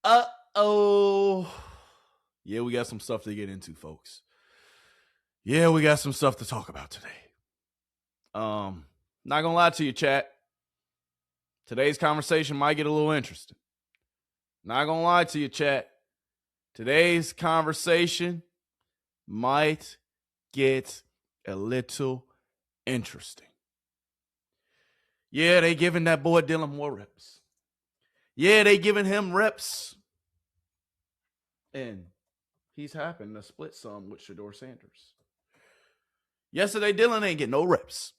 Uh-oh. Yeah, we got some stuff to get into, folks. Yeah, we got some stuff to talk about today. Not gonna lie to you, chat. Today's conversation might get a little interesting. Not gonna lie to you, chat. Today's conversation might get a little interesting. Yeah, they giving that boy Dillon more reps. Yeah, they giving him reps. And he's happened to split some with Shedeur Sanders. Yesterday, Dillon ain't get no reps.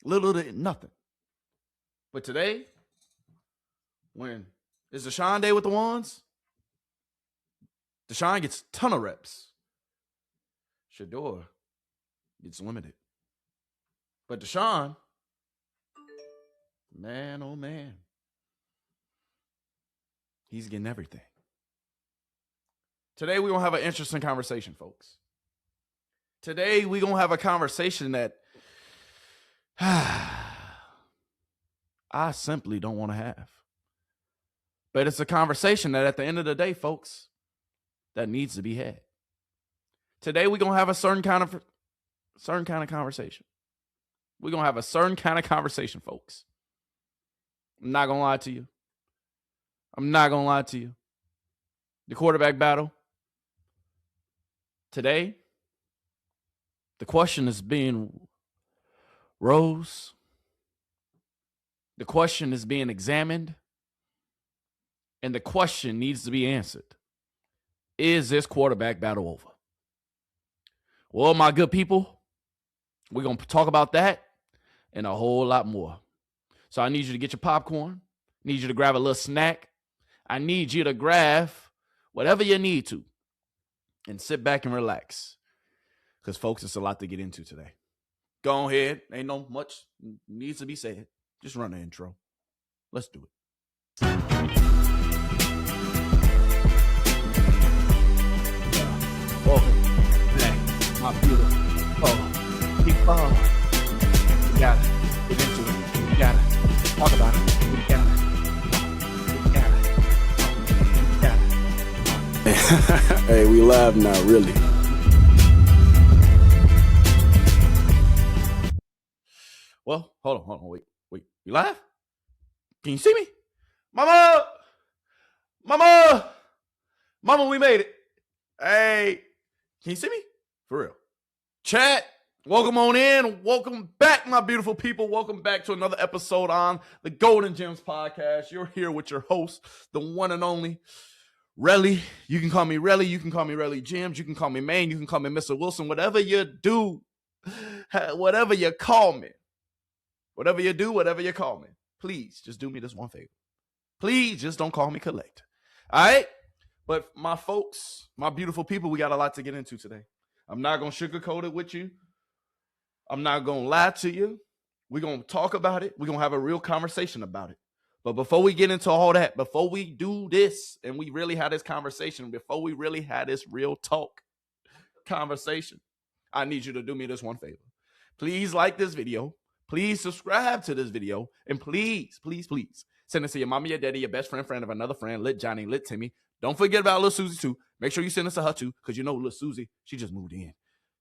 Little to nothing. But today, when it's Deshaun Day with the ones, Deshaun gets a ton of reps. Shedeur gets limited. But Deshaun, man, oh man, he's getting everything. Today, we're going to have an interesting conversation, folks. Today, we're going to have a conversation that I simply don't want to have. But it's a conversation that at the end of the day, folks, that needs to be had. Today, we're going to have a certain kind of conversation. We're going to have a certain kind of conversation, folks. I'm not going to lie to you. The quarterback battle. Today, the question is being rose. The question is being examined. And the question needs to be answered. Is this quarterback battle over? Well, my good people, we're going to talk about that and a whole lot more. So I need you to get your popcorn. I need you to grab a little snack. I need you to grab whatever you need to and sit back and relax. Because, folks, it's a lot to get into today. Go ahead. Ain't no much needs to be said. Just run the intro. Let's do it. Welcome back, my beautiful people. We gotta get into it. We gotta talk about it. We gotta. Hey, we live now, really. Well, hold on, wait. You live? Can you see me? Mama, we made it. Hey, can you see me? For real. Chat, welcome on in. Welcome back, my beautiful people. Welcome back to another episode on the Golden Gemz podcast. You're here with your host, the one and only Relly. You can call me Relly. You can call me Relly Gemz. You can call me Maine. You can call me Mr. Wilson. Whatever you do, whatever you call me. Whatever you do, whatever you call me. Please, just do me this one favor. Please, just don't call me Collect. All right? But my folks, my beautiful people, we got a lot to get into today. I'm not going to sugarcoat it with you. I'm not going to lie to you. We're going to talk about it. We're going to have a real conversation about it. But before we get into all that, before we do this and we really have this conversation, before we really have this real talk conversation, I need you to do me this one favor. Please like this video. Please subscribe to this video. And please send it to your mama, your daddy, your best friend of another friend, Lit Johnny, Lit Timmy. Don't forget about Lil Susie too. Make sure you send this to her too, because you know Lil Susie, she just moved in.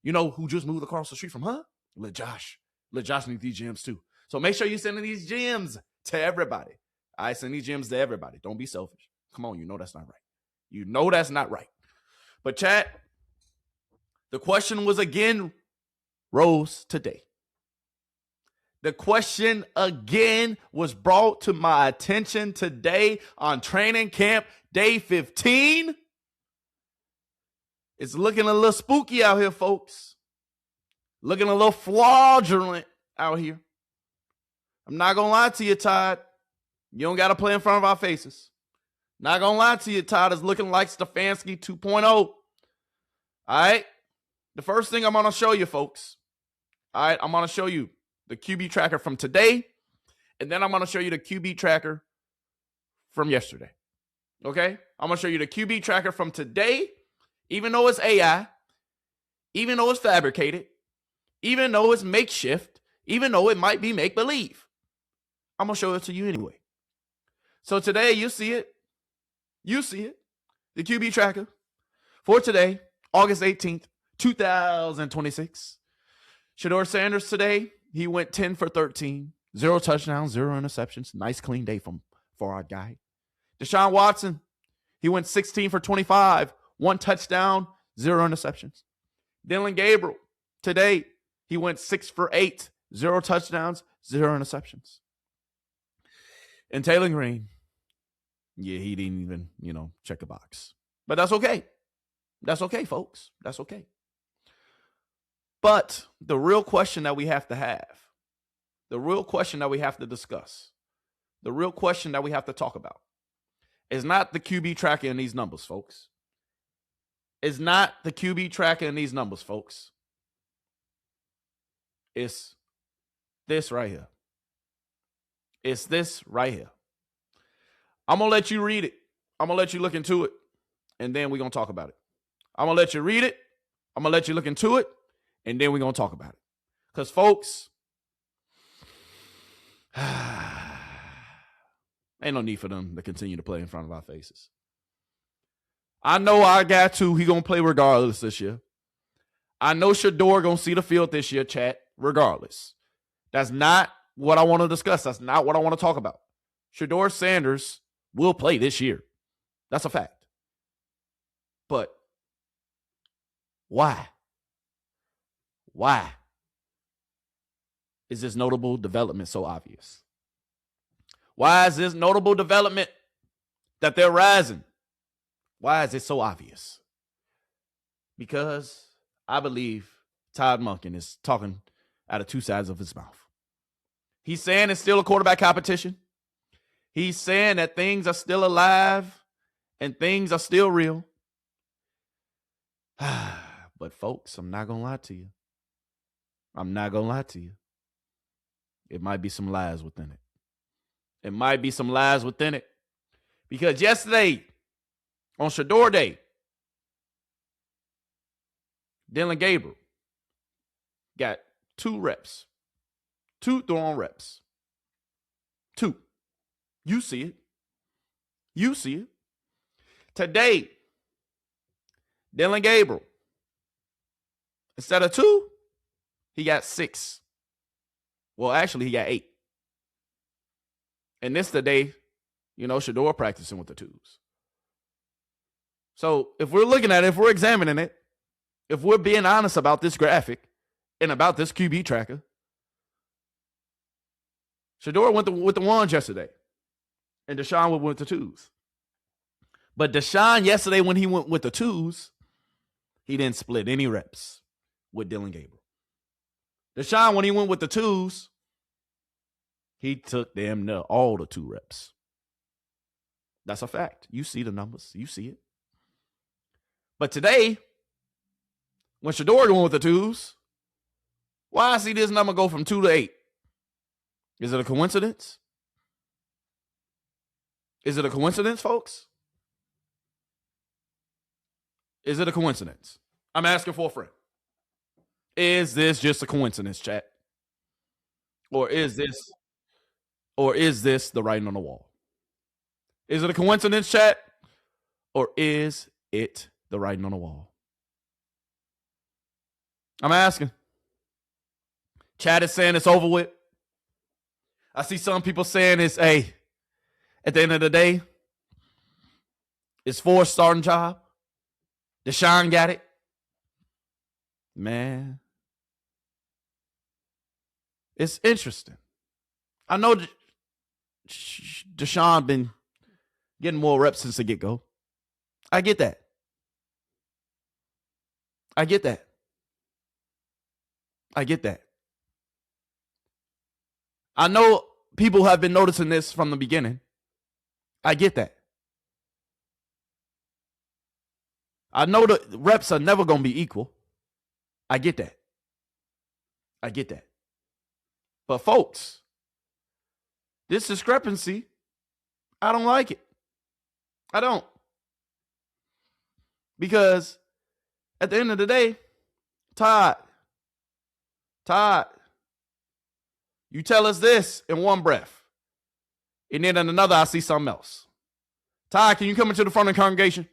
You know who just moved across the street from her? Lit Josh. Lit Josh needs these gems too. So make sure you send these gems to everybody. I send these gems to everybody. Don't be selfish. Come on, you know that's not right. You know that's not right. But chat, the question was again rose today. The question again was brought to my attention today on training camp day 15. It's looking a little spooky out here, folks. Looking a little fraudulent out here. I'm not going to lie to you, Todd. You don't got to play in front of our faces. Not going to lie to you, Todd. It's looking like Stefanski 2.0. All right? The first thing I'm going to show you, folks. All right? I'm going to show you the QB tracker from today, and then I'm going to show you the QB tracker from yesterday. Okay? I'm going to show you the QB tracker from today, even though it's AI, even though it's fabricated, even though it's makeshift, even though it might be make-believe. I'm going to show it to you anyway. So today, you see it. You see it. The QB tracker for today, August 18th, 2026. Shedeur Sanders today, he went 10 for 13, 0 touchdowns, 0 interceptions. Nice clean day for our guy. Deshaun Watson, he went 16 for 25, 1 touchdown, 0 interceptions. Dillon Gabriel, today, he went 6 for 8, 0 touchdowns, 0 interceptions. And Taylor Green, yeah, he didn't even, check a box. But that's okay. That's okay, folks. That's okay. But the real question that we have to have, the real question that we have to discuss, the real question that we have to talk about is not the QB tracker in these numbers, folks. It's not the QB tracker in these numbers, folks. It's this right here. It's this right here. I'm going to let you read it. I'm going to let you look into it, and then we're going to talk about it. I'm going to let you read it. I'm going to let you look into it, and then we're going to talk about it. Because, folks, ain't no need for them to continue to play in front of our faces. I know our guy, too, he going to play regardless this year. I know Shedeur going to see the field this year, chat, regardless. That's not what I want to discuss. That's not what I want to talk about. Shedeur Sanders will play this year. That's a fact. But why? Why is this notable development so obvious? Why is this notable development that they're rising? Why is it so obvious? Because I believe Todd Monken is talking out of two sides of his mouth. He's saying it's still a quarterback competition. He's saying that things are still alive and things are still real. But folks, I'm not going to lie to you. I'm not going to lie to you. It might be some lies within it. It might be some lies within it. Because yesterday, on Shedeur Day, Dillon Gabriel got 2 reps. 2 throwing reps. 2. You see it. You see it. Today, Dillon Gabriel, instead of 2, he got 6. Well, actually, he got 8. And this is the day, Shedeur practicing with the 2s. So if we're looking at it, if we're examining it, if we're being honest about this graphic and about this QB tracker, Shedeur went with the 1s yesterday, and Deshaun went with the 2s. But Deshaun yesterday, when he went with the 2s, he didn't split any reps with Dillon Gabriel. Deshaun, when he went with the 2s, he took damn near all the 2 reps. That's a fact. You see the numbers. You see it. But today, when Shedeur going with the 2s, why I see this number go from 2 to 8? Is it a coincidence? Is it a coincidence, folks? Is it a coincidence? I'm asking for a friend. Is this just a coincidence, chat? Or is this the writing on the wall? Is it a coincidence, chat? Or is it the writing on the wall? I'm asking. Chat is saying it's over with. I see some people saying it's at the end of the day, it's Ford's starting job. Deshaun got it. Man, it's interesting. I know Deshaun been getting more reps since the get-go. I get that. I get that. I get that. I know people have been noticing this from the beginning. I get that. I know the reps are never going to be equal. I get that. I get that. But folks, this discrepancy, I don't like it. I don't. Because at the end of the day, Todd, you tell us this in one breath, and then in another I see something else. Ty, can you come into the front of the congregation?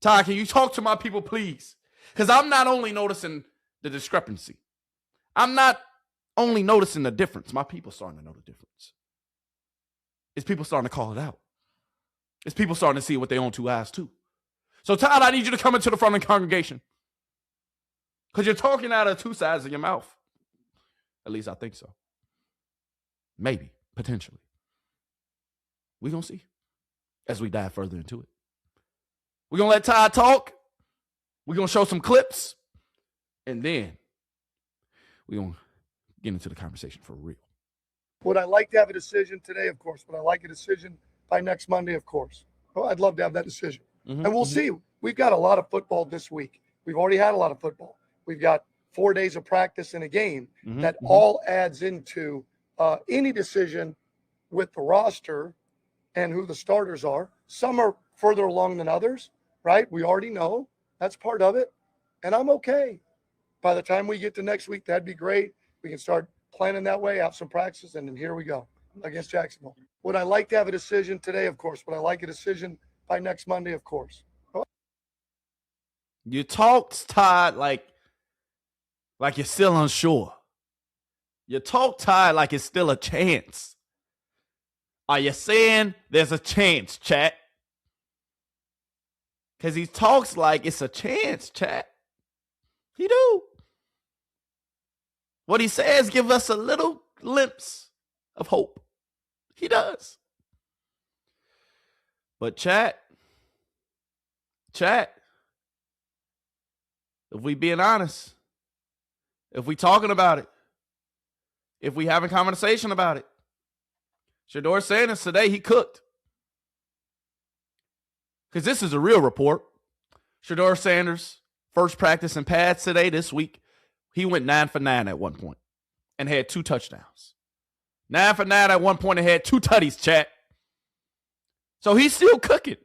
Ty, can you talk to my people, please? Because I'm not only noticing the discrepancy. I'm not only noticing the difference. My people starting to know the difference. It's people starting to call it out. It's people starting to see it with their own two eyes, too. So, Todd, I need you to come into the front of the congregation. Because you're talking out of two sides of your mouth. At least I think so. Maybe, potentially. We're going to see as we dive further into it. We're going to let Todd talk. We're going to show some clips. And then we're going to get into the conversation for real. Would I like to have a decision today? Of course. Would I like a decision by next Monday? Of course. Well, I'd love to have that decision. And we'll see. We've got a lot of football this week. We've already had a lot of football. We've got 4 days of practice in a game. That all adds into any decision with the roster and who the starters are. Some are further along than others, right? We already know. That's part of it. And I'm okay. By the time we get to next week, that'd be great. We can start planning that way, have some practice, and then here we go against Jacksonville. Would I like to have a decision today? Of course. Would I like a decision by next Monday? Of course. You talked, Todd, like you're still unsure. You talk, Todd, like it's still a chance. Are you saying there's a chance, chat? Because he talks like it's a chance, chat. He do. What he says give us a little glimpse of hope. He does. But chat, if we being honest, if we talking about it, if we having conversation about it, Shedeur Sanders today, he cooked. Because this is a real report. Shedeur Sanders, first practice in pads today, this week. He went 9 for 9 at one point and had 2 touchdowns. 9 for 9 at one point and had 2 tutties, chat. So he's still cooking.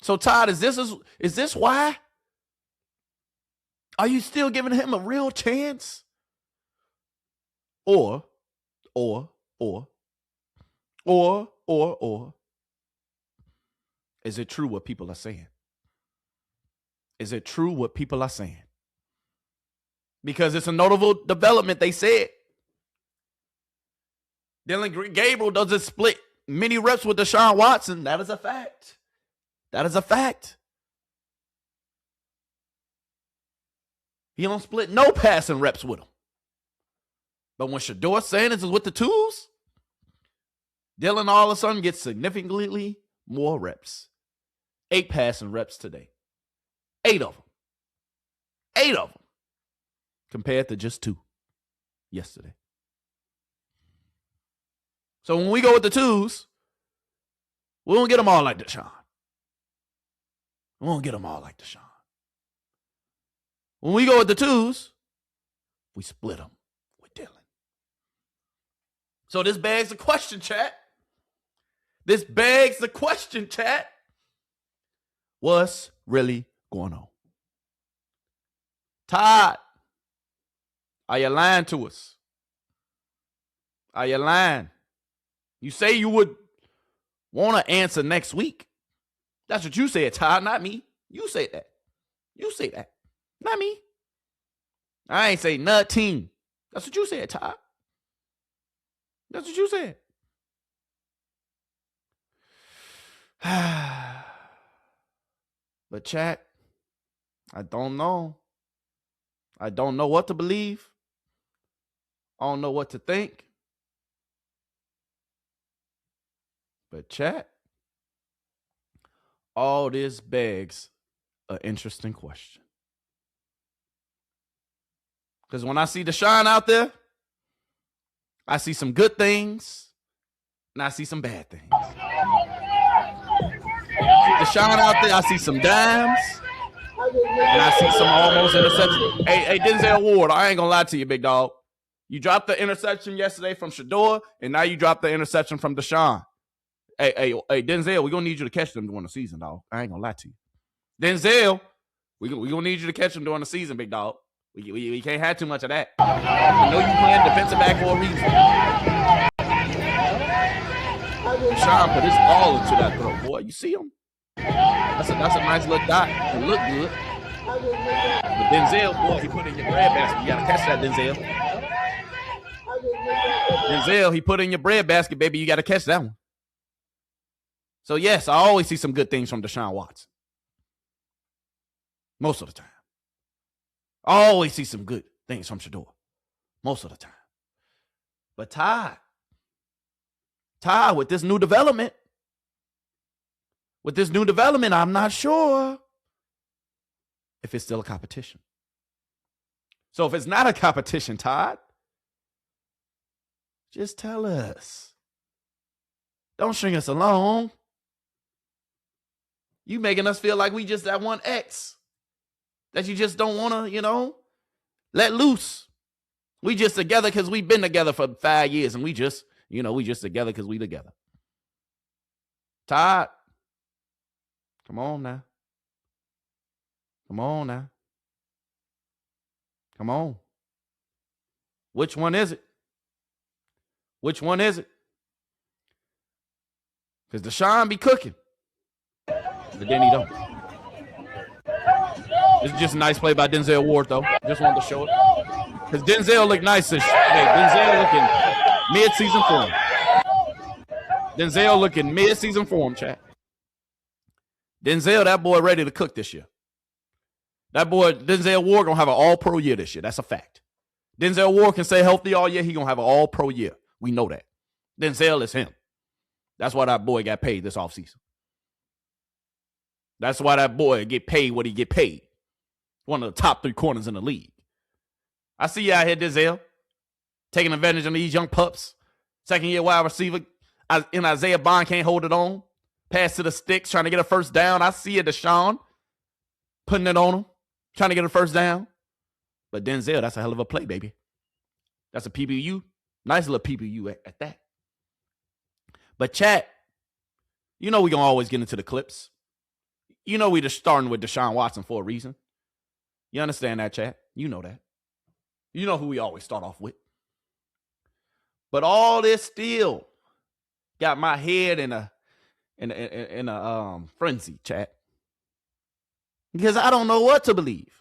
So Todd, is this why? Are you still giving him a real chance? Or is it true what people are saying? Is it true what people are saying? Because it's a notable development, they said. Dillon Gabriel doesn't split many reps with Deshaun Watson. That is a fact. That is a fact. He don't split no passing reps with him. But when Shedeur Sanders is with the twos, Dillon all of a sudden gets significantly more reps. 8 passing reps today. 8 of them. 8 of them. Compared to just 2 yesterday. So when we go with the twos, we won't get them all like Deshaun. We won't get them all like Deshaun. When we go with the twos, we split them with Dillon. So this begs the question, chat. This begs the question, chat. What's really going on? Todd, are you lying to us? Are you lying? You say you would want to answer next week. That's what you said, Todd, not me. You say that. You say that. Not me. I ain't say nothing. That's what you said, Todd. That's what you said. But chat, I don't know. I don't know what to believe. I don't know what to think. But chat, all this begs an interesting question. Because when I see Deshaun out there, I see some good things and I see some bad things. Deshaun out there, I see some dimes and I see some almost interceptions. Hey, Denzel Ward, I ain't gonna lie to you, big dog. You dropped the interception yesterday from Shedeur, and now you dropped the interception from Deshaun. Hey, Denzel, we're gonna need you to catch them during the season, dog. I ain't gonna lie to you. Denzel, we gonna need you to catch them during the season, big dog. We can't have too much of that. I know you playing defensive back for a reason. Deshaun put his all into that throw, boy. You see him? That's a nice little dot. It looked good. But Denzel, boy, he put in your bread basket. You got to catch that, Denzel. Denzel, he put in your bread basket, baby. You got to catch that one. So, yes, I always see some good things from Deshaun Watson. Most of the time. I always see some good things from Shedeur. Most of the time. But Ty, with this new development, I'm not sure if it's still a competition. So if it's not a competition, Todd, just tell us. Don't string us along. You making us feel like we just that one ex that you just don't want to, let loose. We just together because we've been together for 5 years and we just together because we together. Todd, come on now. Come on. Which one is it? Because Deshaun be cooking. But then he don't. This is just a nice play by Denzel Ward, though. Just wanted to show it. Because Denzel looked nice. Denzel looking mid-season form, chat. Denzel, that boy ready to cook this year. That boy, Denzel Ward, going to have an all-pro year this year. That's a fact. Denzel Ward can stay healthy all year. He going to have an all-pro year. We know that. Denzel is him. That's why that boy got paid this offseason. That's why that boy get paid what he get paid. One of the top 3 corners in the league. I see you out here, Denzel, taking advantage of these young pups. Second-year wide receiver. And Isaiah Bond can't hold it on. Pass to the sticks, trying to get a first down. I see you, Deshaun, putting it on him, trying to get a first down. But Denzel, that's a hell of a play, baby. That's a PBU. Nice little PBU at that. But chat, we're going to always get into the clips. We just starting with Deshaun Watson for a reason. You understand that, chat? You know that. You know who we always start off with. But all this still got my head in a frenzy, chat. Because I don't know what to believe.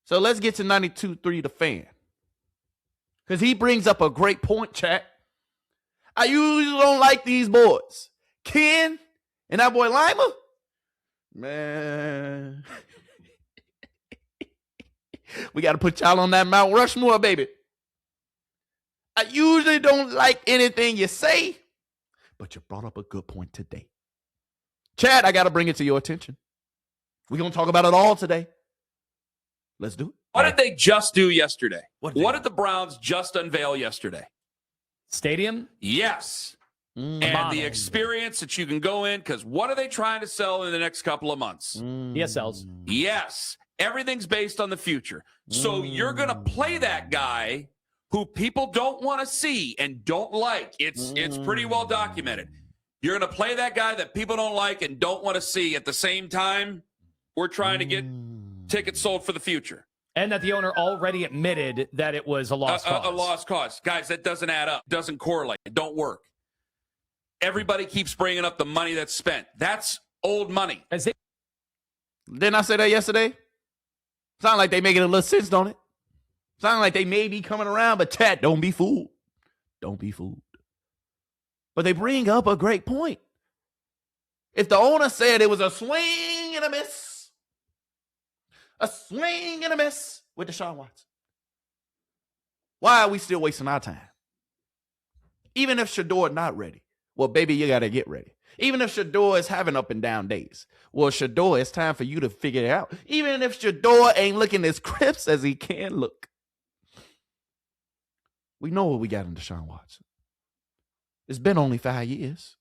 So let's get to 92.3 The Fan. Because he brings up a great point, chat. I usually don't like these boys. Ken and that boy Lima, man. We got to put y'all on that Mount Rushmore, baby. I usually don't like anything you say, but you brought up a good point today. Chad, I got to bring it to your attention. We're going to talk about it all today. Let's do it. What did they just do yesterday? What did the Browns just unveil yesterday? Stadium? Yes. And the experience that you can go in, because what are they trying to sell in the next couple of months? PSLs. Yes. Everything's based on the future. So you're going to play that guy who people don't want to see and don't like. It's pretty well documented. You're going to play that guy that people don't like and don't want to see. At the same time, we're trying to get tickets sold for the future. And that the owner already admitted that it was a lost cause. A lost cause. Guys, that doesn't add up. Doesn't correlate. It don't work. Everybody keeps bringing up the money that's spent. That's old money. Didn't I say that yesterday? Sound like they making a little sense, don't it? Sound like they may be coming around, but chat, don't be fooled. Don't be fooled. But they bring up a great point. If the owner said it was a swing and a miss with Deshaun Watson, why are we still wasting our time? Even if Shedeur not ready, well, baby, you got to get ready. Even if Shedeur is having up and down days, well, Shedeur, it's time for you to figure it out. Even if Shedeur ain't looking as crisp as he can look. We know what we got in Deshaun Watson. It's been only 5 years.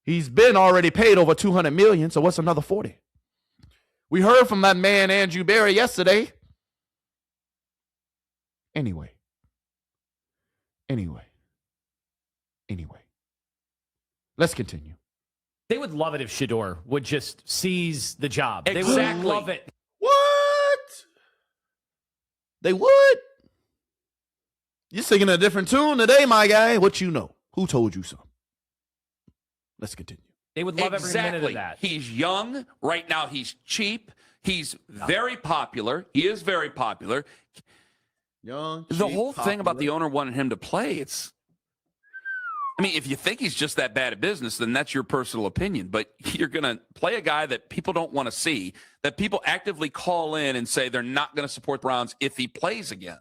He's been already paid over $200 million, so what's another 40? We heard from that man, Andrew Berry, yesterday. Anyway. Let's continue. They would love it if Shedeur would just seize the job. Exactly. They would love it. What? They would? You're singing a different tune today, my guy. What you know? Who told you so? Let's continue. They would love every minute of that. He's young. Right now, he's cheap. He's very popular. He is very popular. Young, The whole thing about the owner wanting him to play, if you think he's just that bad at business, then that's your personal opinion. But you're going to play a guy that people don't want to see, that people actively call in and say they're not going to support the Browns if he plays again.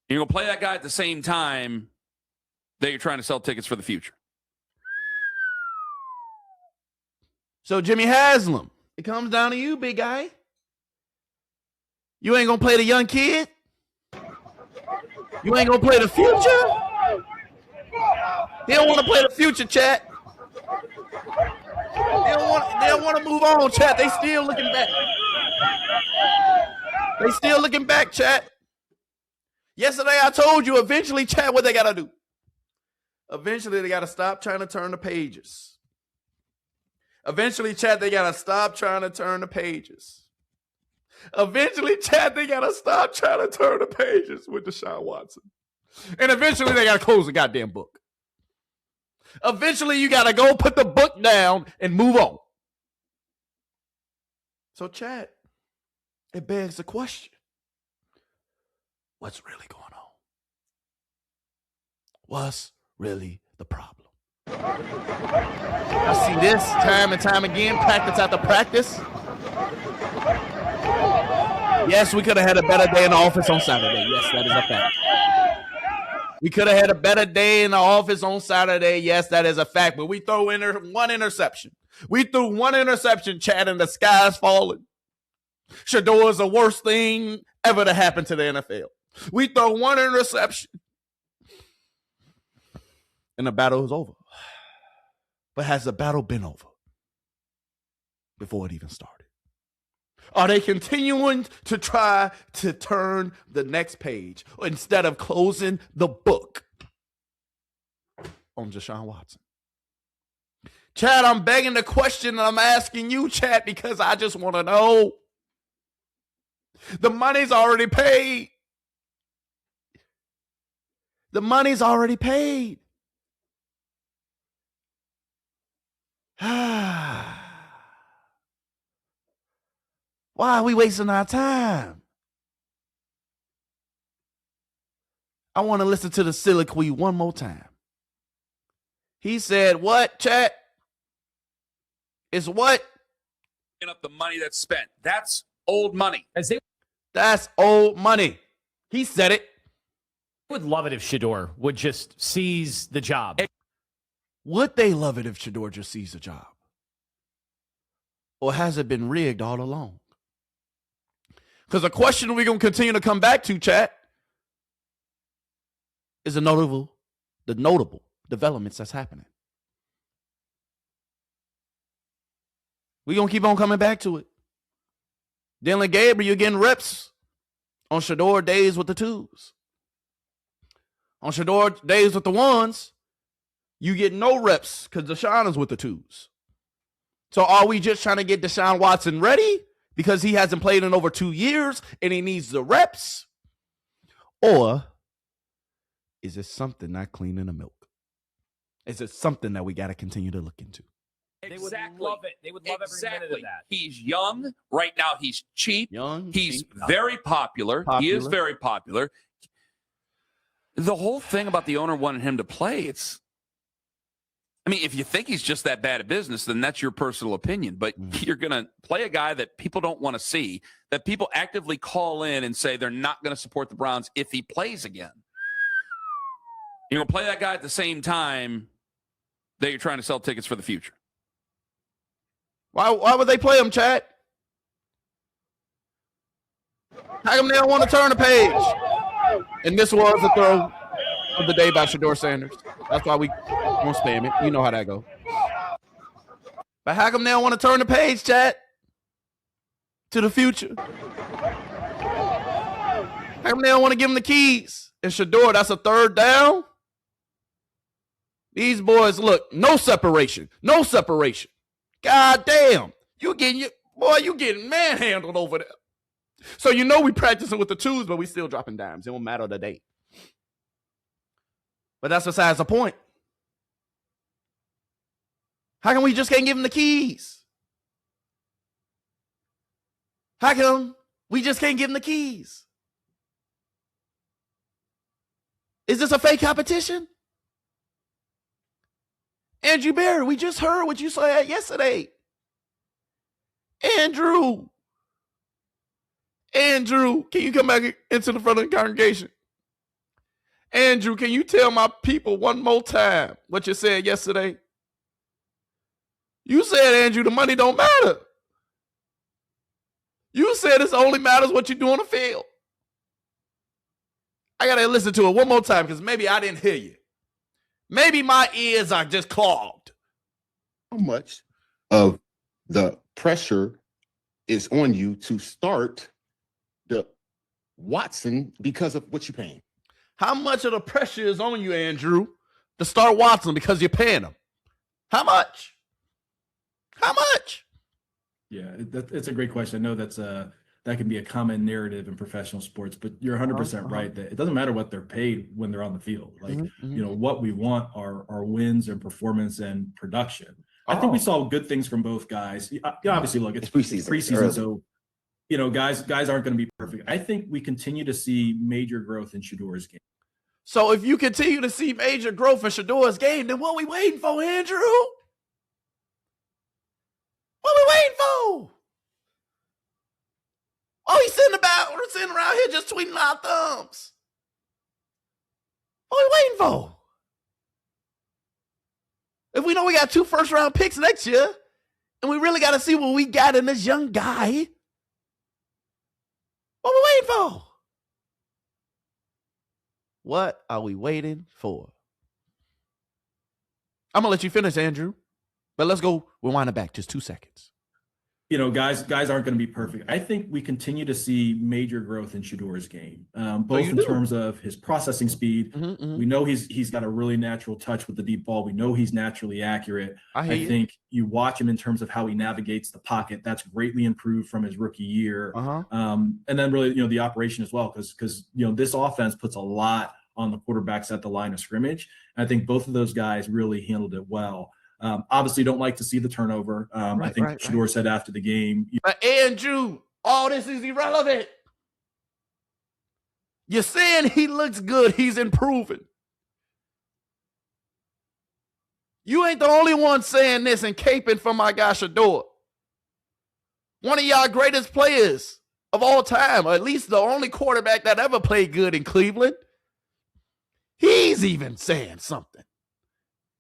You're going to play that guy at the same time that you're trying to sell tickets for the future. So, Jimmy Haslam, it comes down to you, big guy. You ain't going to play the young kid? You ain't going to play the future? They don't want to play the future, chat. They don't want to move on, chat. They still looking back. They still looking back, chat. Yesterday I told you, eventually, chat, what they got to do. Eventually, they got to stop trying to turn the pages. Eventually, chat, they got to stop trying to turn the pages. Eventually, chat, they got to stop trying to turn the pages with Deshaun Watson. And eventually, they got to close the goddamn book. Eventually, you got to go put the book down and move on. So, chat, it begs the question. What's really going on? What's really the problem? I see this time and time again, practice after practice. Yes, we could have had a better day in the office on Saturday. Yes, that is a fact. We could have had a better day in the office on Saturday. Yes, that is a fact. But we throw in one interception. We threw one interception, Chad, and the sky's falling. Shedeur is the worst thing ever to happen to the NFL. We throw one interception, and the battle is over. But has the battle been over before it even started? Are they continuing to try to turn the next page instead of closing the book on Deshaun Watson? Chad, I'm begging the question and I'm asking you, Chad, because I just want to know. The money's already paid. The money's already paid. Why are we wasting our time? I want to listen to the soliloquy one more time. He said, what, chat? It's what? Up the money that's spent. That's old money. That's old money. He said it. I would love it if Shedeur would just seize the job. Would they love it if Shedeur just sees the job? Or has it been rigged all along? Because the question we're going to continue to come back to, chat, is the notable developments that's happening. We're going to keep on coming back to it. Dillon Gabriel, you're getting reps on Shedeur days with the twos. On Shedeur days with the ones, you get no reps because Deshaun is with the twos. So are we just trying to get Deshaun Watson ready because he hasn't played in over 2 years and he needs the reps? Or is it something not cleaning the milk? Is it something that we got to continue to look into? They would love it. They would love every minute of that. He's young. Right now, he's cheap. He's cheap. very popular. He is very popular. The whole thing about the owner wanting him to play, if you think he's just that bad at business, then that's your personal opinion. But you're going to play a guy that people don't want to see, that people actively call in and say they're not going to support the Browns if he plays again. You're going to play that guy at the same time that you're trying to sell tickets for the future. Why would they play him, Chad? How come they don't want to turn the page? And this was the throw of the day by Shedeur Sanders. That's why we won't spam it. You know how that goes. But how come they don't want to turn the page, Chad? To the future. How come they don't want to give him the keys? And Shedeur, that's a third down. These boys, look, no separation. No separation. God damn. You getting manhandled over there. So we practicing with the twos, but we still dropping dimes. It won't matter the day. But that's besides the point. How come we just can't give him the keys? How come we just can't give him the keys? Is this a fake competition? Andrew Barry, we just heard what you said yesterday. Andrew, can you come back into the front of the congregation? Andrew, can you tell my people one more time what you said yesterday? You said, Andrew, the money don't matter. You said it only matters what you do on the field. I got to listen to it one more time because maybe I didn't hear you. Maybe my ears are just clogged. How much of the pressure is on you to start the Watson because of what you're paying? How much of the pressure is on you, Andrew, to start Watson because you're paying him? How much? How much? Yeah, it's a great question. I know that can be a common narrative in professional sports, but you're 100% right that it doesn't matter what they're paid when they're on the field. Like, what we want are wins and performance and production. I think we saw good things from both guys. Obviously, look, it's preseason, so guys aren't going to be perfect. I think we continue to see major growth in Shedeur's game. So if you continue to see major growth in Shedeur's game, then what are we waiting for, Andrew? What are we waiting for? Oh, he's sitting around here just tweeting our thumbs. What are we waiting for? If we know we got 2 first-round picks next year, and we really got to see what we got in this young guy, what are we waiting for? What are we waiting for? I'm going to let you finish, Andrew. But let's go rewind it back just 2 seconds. Guys aren't going to be perfect. I think we continue to see major growth in Shedeur's game, both in terms of his processing speed. We know he's got a really natural touch with the deep ball. We know he's naturally accurate. I think you watch him in terms of how he navigates the pocket. That's greatly improved from his rookie year. And then really, the operation as well, because this offense puts a lot on the quarterbacks at the line of scrimmage. And I think both of those guys really handled it well. Obviously, don't like to see the turnover. I think Shedeur said after the game. But Andrew, all this is irrelevant. You're saying he looks good. He's improving. You ain't the only one saying this and caping for my guy Shedeur. One of y'all greatest players of all time, or at least the only quarterback that ever played good in Cleveland. He's even saying something.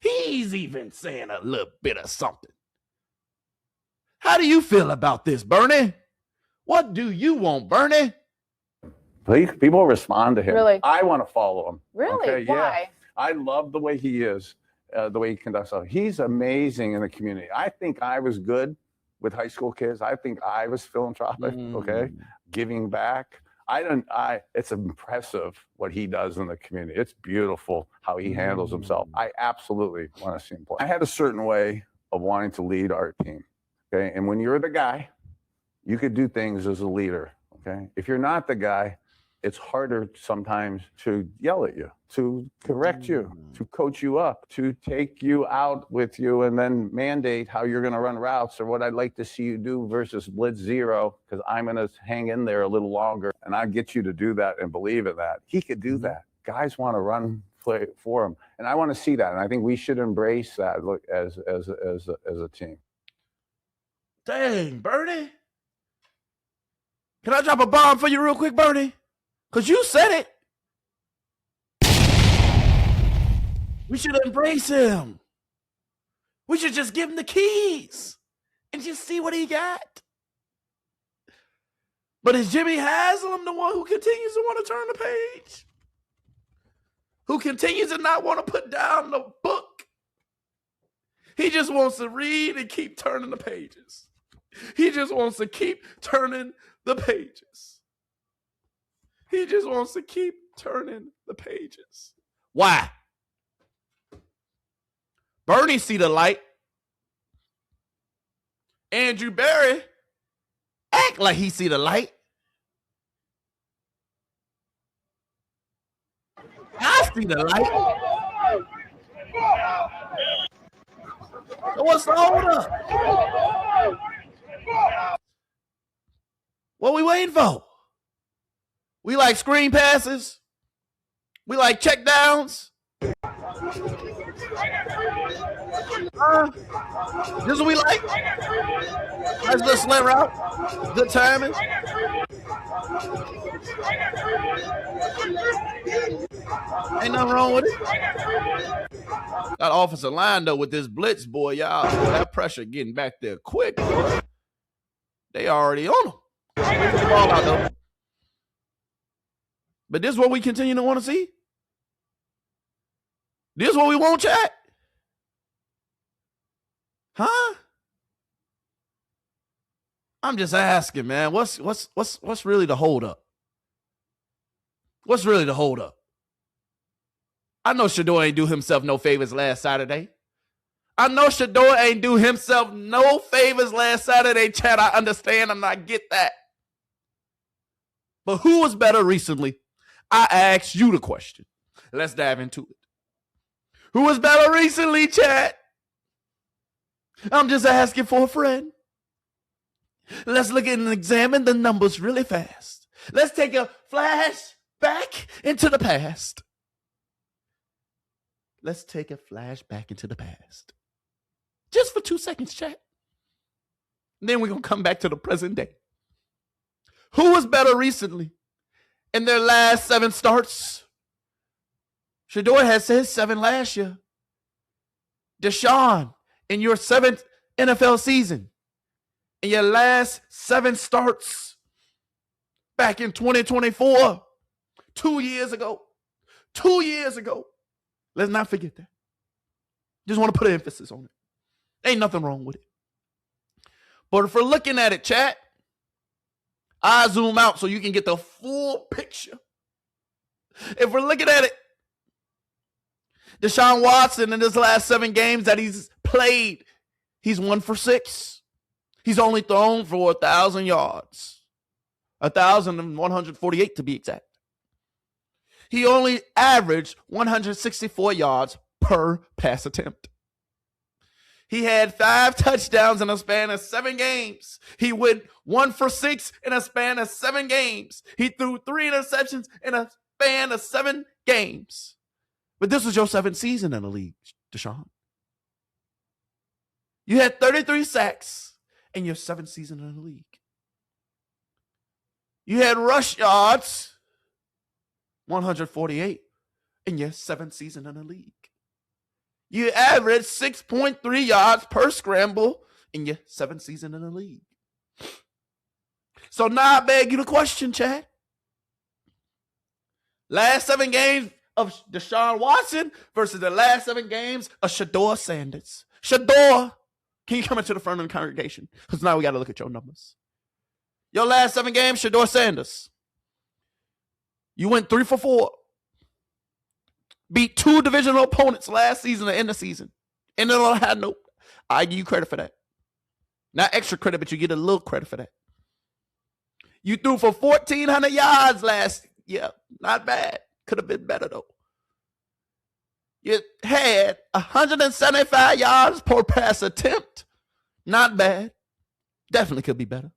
He's even saying a little bit of something. How do you feel about this, Bernie? What do you want, Bernie? People respond to him. Really? I want to follow him. Really? Okay? Why? Yeah. I love the way he is, the way he conducts himself. He's amazing in the community. I think I was good with high school kids. I think I was philanthropic, giving back. It's impressive what he does in the community. It's beautiful how he handles himself. I absolutely want to see him play. I had a certain way of wanting to lead our team. Okay. And when you're the guy, you could do things as a leader. Okay. If you're not the guy, it's harder sometimes to yell at you, to correct you, to coach you up, to take you out with you and then mandate how you're going to run routes or what I'd like to see you do versus blitz zero, because I'm going to hang in there a little longer and I get you to do that and believe in that. He could do that. Guys want to run play for him. And I want to see that. And I think we should embrace that as a team. Dang, Bernie. Can I drop a bomb for you real quick, Bernie? Because you said it. We should embrace him. We should just give him the keys and just see what he got. But is Jimmy Haslam the one who continues to want to turn the page? Who continues to not want to put down the book? He just wants to read and keep turning the pages. He just wants to keep turning the pages. He just wants to keep turning the pages. Why? Bernie see the light. Andrew Barry act like he see the light. I see the light. So what's the hold up? What we waiting for? We like screen passes. We like check downs. This is what we like. Nice little slant route. Good timing. Ain't nothing wrong with it. That offensive line, though, with this blitz, boy, y'all, that pressure getting back there quick, boy. They already on them. Wait for the ball out, though. But this is what we continue to want to see. This is what we want, chat. Huh? I'm just asking, man. What's really the hold up? What's really the hold up? I know Shedeur ain't do himself no favors last Saturday. I know Shedeur ain't do himself no favors last Saturday, Chad. I understand and I get that. But who was better recently? I asked you the question. Let's dive into it. Who was better recently, Chad? I'm just asking for a friend. Let's look at and examine the numbers really fast. Let's take a flash back into the past. Let's take a flash back into the past. Just for 2 seconds, chat. Then we're going to come back to the present day. Who was better recently in their last 7 starts? Shedeur has his 7 last year. Deshaun, in your 7th NFL season, in your last 7 starts back in 2024, 2 years ago. 2 years ago. Let's not forget that. Just want to put an emphasis on it. Ain't nothing wrong with it. But if we're looking at it, chat, I zoom out so you can get the full picture. If we're looking at it, Deshaun Watson in his last 7 games that he's played, he's 1 for 6. He's only thrown for 1,000 yards. 1,148 to be exact. He only averaged 164 yards per pass attempt. He had 5 touchdowns in a span of 7 games. He went 1 for 6 in a span of 7 games. He threw 3 interceptions in a span of 7 games. But this was your 7th season in the league, Deshaun. You had 33 sacks in your 7th season in the league. You had rush yards, 148 in your 7th season in the league. You averaged 6.3 yards per scramble in your 7th season in the league. So now I beg you the question, Chad. Last 7 games of Deshaun Watson versus the last 7 games of Shedeur Sanders. Shedeur, can you come into the front of the congregation? Because now we got to look at your numbers. Your last 7 games, Shedeur Sanders. You went 3 for 4. Beat 2 divisional opponents last season to end the season. And on a high note, I give you credit for that. Not extra credit, but you get a little credit for that. You threw for 1,400 yards last year. Not bad. Could have been better, though. You had 175 yards per pass attempt. Not bad. Definitely could be better.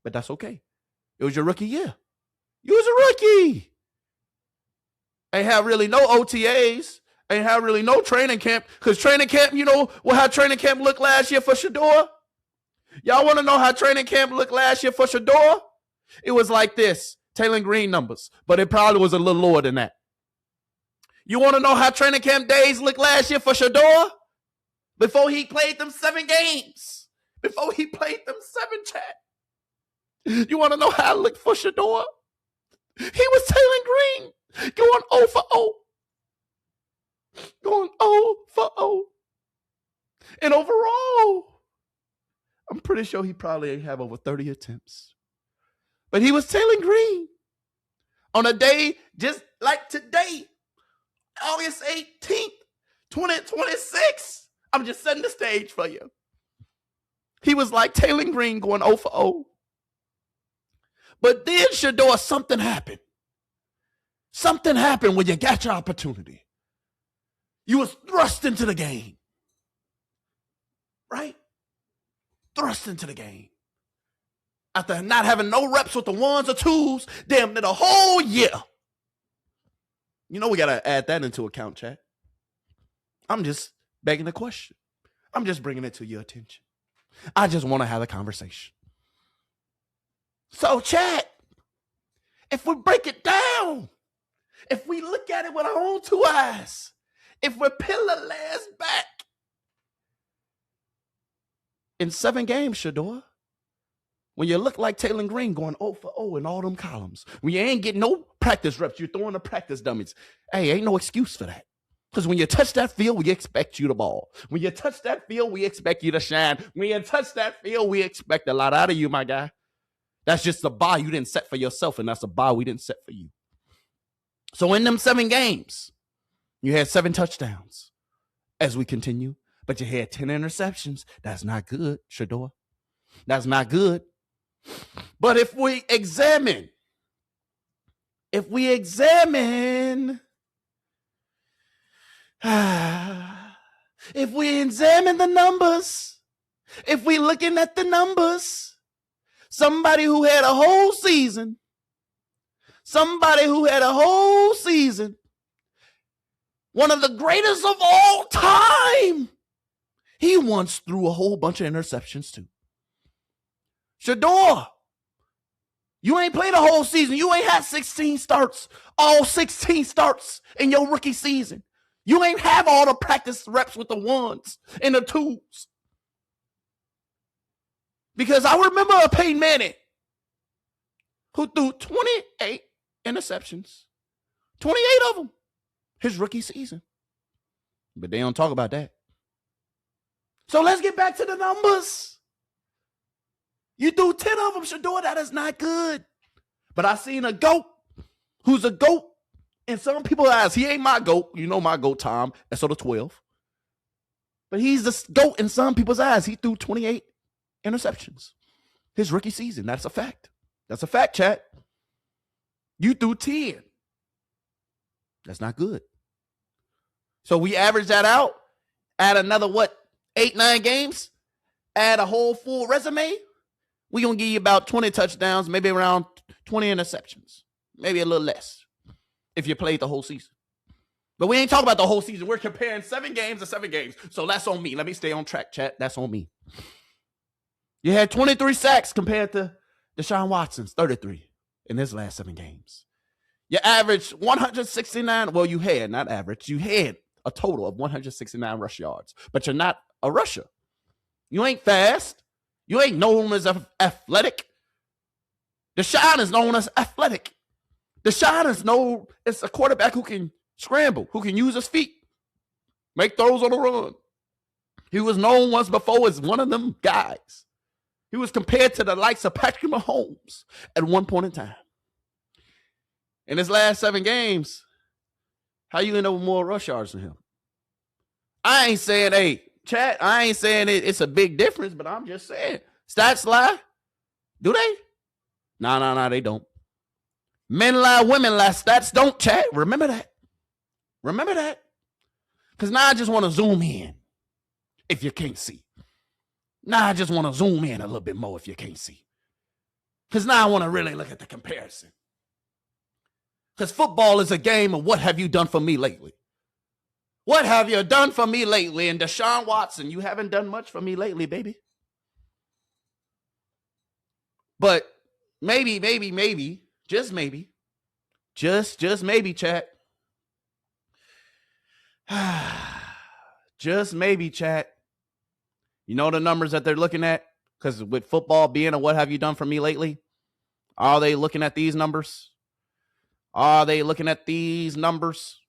But that's okay. It was your rookie year. You was a rookie. Ain't have really no OTAs. Ain't have really no training camp. Because training camp, you know how training camp looked last year for Shedeur? Y'all want to know how training camp looked last year for Shedeur? It was like this. Taylor Green numbers. But it probably was a little lower than that. You want to know how training camp days looked last year for Shedeur? Before he played them 7 games. Before he played them 7, chat. You want to know how it looked for Shedeur? He was Taylor Green. Going 0 for 0. Going 0 for 0. And overall, I'm pretty sure he probably ain't have over 30 attempts. But he was Taylor Green. On a day just like today, August 18th, 2026. I'm just setting the stage for you. He was like Taylor Green going 0 for 0. But then, Shedeur, something happened. Something happened when you got your opportunity. You was thrust into the game. Right? Thrust into the game. After not having no reps with the ones or twos, damn near the whole year. You know we got to add that into account, chat. I'm just begging the question. I'm just bringing it to your attention. I just want to have a conversation. So, chat, if we break it down, if we look at it with our own two eyes, if we peel the layers back, in 7 games, Shedeur, when you look like Taylor Green going 0 for 0 in all them columns, when you ain't getting no practice reps, you're throwing the practice dummies. Hey, ain't no excuse for that. Because when you touch that field, we expect you to ball. When you touch that field, we expect you to shine. When you touch that field, we expect a lot out of you, my guy. That's just a bar you didn't set for yourself, and that's a bar we didn't set for you. So in them 7 games, you had 7 touchdowns as we continue, but you had 10 interceptions. That's not good, Shedeur. That's not good. But if we examine the numbers, if we looking at the numbers, somebody who had a whole season, one of the greatest of all time, he once threw a whole bunch of interceptions too. Shedeur, you ain't played a whole season. You ain't had 16 starts, all 16 starts in your rookie season. You ain't have all the practice reps with the ones and the twos. Because I remember a Peyton Manning who threw 28 interceptions, 28 of them, his rookie season. But they don't talk about that. So let's get back to the numbers. You threw 10 of them, Shedeur. That is not good. But I seen a GOAT who's a GOAT in some people's eyes. He ain't my GOAT. You know my GOAT, Tom. That's sort of 12. But he's the GOAT in some people's eyes. He threw 28 interceptions his rookie season. That's a fact. That's a fact, chat. You threw 10. That's not good. So we average that out. Add another, 8, 9 games? Add a whole full resume? We're going to give you about 20 touchdowns, maybe around 20 interceptions, maybe a little less if you played the whole season. But we ain't talking about the whole season. We're comparing 7 games to 7 games. So that's on me. Let me stay on track, chat. That's on me. You had 23 sacks compared to Deshaun Watson's 33 in his last 7 games. You averaged 169. Well, you had, not average. You had a total of 169 rush yards. But you're not a rusher. You ain't fast. You ain't known as athletic. Deshaun is known as athletic. Deshaun is known as a quarterback who can scramble, who can use his feet, make throws on the run. He was known once before as one of them guys. He was compared to the likes of Patrick Mahomes at one point in time. In his last 7 games, how you end up with more rush yards than him? I ain't saying, hey, chat, I ain't saying it's a big difference, but I'm just saying. Stats lie? Do they? No, they don't. Men lie, women lie. Stats don't, chat. Remember that. Remember that. Because now I just want to zoom in if you can't see. Now I just want to zoom in a little bit more if you can't see. Because now I want to really look at the comparison. Because football is a game of what have you done for me lately? What have you done for me lately? And Deshaun Watson, you haven't done much for me lately, baby. But maybe, just maybe, just maybe, chat. Just maybe, chat. You know the numbers that they're looking at? Because with football being a what have you done for me lately? Are they looking at these numbers? Are they looking at these numbers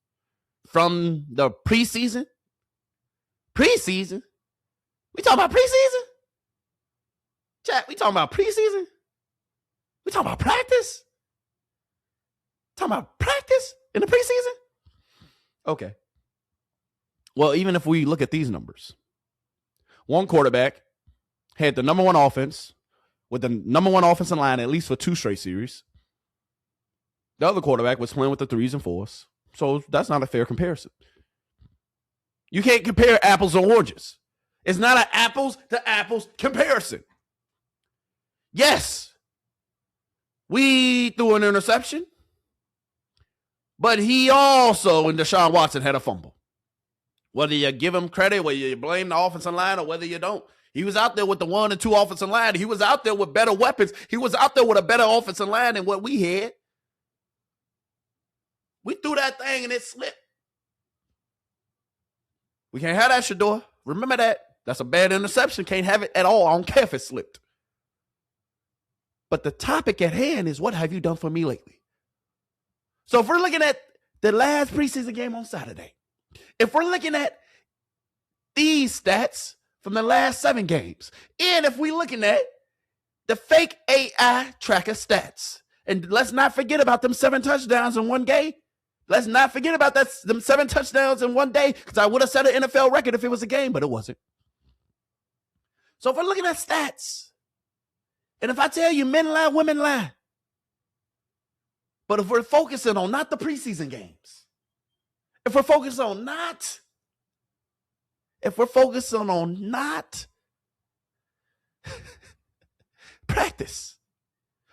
from the preseason? Preseason? We talking about preseason? Chat, we talking about preseason? We talking about practice? Talking about practice in the preseason? Okay. Well, even if we look at these numbers, one quarterback had the number 1 offense with the number 1 offensive line at least for 2 straight series. The other quarterback was playing with the 3s and 4s. So that's not a fair comparison. You can't compare apples and oranges. It's not an apples to apples comparison. Yes, we threw an interception, but he also, and Deshaun Watson, had a fumble. Whether you give him credit, whether you blame the offensive line or whether you don't. He was out there with the 1 and 2 offensive line. He was out there with better weapons. He was out there with a better offensive line than what we had. We threw that thing and it slipped. We can't have that, Shedeur. Remember that. That's a bad interception. Can't have it at all. I don't care if it slipped. But the topic at hand is, what have you done for me lately? So if we're looking at the last preseason game on Saturday, if we're looking at these stats from the last 7 games, and if we're looking at the fake AI tracker stats, and let's not forget about them 7 touchdowns in one game. Let's not forget about them 7 touchdowns in one day, because I would have set an NFL record if it was a game, but it wasn't. So if we're looking at stats, and if I tell you men lie, women lie, but if we're focusing on not the preseason games, if we're focusing on not practice,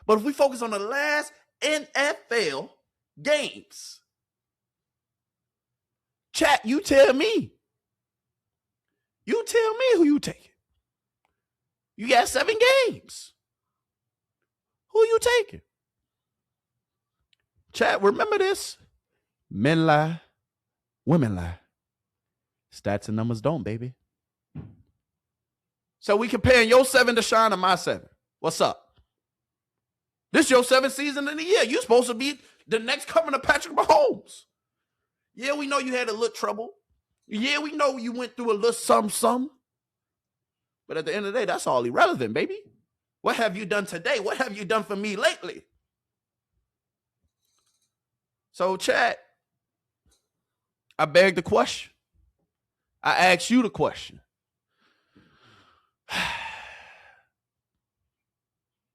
but if we focus on the last NFL games, chat, you tell me. You tell me who you taking. You got 7 games. Who you taking? Chat, remember this. Men lie, women lie. Stats and numbers don't, baby. So we comparing your 7 to Deshaun and my 7. What's up? This your 7th season in the year. You supposed to be the next coming to Patrick Mahomes. Yeah, we know you had a little trouble. Yeah, we know you went through a little some. But at the end of the day, that's all irrelevant, baby. What have you done today? What have you done for me lately? So, chat, I beg the question. I ask you the question.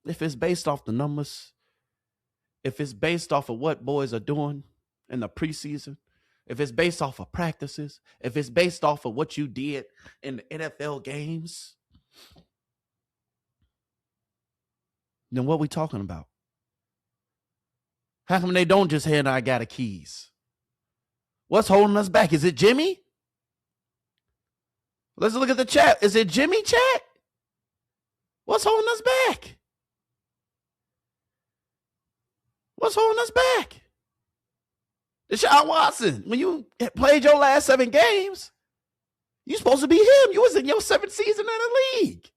If it's based off the numbers, if it's based off of what boys are doing in the preseason, if it's based off of practices, if it's based off of what you did in the NFL games, then what we talking about? How come they don't just hand I got the keys? What's holding us back? Is it Jimmy? Let's look at the chat. Is it Jimmy, chat? What's holding us back? What's holding us back? Deshaun Watson, when you played your last 7 games, you supposed to be him. You was in your 7th season in the league.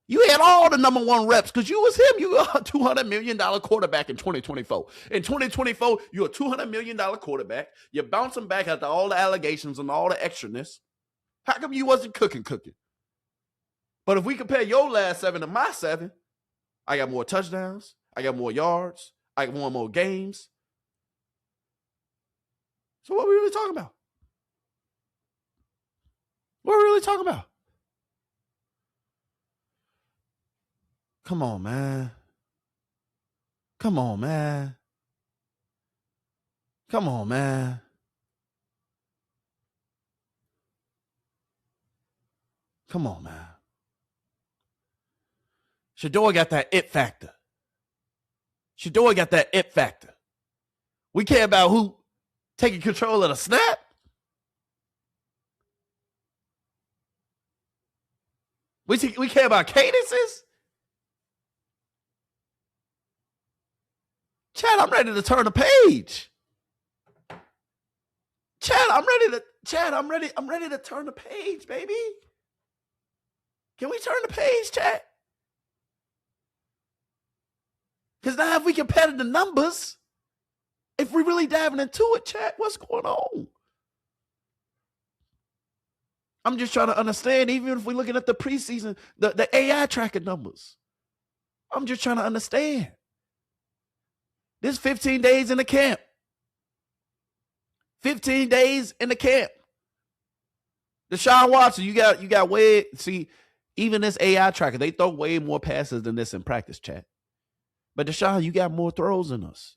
You had all the number 1 reps because you was him. You were a $200 million quarterback in 2024. In 2024, you're a $200 million quarterback. You're bouncing back after all the allegations and all the extraness. How come you wasn't cooking? But if we compare your last 7 to my 7, I got more touchdowns. I got more yards. I won more games. So what are we really talking about? What are we really talking about? Come on, man. Come on, man. Come on, man. Come on, man. Shedeur got that it factor. Shedeur got that it factor. We care about who taking control of the snap. We care about cadences. Chad, I'm ready to turn the page. Chad, I'm ready to turn the page, baby. Can we turn the page, Chad? Because now if we compare the numbers, if we're really diving into it, Chad, what's going on? I'm just trying to understand, even if we're looking at the preseason, the AI tracking numbers. I'm just trying to understand. This 15 days in the camp. 15 days in the camp. Deshaun Watson, you got way, see, even this AI tracker, they throw way more passes than this in practice, chat. But Deshaun, you got more throws than us.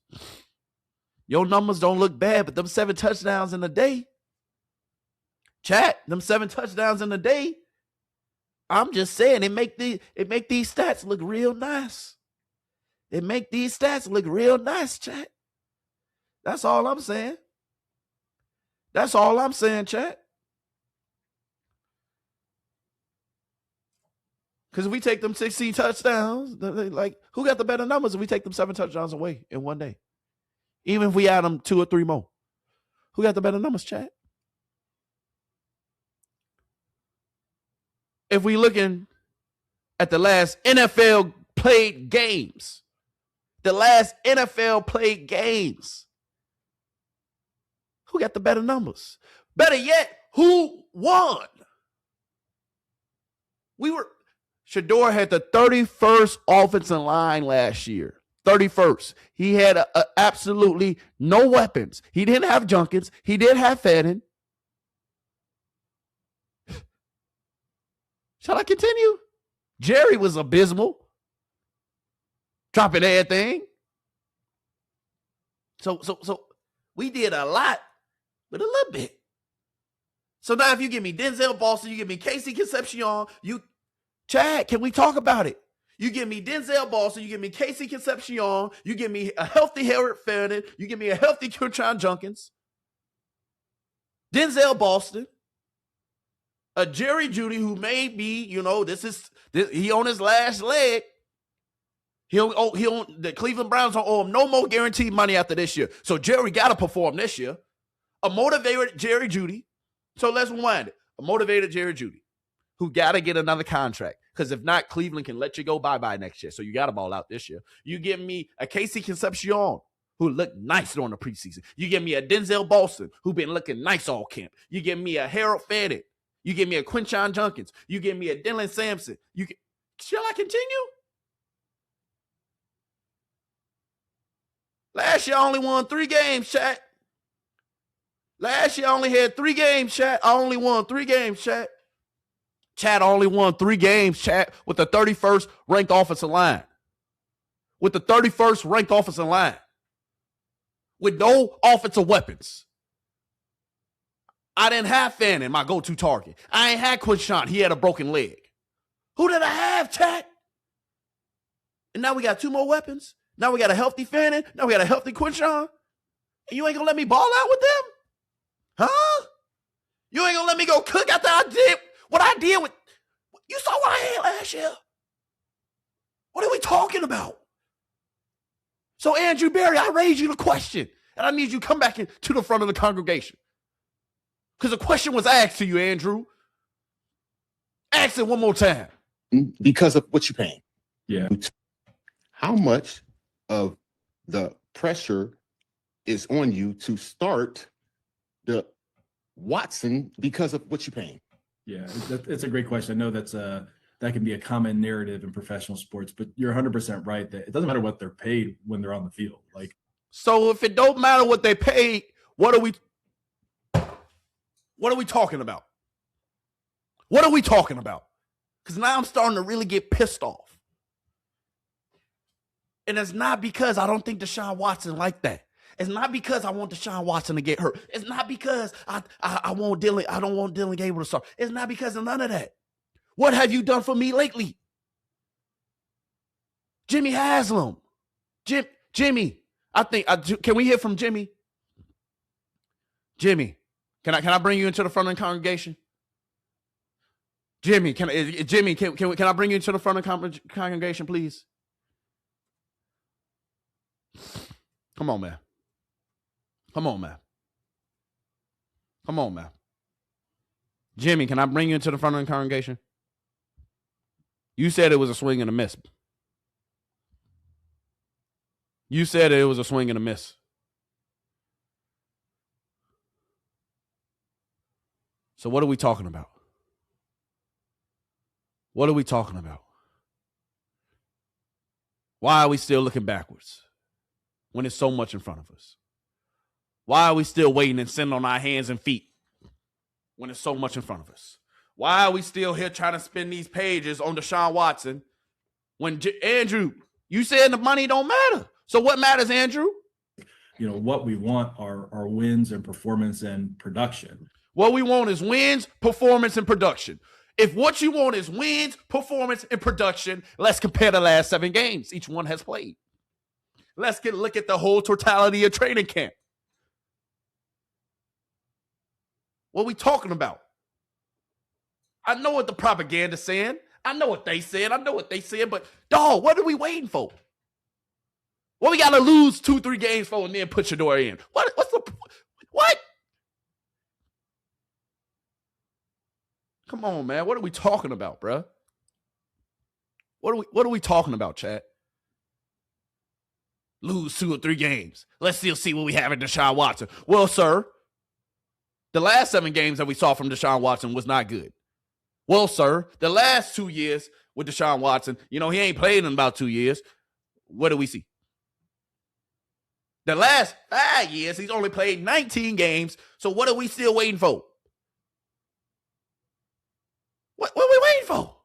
Your numbers don't look bad, but them 7 touchdowns in a day. Chat, them 7 touchdowns in a day. I'm just saying it make these stats look real nice. It make these stats look real nice, chat. That's all I'm saying. That's all I'm saying, chat. Because if we take them 16 touchdowns, like, who got the better numbers if we take them 7 touchdowns away in one day? Even if we add them 2 or 3 more. Who got the better numbers, chat? If we looking at the last NFL played games, who got the better numbers? Better yet, who won? Shedeur had the 31st offensive line last year. 31st. He had absolutely no weapons. He didn't have Junkins. He did have Fadden. Shall I continue? Jerry was abysmal. Dropping everything. So we did a lot with a little bit. So now if you give me Denzel Boston, you give me Casey Concepcion, Chad, can we talk about it? You give me Denzel Boston, you give me Casey Concepcion, you give me a healthy Harold Fadden, you give me a healthy Kertron Junkins, Denzel Boston, a Jerry Jeudy who may be, he on his last leg. The Cleveland Browns don't owe him no more guaranteed money after this year. So Jerry got to perform this year. A motivated Jerry Jeudy. So let's rewind it. A motivated Jerry Jeudy who got to get another contract. Because if not, Cleveland can let you go bye-bye next year. So you got to ball out this year. You give me a Casey Concepcion who looked nice during the preseason. You give me a Denzel Boston who been looking nice all camp. You give me a Harold Fadden. You give me a Quinshon Junkins. You give me a Dillon Sampson. Shall I continue? Last year I only won 3 games, chat. Last year I only had 3 games, chat. I only won 3 games, chat. Chat only won 3 games, chat, with the 31st ranked offensive line. With the 31st ranked offensive line. With no offensive weapons. I didn't have Fannin, my go-to target. I ain't had Quinshon. He had a broken leg. Who did I have, chat? And now we got 2 more weapons. Now we got a healthy Fannin. Now we got a healthy Quinshon. And you ain't going to let me ball out with them? Huh? You ain't going to let me go cook after I did what I did with... You saw what I had last year. What are we talking about? So, Andrew Berry, I raised you the question. And I need you to come back to the front of the congregation. Because the question was asked to you, Andrew. Ask it one more time. Because of what you're paying. Yeah. How much of the pressure is on you to start the Watson because of what you're paying? Yeah, it's a great question. I know that can be a common narrative in professional sports, but you're 100% right that it doesn't matter what they're paid when they're on the field. Like, so if it don't matter what they paid, what are we talking about? What are we talking about? Because now I'm starting to really get pissed off. And it's not because I don't think Deshaun Watson like that. It's not because I want Deshaun Watson to get hurt. It's not because I want Dillon. I don't want Dillon Gable to start. It's not because of none of that. What have you done for me lately? Jimmy Haslam. Jimmy. Can we hear from Jimmy? Jimmy, can I bring you into the front of the congregation? Jimmy, can I bring you into the front of the congregation, please? Come on, man. Jimmy, can I bring you into the front of the congregation? You said it was a swing and a miss. So what are we talking about? Why are we still looking backwards when there's so much in front of us? Why are we still waiting and sitting on our hands and feet when there's so much in front of us? Why are we still here trying to spend these pages on Deshaun Watson when Andrew, you said the money don't matter. So what matters, Andrew? what we want are wins and performance and production. What we want is wins, performance, and production. If what you want is wins, performance, and production, let's compare the last 7 games each one has played. Let's look at the whole totality of training camp. What are we talking about? I know what the propaganda's saying. I know what they said. But, dog, what are we waiting for? What we got to lose 2-3 games for and then put Shedeur in? What? Come on, man. What are we talking about, bruh? What are we talking about, chat? Lose 2 or 3 games. Let's still see what we have in Deshaun Watson. Well, sir, the last 7 games that we saw from Deshaun Watson was not good. Well, sir, the last 2 years with Deshaun Watson, he ain't played in about 2 years. What do we see? The last 5 years, he's only played 19 games. So what are we still waiting for? What are we waiting for?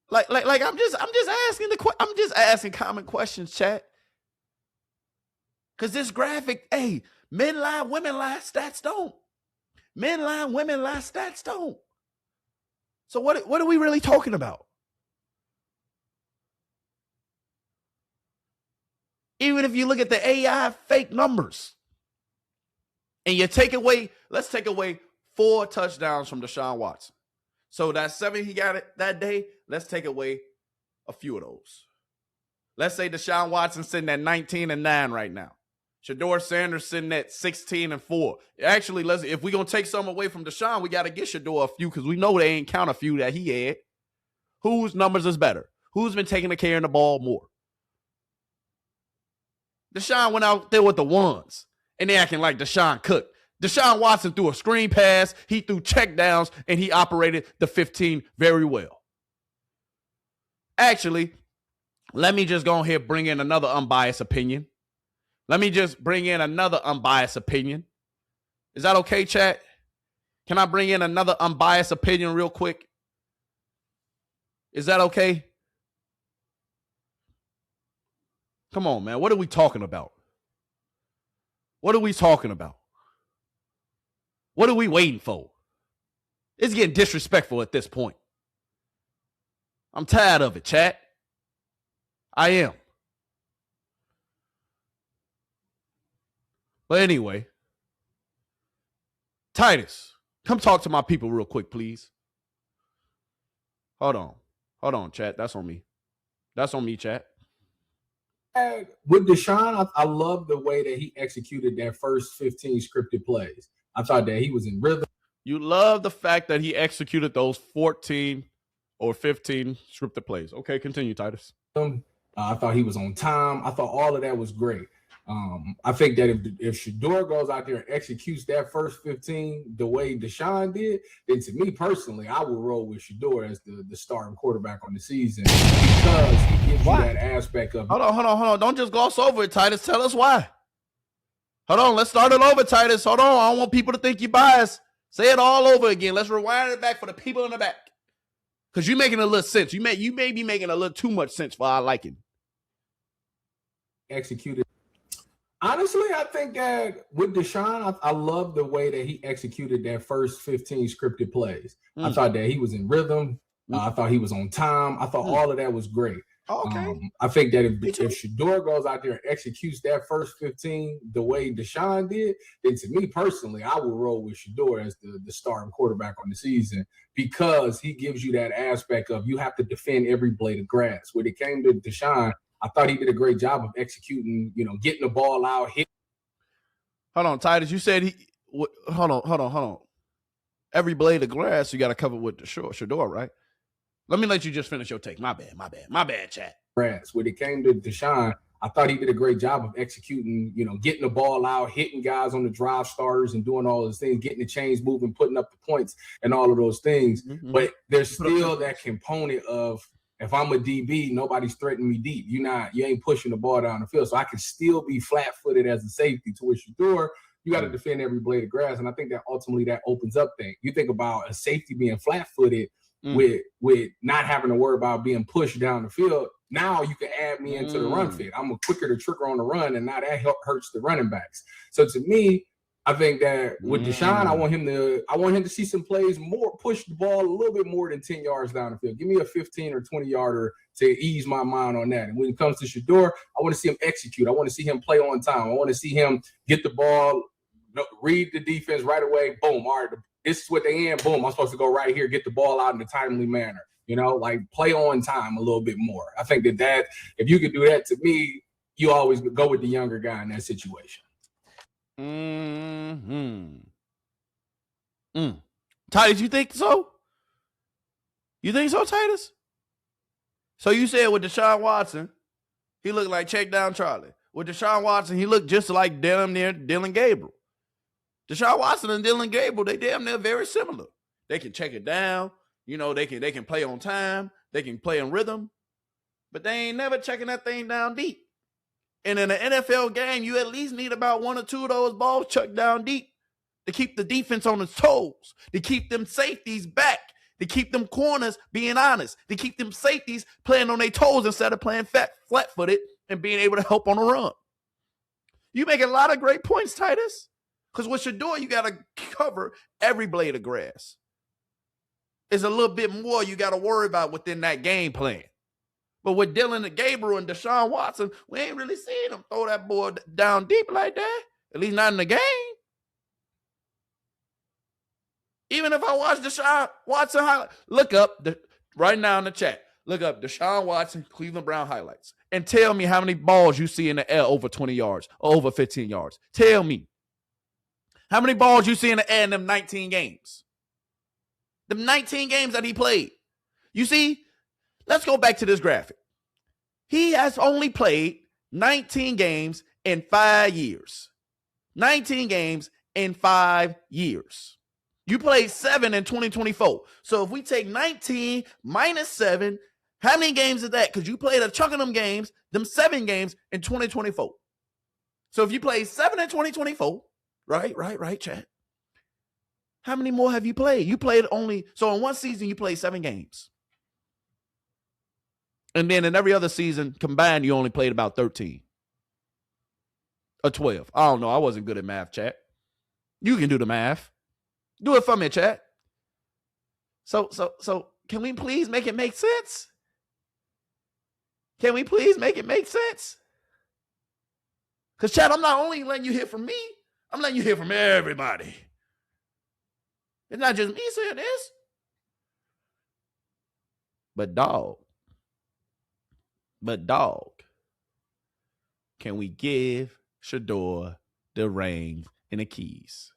Like I'm just asking common questions, chat. Cause this graphic, hey, men lie, women lie, stats don't. Men lie, women lie, stats don't. So what are we really talking about? Even if you look at the AI fake numbers and you let's take away 4 touchdowns from Deshaun Watson. So that 7 he got it that day, let's take away a few of those. Let's say Deshaun Watson sitting at 19-9 right now. Shedeur Sanders sitting at 16-4. Actually, if we're going to take some away from Deshaun, we got to get Shedeur a few because we know they ain't count a few that he had. Whose numbers is better? Who's been taking care of the ball more? Deshaun went out there with the ones, and they acting like Deshaun cooked. Deshaun Watson threw a screen pass, he threw check downs, and he operated the 15 very well. Actually, let me just go ahead and bring in another unbiased opinion. Is that okay, chat? Can I bring in another unbiased opinion real quick? Is that okay? Come on, man. What are we talking about? What are we waiting for? It's getting disrespectful at this point. I'm tired of it, chat. I am. But anyway, Titus, come talk to my people real quick, please. Hold on, chat. That's on me. Chat. With Deshaun, I love the way that he executed that first 15 scripted plays. I thought that he was in rhythm. You love the fact that he executed those 14 or 15 scripted plays. Okay, continue, Titus. I thought he was on time. I thought all of that was great. I think that if Shedeur goes out there and executes that first 15 the way Deshaun did, then to me personally, I would roll with Shedeur as the starting quarterback on the season because he gives you that aspect of. Hold on. Don't just gloss over it, Titus. Tell us why. Hold on. Let's start it over, Titus. Hold on. I don't want people to think you biased. Say it all over again. Let's rewind it back for the people in the back. Because you're making a little sense. You may be making a little too much sense for our liking. Executed. Honestly, I think that with Deshaun, I love the way that he executed that first 15 scripted plays. I thought that he was in rhythm. I thought he was on time. I thought all of that was great. Okay. I think that if Shedeur goes out there and executes that first 15 the way Deshaun did, then to me personally, I would roll with Shedeur as the starting quarterback on the season because he gives you that aspect of you have to defend every blade of grass. When it came to Deshaun, I thought he did a great job of executing, getting the ball out. Hold on, Titus. You said hold on. Every blade of grass you got to cover with the Shedeur, right? Let me let you just finish your take. My bad, chat. When it came to Deshaun, I thought he did a great job of executing, getting the ball out, hitting guys on the drive starters and doing all those things, getting the chains moving, putting up the points and all of those things. Mm-hmm. But there's still that component of, if I'm a DB, nobody's threatening me deep. You ain't pushing the ball down the field. So I can still be flat-footed as a safety to a Shedeur. You got to defend every blade of grass. And I think that ultimately that opens up things. You think about a safety being flat-footed, with not having to worry about being pushed down the field. Now you can add me into the run fit. I'm a quicker to trigger on the run, and now that hurts the running backs. So to me, I think that with Deshaun, I want him to see some plays more, push the ball a little bit more than 10 yards down the field. Give me a 15 or 20 yarder to ease my mind on that. And when it comes to Shedeur, I want to see him execute. I want to see him play on time. I want to see him get the ball, read the defense right away. Boom. All right, this is what they in. Boom. I'm supposed to go right here, get the ball out in a timely manner. Like play on time a little bit more. I think that if you could do that, to me, you always go with the younger guy in that situation. Titus, you think so? You think so, Titus? So you said with Deshaun Watson, he looked like check down Charlie. With Deshaun Watson, he looked just like damn near Dillon Gabriel. Deshaun Watson and Dillon Gabriel, they damn near very similar. They can check it down. They can play on time. They can play in rhythm. But they ain't never checking that thing down deep. And in an NFL game, you at least need about one or two of those balls chucked down deep to keep the defense on its toes, to keep them safeties back, to keep them corners being honest, to keep them safeties playing on their toes instead of playing flat-footed and being able to help on the run. You make a lot of great points, Titus, because what you're doing, you got to cover every blade of grass. There's a little bit more you got to worry about within that game plan. But with Dillon and Gabriel and Deshaun Watson, we ain't really seen them throw that ball down deep like that. At least not in the game. Even if I watch Deshaun Watson highlight, look up right now in the chat. Look up Deshaun Watson, Cleveland Brown highlights. And tell me how many balls you see in the air over 20 yards or over 15 yards. Tell me. How many balls you see in the air in them 19 games? Them 19 games that he played. You see? Let's go back to this graphic. He has only played 19 games in 5 years. 19 games in 5 years. You played 7 in 2024. So if we take 19 minus 7, how many games is that? Because you played a chunk of them games, them 7 games in 2024. So if you played 7 in 2024, right, chat. How many more have you played? You played so in one season, you played 7 games. And then in every other season combined, you only played about 13 or 12. I don't know. I wasn't good at math, chat. You can do the math. Do it for me, chat. So can we please make it make sense? Can we please make it make sense? Because, chat, I'm not only letting you hear from me, I'm letting you hear from everybody. It's not just me saying this. But dog, can we give Shedeur the reins and the keys?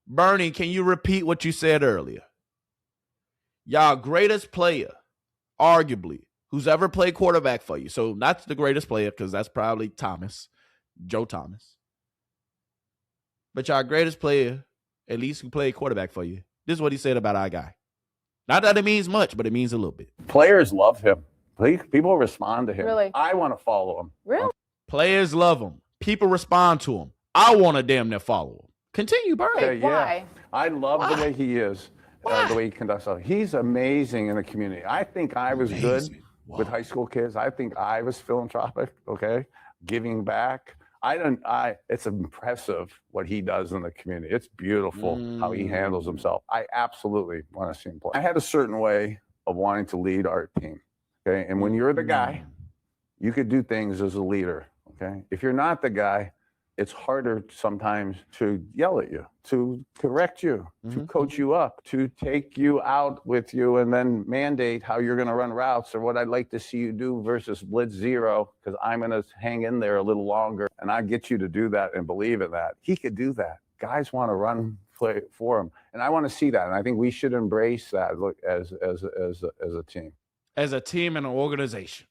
Bernie, can you repeat what you said earlier? Y'all greatest player, arguably, who's ever played quarterback for you. So not the greatest player, because that's probably Joe Thomas. But y'all greatest player, at least who played quarterback for you. This is what he said about our guy. Not that it means much, but it means a little bit. Players love him. People respond to him. Really? I want to follow him. Really? Players love him. People respond to him. I want to damn near follow him. Continue, Bernie. Why? I love the way he is, the way he conducts himself. He's amazing in the community. I think I was good with high school kids. I think I was philanthropic, okay, giving back. It's impressive what he does in the community. It's beautiful how he handles himself. I absolutely want to see him play. I had a certain way of wanting to lead our team, okay? And when you're the guy, you could do things as a leader, okay? If you're not the guy, it's harder sometimes to yell at you, to correct you, to coach you up, to take you out with you and then mandate how you're going to run routes or what I'd like to see you do versus blitz zero, because I'm going to hang in there a little longer and I get you to do that and believe in that. He could do that. Guys want to run play for him. And I want to see that. And I think we should embrace that as a team. As a team and an organization.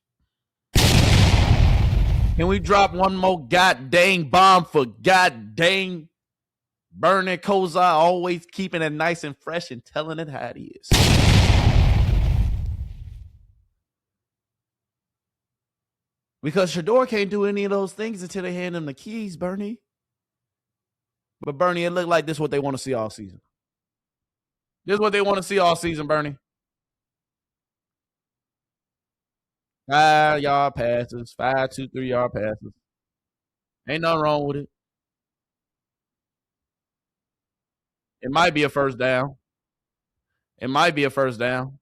Can we drop one more goddamn bomb for goddamn Bernie Kosar, always keeping it nice and fresh and telling it how it is? Because Shedeur can't do any of those things until they hand him the keys, Bernie. But Bernie, it looked like this is what they want to see all season. This is what they want to see all season, Bernie. 5-yard passes, 5, 2, 3-yard passes. Ain't nothing wrong with it. It might be a first down. It might be a first down.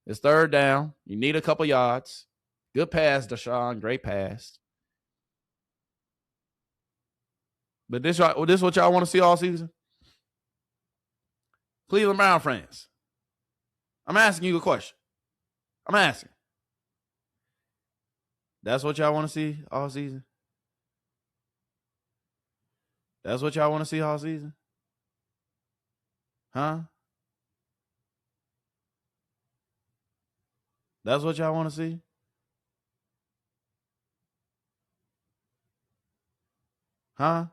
It's third down. You need a couple yards. Good pass, Deshaun. Great pass. But this is what y'all want to see all season? Cleveland Brown fans, I'm asking you a question. I'm asking. That's what y'all want to see all season? That's what y'all want to see all season? Huh? That's what y'all want to see? Huh?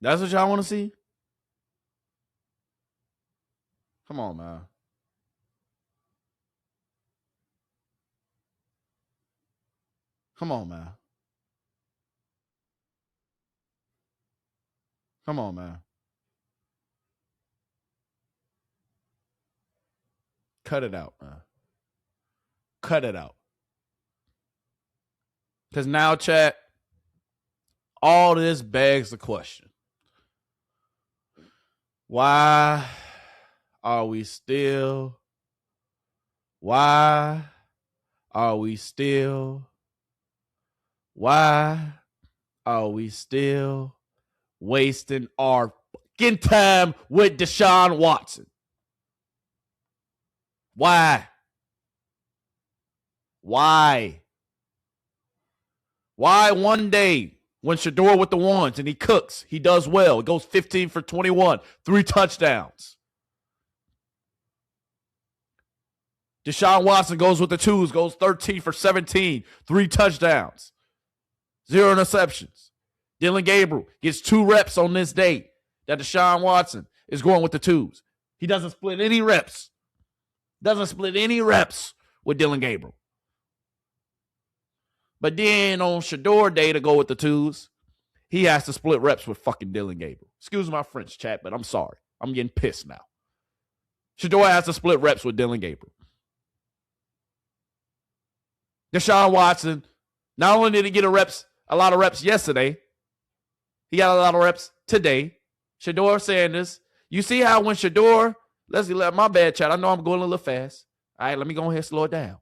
That's what y'all want to see? Come on, man. Come on, man. Come on, man. Cut it out, man. Cut it out. Because now, chat, all this begs the question. Why are we still wasting our fucking time with Deshaun Watson? Why? Why one day when Shedeur with the ones and he cooks, he does well. It goes 15 for 21, 3 touchdowns. Deshaun Watson goes with the twos, goes 13 for 17, 3 touchdowns, 0 interceptions. Dillon Gabriel gets 2 reps on this day that Deshaun Watson is going with the twos. He doesn't split any reps. With Dillon Gabriel. But then on Shedeur Day to go with the twos, he has to split reps with fucking Dillon Gabriel. Excuse my French, chat, but I'm sorry. I'm getting pissed now. Shedeur has to split reps with Dillon Gabriel. Deshaun Watson, not only did he get a lot of reps yesterday, he got a lot of reps today. Shedeur Sanders. You see how when Shedeur, my bad, chat. I know I'm going a little fast. All right, let me go ahead and slow it down.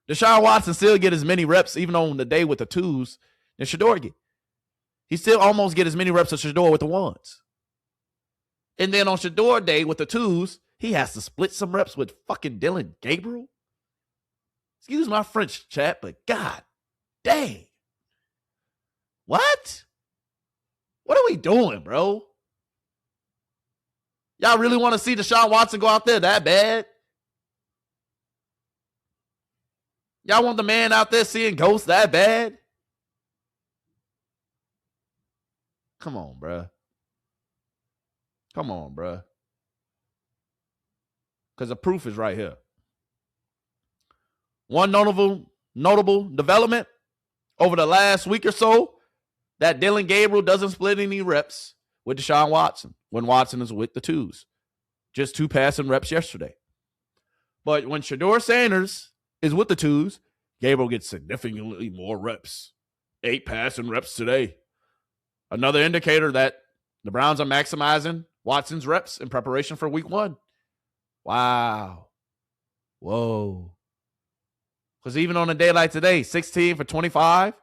Deshaun Watson still get as many reps, even on the day with the twos, than Shedeur get. He still almost get as many reps as Shedeur with the ones. And then on Shedeur Day with the twos, he has to split some reps with fucking Dillon Gabriel. Excuse my French, chat, but god dang. What? What are we doing, bro? Y'all really want to see Deshaun Watson go out there that bad? Y'all want the man out there seeing ghosts that bad? Come on, bruh. Come on, bruh. Because the proof is right here. One notable development over the last week or so, that Dillon Gabriel doesn't split any reps with Deshaun Watson when Watson is with the twos. Just 2 passing reps yesterday. But when Shedeur Sanders is with the twos, Gabriel gets significantly more reps. 8 passing reps today. Another indicator that the Browns are maximizing Watson's reps in preparation for week 1. Wow. Whoa. Because even on a day like today, 16 for 25,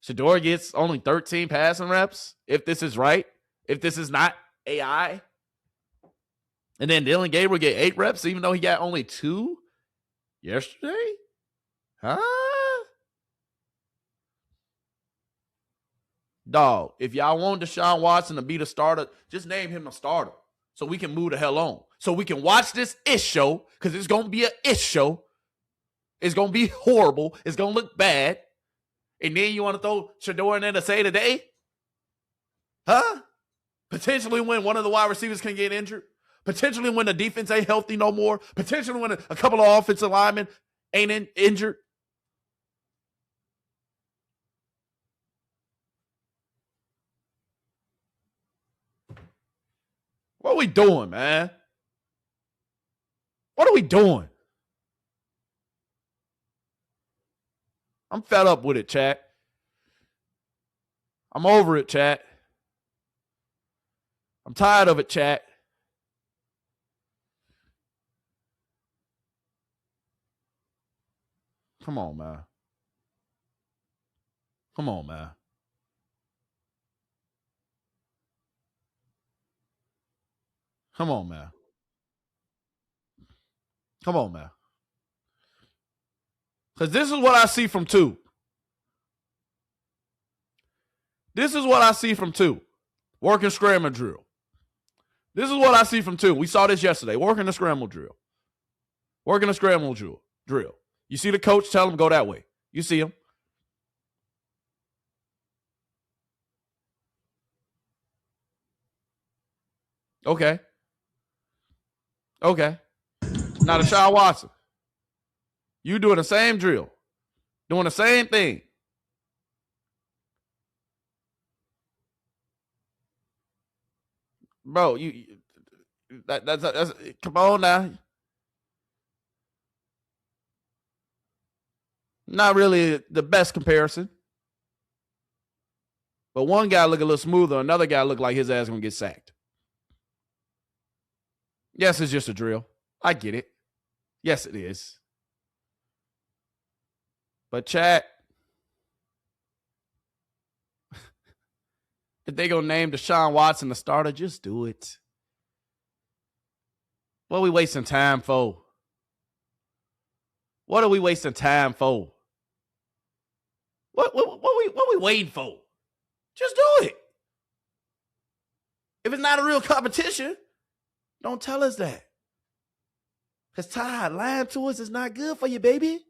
Shedeur gets only 13 passing reps, if this is right, if this is not AI. And then Dillon Gabriel get 8 reps, even though he got only 2 yesterday? Huh? Dog, if y'all want Deshaun Watson to be the starter, just name him the starter so we can move the hell on. So we can watch this ish show, because it's going to be an ish show. It's going to be horrible. It's going to look bad. And then you want to throw Shedeur in there to say today? Huh? Potentially when one of the wide receivers can get injured. Potentially when the defense ain't healthy no more. Potentially when a couple of offensive linemen ain't injured. What are we doing, man? What are we doing? I'm fed up with it, chat. I'm over it, chat. I'm tired of it, chat. Come on, man. Come on, man. Come on, man. Come on, man. Because this is what I see from two. This is what I see from two. Working scramble drill. This is what I see from two. We saw this yesterday. Working the scramble drill. Working the scramble drill. You see the coach tell him, go that way. You see him. Okay. Okay. Now Deshaun Watson. You doing the same drill. Doing the same thing. Bro, that's come on now. Not really the best comparison. But one guy look a little smoother, another guy look like his ass gonna get sacked. Yes, it's just a drill. I get it. Yes, it is. But chat, if they gonna name Deshaun Watson the starter, just do it. What are we wasting time for? What are we wasting time for? What we waiting for? Just do it. If it's not a real competition, don't tell us that. Because Todd lying to us is not good for you, baby.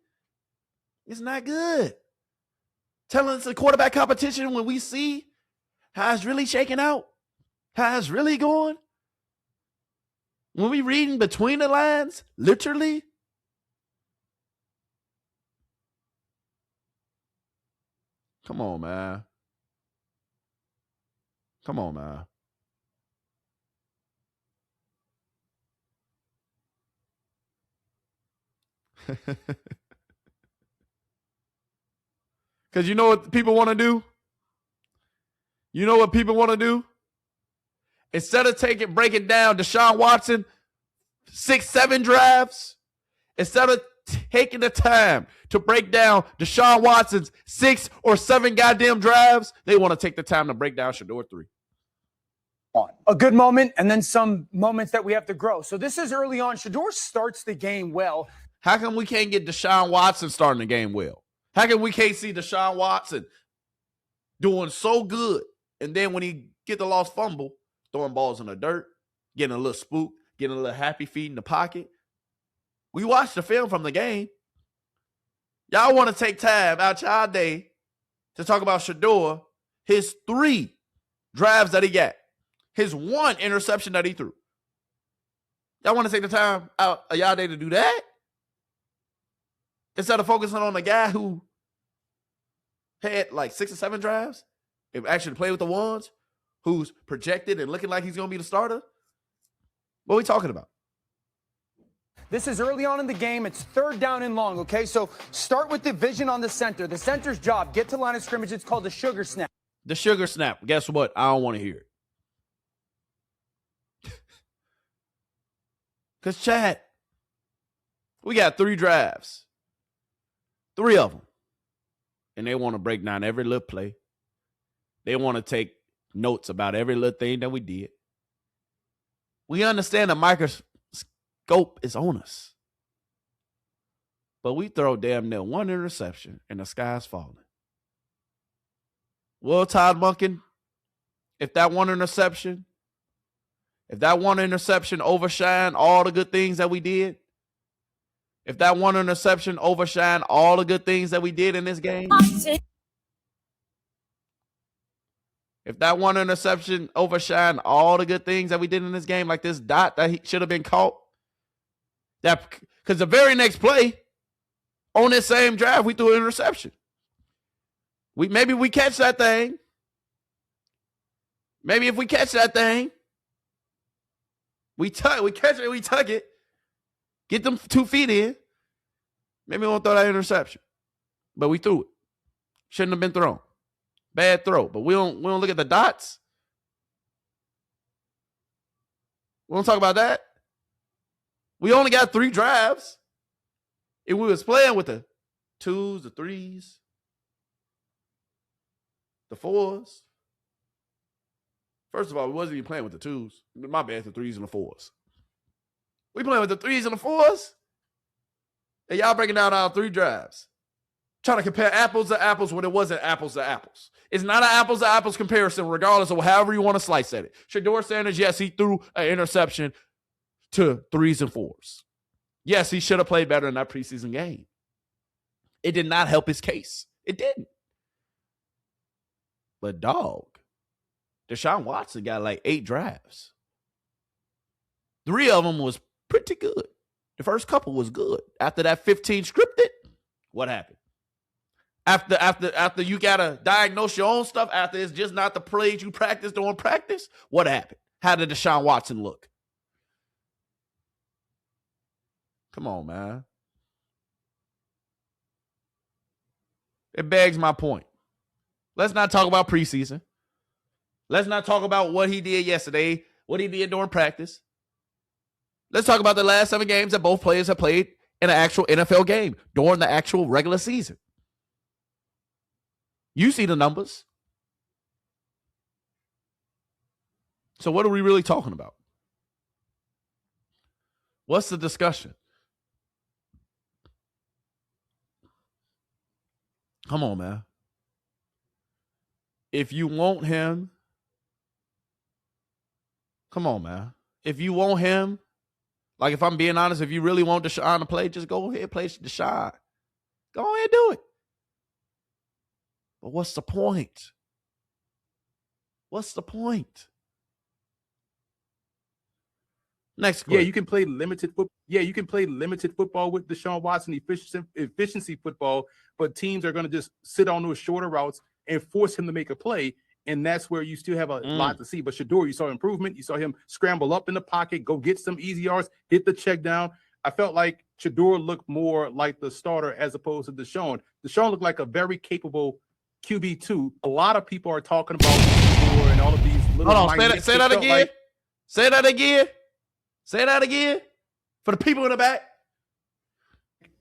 It's not good. Telling us a quarterback competition when we see how it's really shaking out, how it's really going. When we reading between the lines, literally. Come on, man. Come on, man. Because you know what people want to do? You know what people want to do? Instead of breaking down Deshaun Watson 6-7 drives, instead of taking the time to break down Deshaun Watson's 6 or 7 goddamn drives, they want to take the time to break down Shedeur 3. A good moment and then some moments that we have to grow. So this is early on. Shedeur starts the game well. How come we can't get Deshaun Watson starting the game well? How come we can't see Deshaun Watson doing so good, and then when he get the lost fumble, throwing balls in the dirt, getting a little spook, getting a little happy feet in the pocket? We watched the film from the game. Y'all want to take time out y'all day to talk about Shedeur, his 3 drives that he got, his 1 interception that he threw. Y'all want to take the time out of y'all day to do that? Instead of focusing on the guy who had like 6 or 7 drives, and actually played with the ones, who's projected and looking like he's going to be the starter? What are we talking about? This is early on in the game. It's 3rd down and long, okay? So start with the vision on the center. The center's job, get to line of scrimmage. It's called the sugar snap. The sugar snap. Guess what? I don't want to hear it. Because, Chad, we got 3 drives. 3 of them. And they want to break down every little play. They want to take notes about every little thing that we did. We understand the microscope is on us. But we throw damn near 1 interception and the sky's falling. Well, Todd Monken, if that one interception overshine all the good things that we did, if that one interception overshine all the good things that we did in this game, if that one interception overshine all the good things that we did in this game, like this dot that he should have been caught, that because the very next play on this same drive, we threw an interception. Maybe we catch that thing. Maybe if we catch that thing, We catch it, we tuck it. Get them 2 feet in. Maybe we won't throw that interception. But we threw it. Shouldn't have been thrown. Bad throw. But we don't look at the dots. We don't talk about that. We only got 3 drives. If we was playing with the 2s, the 3s, the 4s. First of all, we wasn't even playing with the 2s. My bad, the 3s and the 4s. We playing with the 3s and the 4s. And y'all breaking down our 3 drives. Trying to compare apples to apples when it wasn't apples to apples. It's not an apples to apples comparison, regardless of however you want to slice at it. Shedeur Sanders, yes, he threw an interception to 3s and 4s. Yes, he should have played better in that preseason game. It did not help his case. It didn't. But dog, Deshaun Watson got like 8 drives. 3 of them was pretty good. The first couple was good. After that 15 scripted, what happened? After you gotta diagnose your own stuff, after it's just not the plays you practiced during practice, what happened? How did Deshaun Watson look? Come on, man. It begs my point. Let's not talk about preseason. Let's not talk about what he did yesterday, what he did during practice. Let's talk about the last 7 games that both players have played in an actual NFL game during the actual regular season. You see the numbers. So what are we really talking about? What's the discussion? Come on, man. If you want him, come on, man. If you want him, like if I'm being honest, if you really want Deshaun to play, just go ahead and play Deshaun. Go ahead and do it. But what's the point? What's the point? Next question. Yeah, you can play limited football. Yeah, you can play limited football with Deshaun Watson, efficiency football, but teams are going to just sit on those shorter routes and force him to make a play, and that's where you still have a lot to see. But Shedeur, you saw improvement. You saw him scramble up in the pocket, go get some easy yards, hit the check down. I felt like Shedeur looked more like the starter as opposed to Deshaun. Deshaun looked like a very capable QB2. A lot of people are talking about Shedeur and all of these little. Hold on, say that again. Say that again. Say that again for the people in the back.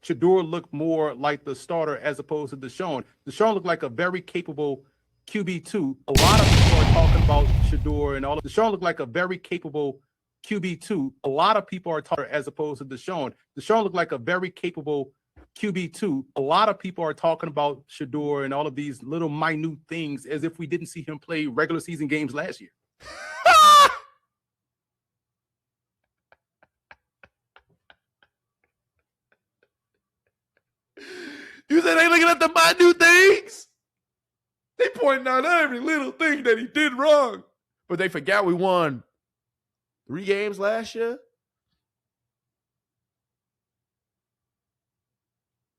Shedeur looked more like the starter as opposed to Deshaun. Deshaun looked like a very capable QB2. A lot of people are talking about Shedeur and all of Deshaun looked like a very capable QB2. A lot of people are talking as opposed to Deshaun. Deshaun looked like a very capable QB2. A lot of people are talking about Shedeur and all of these little minute things as if we didn't see him play regular season games last year. You said they looking at the minute things? They pointing out every little thing that he did wrong. But they forgot we won 3 games last year.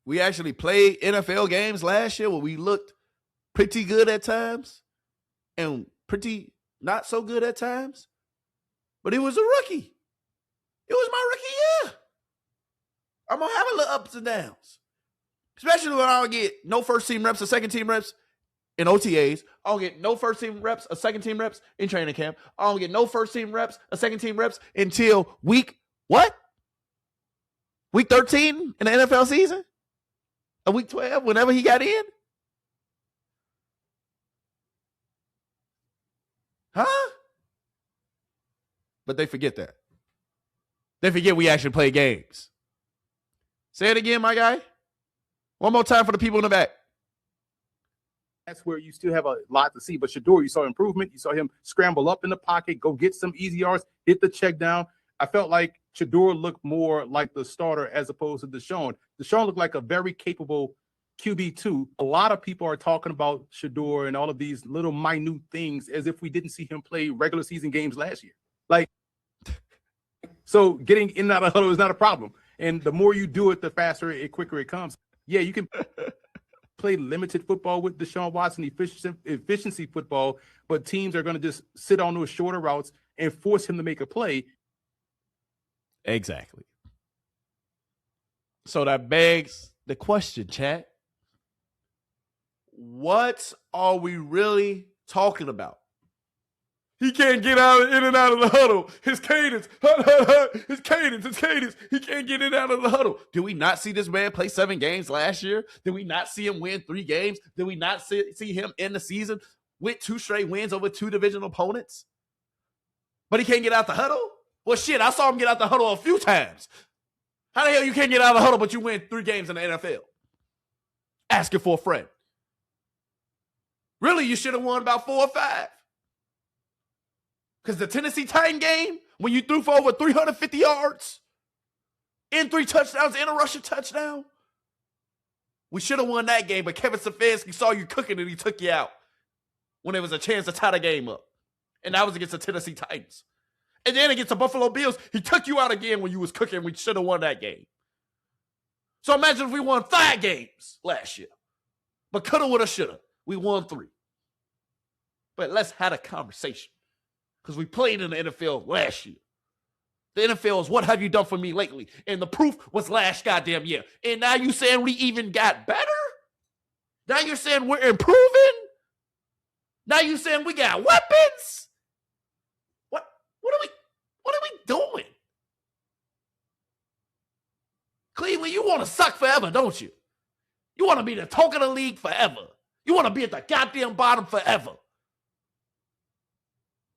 We actually played NFL games last year where we looked pretty good at times and pretty not so good at times. But it was a rookie. It was my rookie year. I'm going to have a little ups and downs. Especially when I don't get no first-team reps or second-team reps in OTAs. I don't get no first-team reps or second-team reps in training camp. I don't get no first-team reps or second-team reps until week, what? Week 13 in the NFL season? Or week 12, whenever he got in? Huh? But they forget that. They forget we actually play games. Say it again, my guy. One more time for the people in the back. That's where you still have a lot to see. But Shedeur, you saw improvement. You saw him scramble up in the pocket, go get some easy yards, hit the check down. I felt like Shedeur looked more like the starter as opposed to Deshaun. Deshaun looked like a very capable QB2. A lot of people are talking about Shedeur and all of these little minute things as if we didn't see him play regular season games last year. Like, so getting in and out of huddle is not a problem. And the more you do it, the faster it quicker it comes. Yeah, you can play limited football with Deshaun Watson, efficiency football, but teams are going to just sit on those shorter routes and force him to make a play. Exactly. So that begs the question, chat. What are we really talking about? He can't get in and out of the huddle. His cadence, his cadence. He can't get in and out of the huddle. Did we not see this man play 7 games last year? Did we not see him win 3 games? Did we not see him end the season with 2 straight wins over 2 divisional opponents? But he can't get out the huddle? Well, shit, I saw him get out the huddle a few times. How the hell you can't get out of the huddle, but you win 3 games in the NFL? Asking for a friend. Really, you should have won about 4 or 5. Because the Tennessee Titan game, when you threw for over 350 yards, and 3 touchdowns, and a rushing touchdown, we should have won that game, but Kevin Stefanski saw you cooking and he took you out when there was a chance to tie the game up. And that was against the Tennessee Titans. And then against the Buffalo Bills, he took you out again when you was cooking. We should have won that game. So imagine if we won 5 games last year. But coulda, woulda, shoulda. We won 3. But let's have a conversation. Because we played in the NFL last year. The NFL is what have you done for me lately? And the proof was last goddamn year. And now you saying we even got better? Now you're saying we're improving? Now you saying we got weapons? What are we doing? Cleveland, you want to suck forever, don't you? You want to be the talk of the league forever. You want to be at the goddamn bottom forever.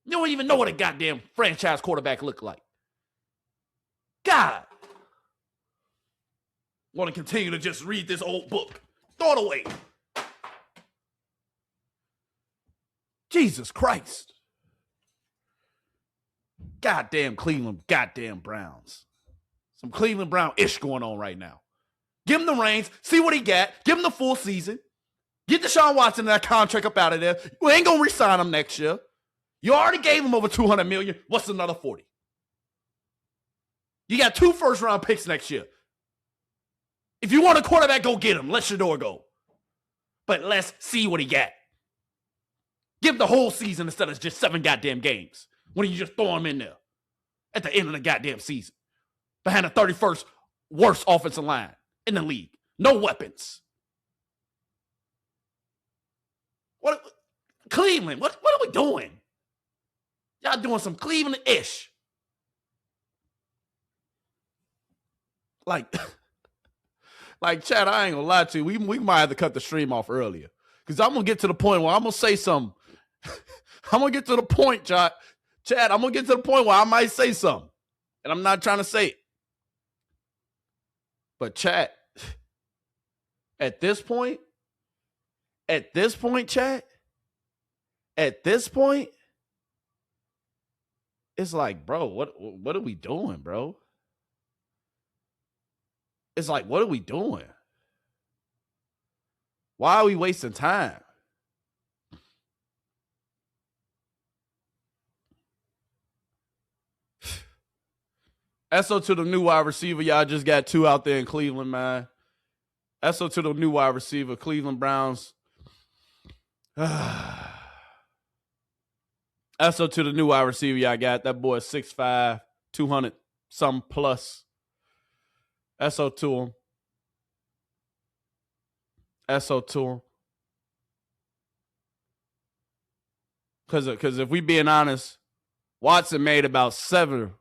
You don't even know what a goddamn franchise quarterback look like. God. Want to continue to just read this old book. Throw it away. Jesus Christ. Goddamn Cleveland, goddamn Browns. Some Cleveland Brown-ish going on right now. Give him the reins. See what he got. Give him the full season. Get Deshaun Watson that contract up out of there. You ain't going to re-sign him next year. You already gave him over $200 million. What's another 40? You got 2 first-round picks next year. If you want a quarterback, go get him. Let Shedeur go. But let's see what he got. Give him the whole season instead of just 7 goddamn games. When you just throw him in there at the end of the goddamn season. Behind the 31st worst offensive line in the league. No weapons. Cleveland, what are we doing? Y'all doing some Cleveland-ish. Like, Chad, I ain't gonna lie to you. We might have to cut the stream off earlier. Because I'm gonna get to the point where I'm gonna say something. I'm gonna get to the point, Chad, I'm gonna get to the point where I might say something. And I'm not trying to say it. But Chad, at this point, Chad, it's like, bro, what are we doing, bro? It's like, what are we doing? Why are we wasting time? SO to the new wide receiver. Y'all just got 2 out there in Cleveland, man. SO to the new wide receiver, Cleveland Browns. SO to the new wide receiver y'all got. That boy is 6'5", 200 some plus. SO to him. SO to him. Because if we being honest, Watson made about seven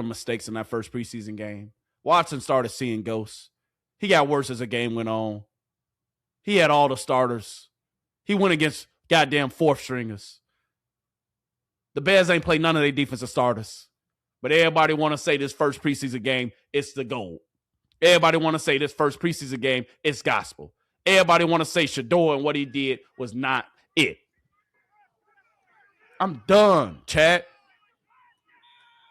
mistakes in that first preseason game. Watson started seeing ghosts. He got worse as the game went on. He had all the starters. He went against goddamn 4th stringers. The Bears ain't played none of their defensive starters. But everybody want to say this first preseason game, it's the gold. Everybody want to say this first preseason game, it's gospel. Everybody want to say Shedeur and what he did was not it. I'm done, chat.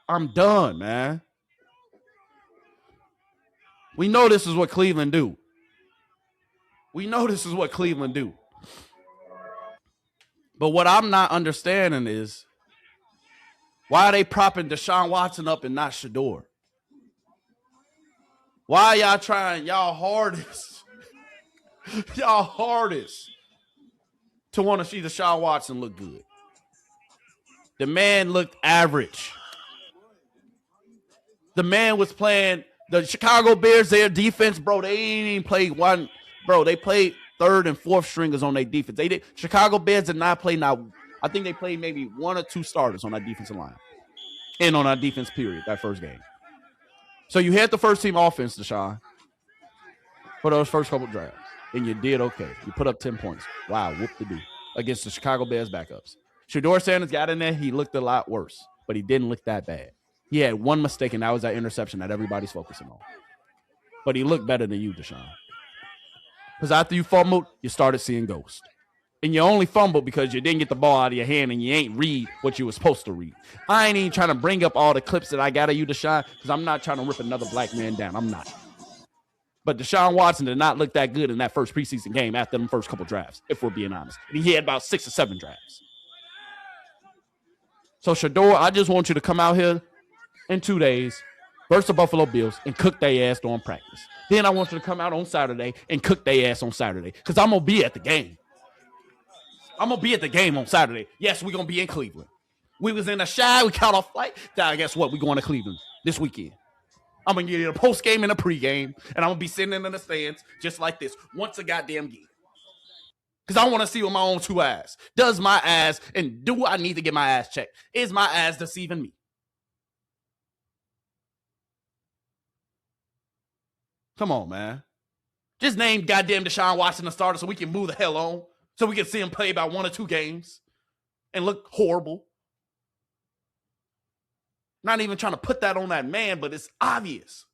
I'm done, man. We know this is what Cleveland do. But what I'm not understanding is why are they propping Deshaun Watson up and not Shedeur? Why y'all trying y'all hardest to want to see Deshaun Watson look good? The man looked average. The man was playing the Chicago Bears, their defense, bro. They ain't even played one. Bro, they played third and fourth stringers on their defense. They did. Chicago Bears did not play now. I think they played maybe one or two starters on that defensive line and on our defense period that first game. So you had the first team offense, Deshaun, for those first couple drafts, and you did okay. You put up 10 points. Wow, whoop-de-doo. Against the Chicago Bears backups. Shedeur Sanders got in there. He looked a lot worse, but he didn't look that bad. He had one mistake, and that was that interception that everybody's focusing on. But he looked better than you, Deshaun. Because after you fumbled, you started seeing ghosts. And you only fumbled because you didn't get the ball out of your hand and you ain't read what you were supposed to read. I ain't even trying to bring up all the clips that I got of you, Deshaun, because I'm not trying to rip another black man down. I'm not. But Deshaun Watson did not look that good in that first preseason game after them first couple drafts, if we're being honest. And he had about 6 or 7 drafts. So, Shedeur, I just want you to come out here in 2 days, versus the Buffalo Bills, and cook their ass during practice. Then I want you to come out on Saturday and cook their ass on Saturday, because I'm going to be at the game. I'm going to be at the game on Saturday. Yes, we're going to be in Cleveland. We was in a shy. We caught off flight. Now, guess what? We're going to Cleveland this weekend. I'm going to get you a post-game and a pre-game, and I'm going to be sitting in the stands just like this once a goddamn game. Because I want to see with my own 2 eyes. Does my eyes, and do I need to get my eyes checked? Is my eyes deceiving me? Come on, man. Just name goddamn Deshaun Watson the starter so we can move the hell on. So we can see him play about 1 or 2 games and look horrible. Not even trying to put that on that man, but it's obvious.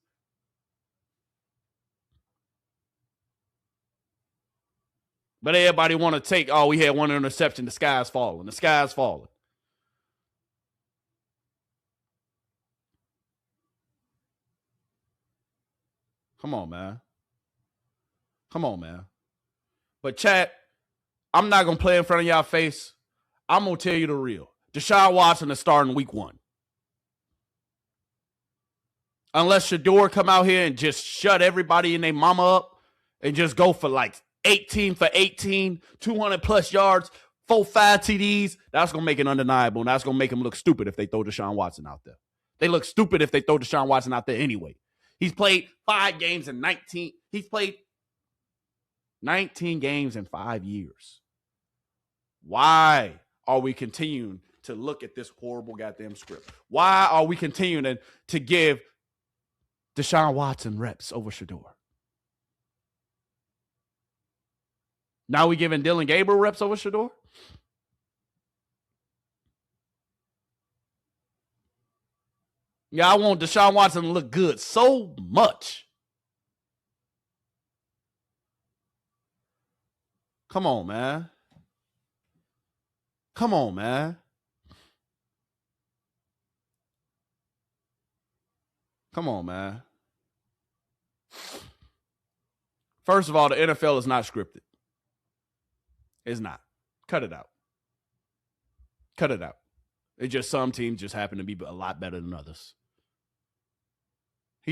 But everybody want to take, oh, we had 1 interception, the sky's falling. The sky's falling. Come on, man. Come on, man. But chat, I'm not going to play in front of y'all face. I'm going to tell you the real. Deshaun Watson is starting week 1. Unless Shedeur come out here and just shut everybody and their mama up and just go for like 18 for 18, 200 plus yards, 4-5 TDs, that's going to make it undeniable, and that's going to make them look stupid if they throw Deshaun Watson out there. They look stupid if they throw Deshaun Watson out there anyway. He's played 5 games in 19. He's played 19 games in 5 years. Why are we continuing to look at this horrible goddamn script? Why are we continuing to give Deshaun Watson reps over Shedeur? Now we giving Dillon Gabriel reps over Shedeur? Yeah, I want Deshaun Watson to look good so much. Come on, man. Come on, man. Come on, man. First of all, the NFL is not scripted. It's not. Cut it out. Cut it out. It's just some teams just happen to be a lot better than others.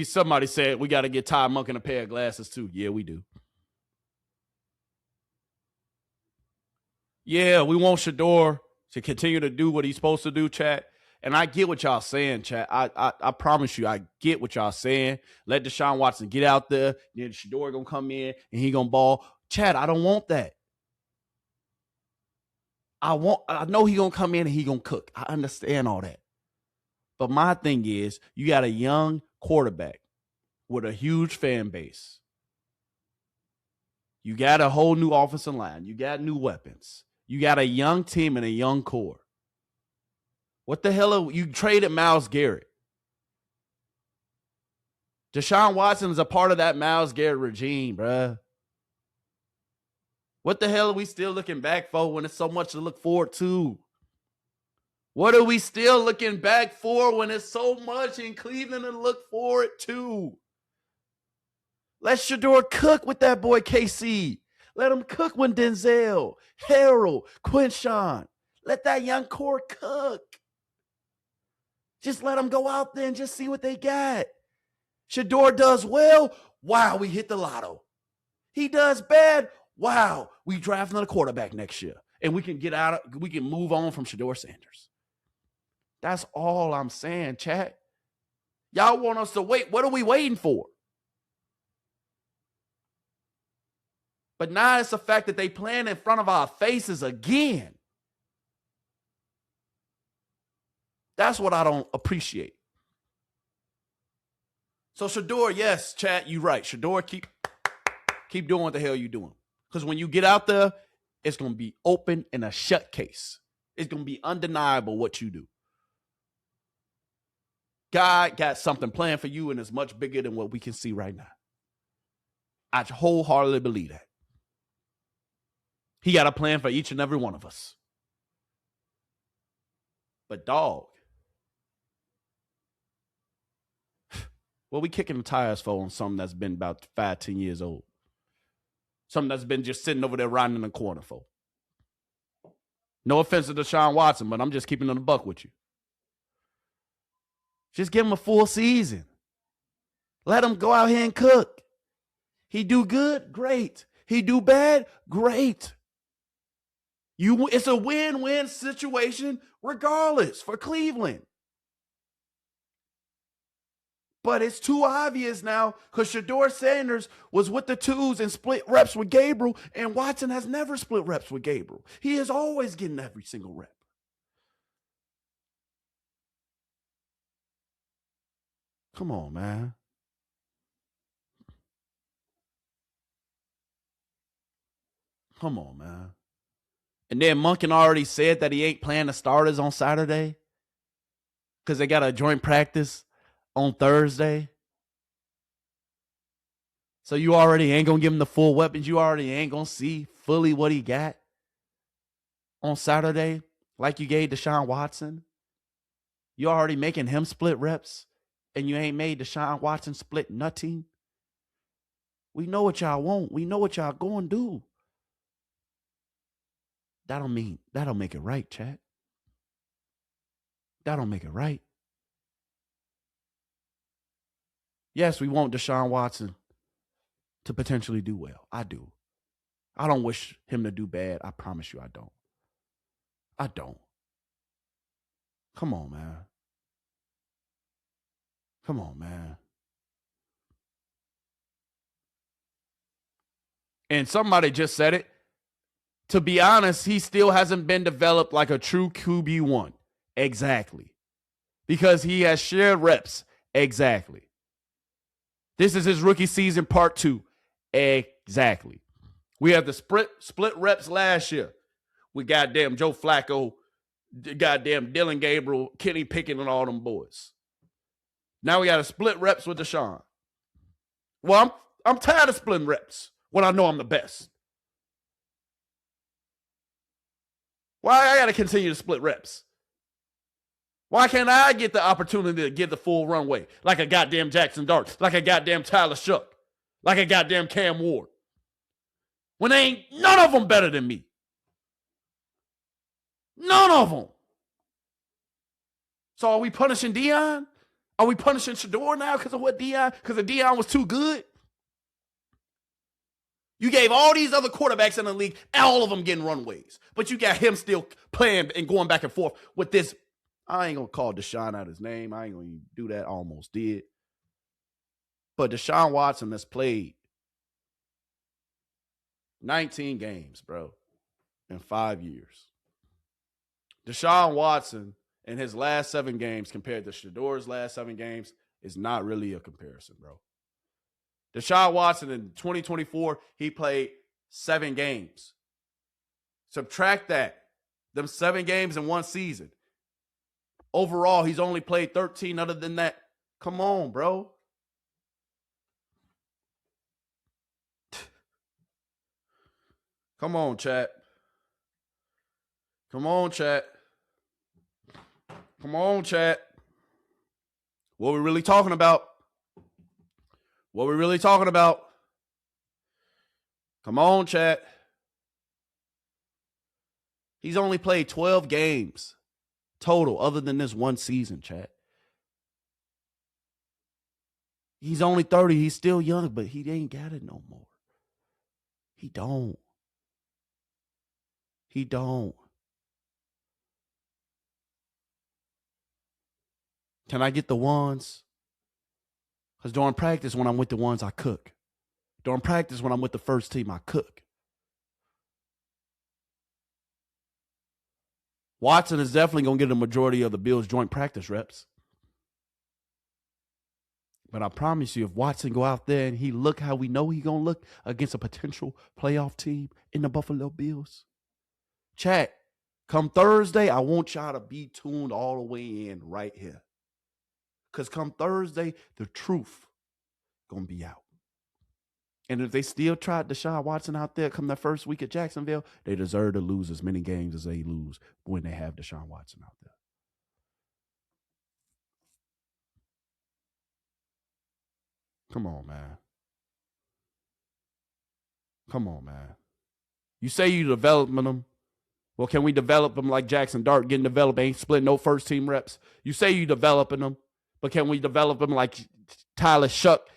Somebody said we got to get Ty Monken a pair of glasses too. Yeah, we do. Yeah, we want Shedeur to continue to do what he's supposed to do, chat. And I get what y'all saying, chat. I promise you, I get what y'all saying. Let Deshaun Watson get out there. Then Shedeur gonna come in and he gonna ball. Chat, I don't want that. I know he gonna come in and he gonna cook. I understand all that. But my thing is, you got a young quarterback with a huge fan base. You got a whole new offensive line. You got new weapons. You got a young team and a young core. What the hell? You traded Myles Garrett. Deshaun Watson is a part of that Myles Garrett regime, bruh. What the hell are we still looking back for when there's so much to look forward to? What are we still looking back for when there's so much in Cleveland to look forward to? Let Shedeur cook with that boy KC. Let him cook with Denzel, Harold, Quinshawn. Let that young core cook. Just let them go out there and just see what they got. Shedeur does well. Wow, we hit the lotto. He does bad. Wow, we draft another quarterback next year. And we can move on from Shedeur Sanders. That's all I'm saying, chat. Y'all want us to wait. What are we waiting for? But now it's the fact that they playing in front of our faces again. That's what I don't appreciate. So Shedeur, yes, chat, you right. Shedeur, keep doing what the hell you doing. Because when you get out there, it's going to be open and a shut case. It's going to be undeniable what you do. God got something planned for you, and it's much bigger than what we can see right now. I wholeheartedly believe that. He got a plan for each and every one of us. But dog, what we kicking the tires for on something that's been about 5-10 years old? Something that's been just sitting over there riding in the corner for. No offense to Deshaun Watson, but I'm just keeping it a buck with you. Just give him a full season. Let him go out here and cook. He do good? Great. He do bad? Great. It's a win-win situation regardless for Cleveland. But it's too obvious now because Shedeur Sanders was with the twos and split reps with Gabriel, and Watson has never split reps with Gabriel. He is always getting every single rep. Come on, man. Come on, man. And then Monken already said that he ain't playing the starters on Saturday because they got a joint practice on Thursday. So you already ain't going to give him the full weapons. You already ain't going to see fully what he got on Saturday like you gave Deshaun Watson. You already making him split reps and you ain't made Deshaun Watson split nothing. We know what y'all want. We know what y'all going to do. That'll make it right, chat. That'll make it right. Yes, we want Deshaun Watson to potentially do well. I do. I don't wish him to do bad. I promise you I don't. I don't. Come on, man. Come on, man. And somebody just said it. To be honest, he still hasn't been developed like a true QB1. Exactly. Because he has shared reps. Exactly. This is his rookie season part 2. Exactly. We have the split reps last year with goddamn Joe Flacco, goddamn Dillon Gabriel, Kenny Pickett, and all them boys. Now we got to split reps with Deshaun. Well, I'm tired of splitting reps when I know I'm the best. Why I got to continue to split reps? Why can't I get the opportunity to get the full runway like a goddamn Jackson Dart, like a goddamn Tyler Shough, like a goddamn Cam Ward? When they ain't none of them better than me. None of them. So are we punishing Deion? Are we punishing Shedeur now because of what Deion? Because the Deion was too good? You gave all these other quarterbacks in the league, all of them getting runways. But you got him still playing and going back and forth with this. I ain't going to call Deshaun out his name. I ain't going to do that. I almost did. But Deshaun Watson has played 19 games, bro, in 5 years. Deshaun Watson in his last 7 games compared to Shedeur's last 7 games is not really a comparison, bro. Deshaun Watson in 2024, he played 7 games. Subtract that. Them 7 games in one season. Overall, he's only played 13 other than that. Come on, bro. Come on, chat. Come on, chat. Come on, chat. What we really talking about? What we really talking about? Come on, chat. He's only played 12 games total other than this one season, chat. He's only 30. He's still young, but he ain't got it no more. He don't. He don't. Can I get the ones? Because during practice, when I'm with the ones, I cook. During practice, when I'm with the first team, I cook. Watson is definitely going to get a majority of the Bills' joint practice reps. But I promise you, if Watson go out there and he look how we know he going to look against a potential playoff team in the Buffalo Bills, chat, come Thursday, I want y'all to be tuned all the way in right here. Because come Thursday, the truth going to be out. And if they still tried Deshaun Watson out there come that first week at Jacksonville, they deserve to lose as many games as they lose when they have Deshaun Watson out there. Come on, man. Come on, man. You say you developing them. Well, can we develop them like Jackson Dart getting developed, ain't split no first team reps? You say you developing them, but can we develop them like Tyler Shuck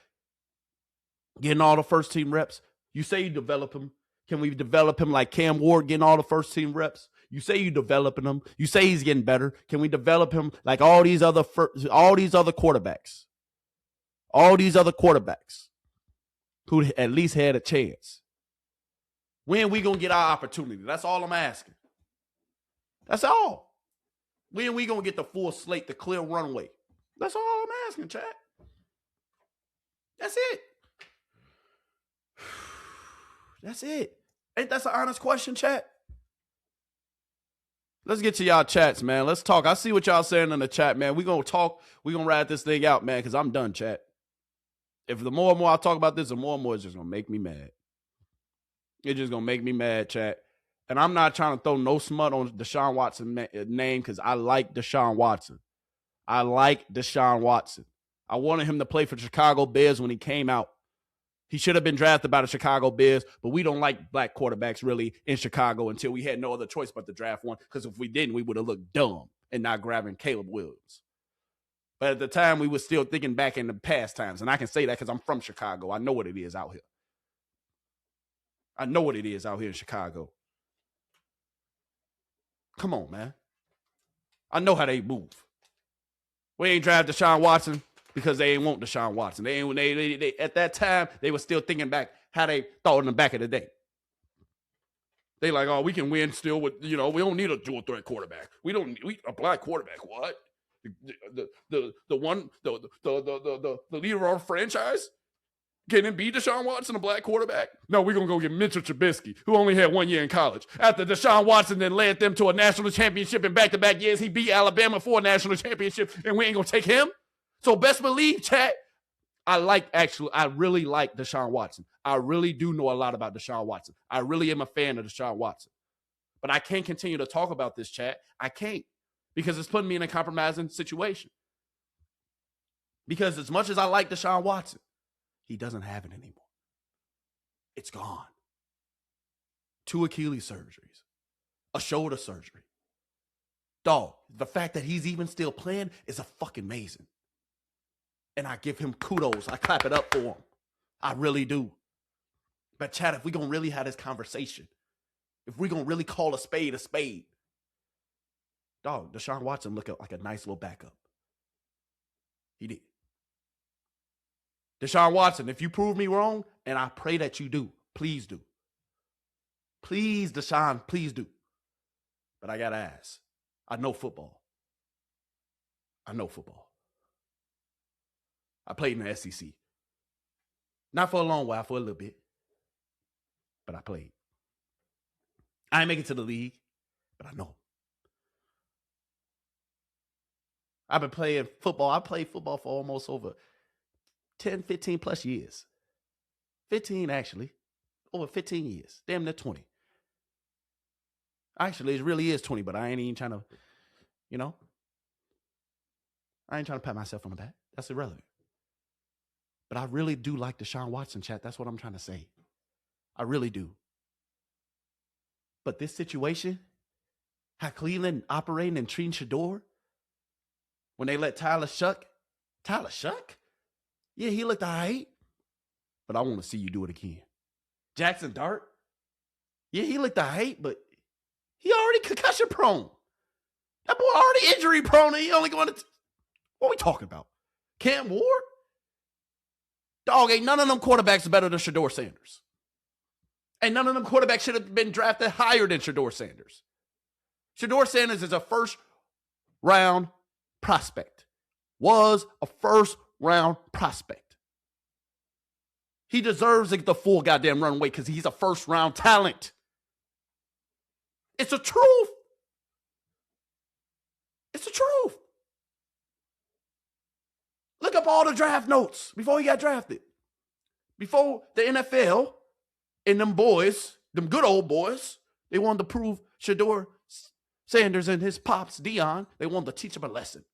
getting all the first team reps? You say you develop him. Can we develop him like Cam Ward getting all the first team reps? You say you developing him. You say he's getting better. Can we develop him like all these other quarterbacks? All these other quarterbacks who at least had a chance. When we going to get our opportunity? That's all I'm asking. That's all. When we going to get the full slate, the clear runway? That's all I'm asking, chat. That's it. That's it. Ain't that an honest question, chat? Let's get to y'all chats, man. Let's talk. I see what y'all saying in the chat, man. We going to talk. We going to ride this thing out, man, because I'm done, chat. If the more and more I talk about this, the more and more it's just going to make me mad. It's just going to make me mad, chat. And I'm not trying to throw no smut on Deshaun Watson's name because I like Deshaun Watson. I like Deshaun Watson. I wanted him to play for the Chicago Bears when he came out. He should have been drafted by the Chicago Bears, but we don't like black quarterbacks really in Chicago until we had no other choice but to draft one, because if we didn't, we would have looked dumb and not grabbing Caleb Williams. But at the time, we were still thinking back in the past times, and I can say that because I'm from Chicago. I know what it is out here. I know what it is out here in Chicago. Come on, man. I know how they move. We ain't draft Deshaun Watson because they ain't want Deshaun Watson. They at that time, they were still thinking back how they thought in the back of the day. They like, oh, we can win still with, we don't need a dual threat quarterback. We a black quarterback. What? The leader of our franchise? Can it be Deshaun Watson, a black quarterback? No, we're going to go get Mitchell Trubisky, who only had 1 year in college. After Deshaun Watson then led them to a national championship in back-to-back years, he beat Alabama for a national championship, and we ain't going to take him? So best believe, chat, I really like Deshaun Watson. I really do know a lot about Deshaun Watson. I really am a fan of Deshaun Watson. But I can't continue to talk about this, chat. I can't, because it's putting me in a compromising situation. Because as much as I like Deshaun Watson, he doesn't have it anymore. It's gone. 2 Achilles surgeries, a shoulder surgery. Dog, the fact that he's even still playing is a fucking amazing. And I give him kudos. I clap it up for him. I really do. But chat, if we're going to really have this conversation, if we're going to really call a spade, dog, Deshaun Watson looked like a nice little backup. He did. Deshaun Watson, if you prove me wrong, and I pray that you do, please do. Please, Deshaun, please do. But I got to ask. I know football. I played in the SEC. Not for a long while, for a little bit. But I played. I ain't make it to the league, but I know. I've been playing football. I played football for almost over 10, 15 plus years. 15, actually. Over 15 years. Damn near 20. Actually, it really is 20, but I ain't even trying to, I ain't trying to pat myself on the back. That's irrelevant. But I really do like Deshaun Watson, chat. That's what I'm trying to say. I really do. But this situation, how Cleveland operating and treating Shedeur, when they let Tyler Shuck? Yeah, he looked all right. But I want to see you do it again. Jackson Dart? Yeah, he looked all right, but he already concussion prone. That boy already injury prone, and he only going to... What are we talking about? Cam Ward? Dog, ain't none of them quarterbacks better than Shedeur Sanders. And none of them quarterbacks should have been drafted higher than Shedeur Sanders. Shedeur Sanders is a first-round prospect. Was a first-round prospect. He deserves the full goddamn runway because he's a first-round talent. It's the truth. It's the truth. Look up all the draft notes before he got drafted. Before the NFL and them boys, them good old boys, they wanted to prove Shedeur Sanders and his pops, Dillon, they wanted to teach him a lesson.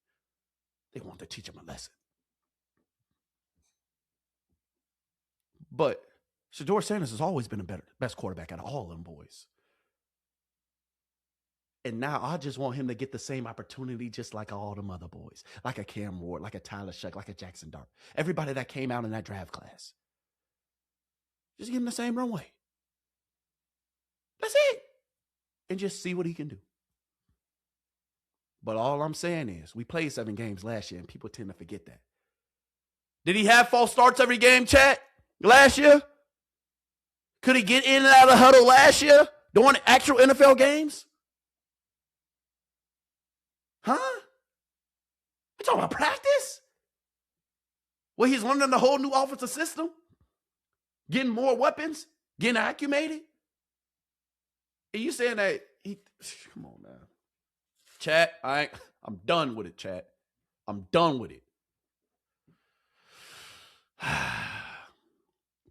But Shedeur Sanders has always been the best quarterback out of all of them boys. And now I just want him to get the same opportunity just like all them other boys. Like a Cam Ward, like a Tyler Shuck, like a Jackson Dart. Everybody that came out in that draft class. Just give him the same runway. That's it. And just see what he can do. But all I'm saying is, we played 7 games last year, and people tend to forget that. Did he have false starts every game, chat, last year? Could he get in and out of the huddle last year during actual NFL games? Huh? We're talking about practice? Where he's learning the whole new offensive system? Getting more weapons? Getting acclimated? And you saying that he... Come on, man. Chat, I'm done with it, chat. I'm done with it.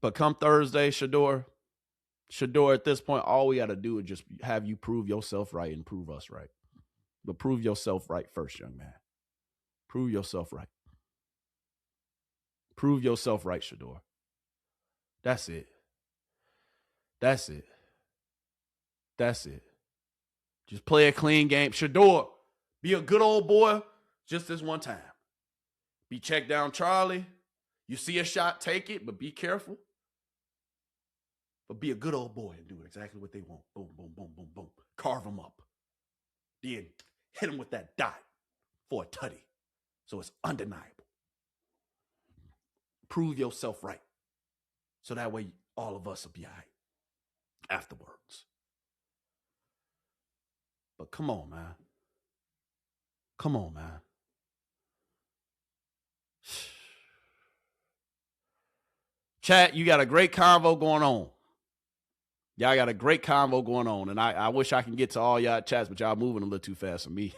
But come Thursday, Shedeur, at this point, all we got to do is just have you prove yourself right and prove us right. But prove yourself right first, young man. Prove yourself right. Prove yourself right, Shedeur. That's it. That's it. That's it. Just play a clean game. Shedeur, be a good old boy just this one time. Be checked down, Charlie. You see a shot, take it, but be careful. But be a good old boy and do exactly what they want. Boom, boom, boom, boom, boom. Carve them up. Then hit them with that dot for a tutty. So it's undeniable. Prove yourself right. So that way all of us will be all right afterwards. But come on, man. Come on, man. Chat, you got a great convo going on. Y'all got a great convo going on. And I wish I can get to all y'all chats, but y'all moving a little too fast for me.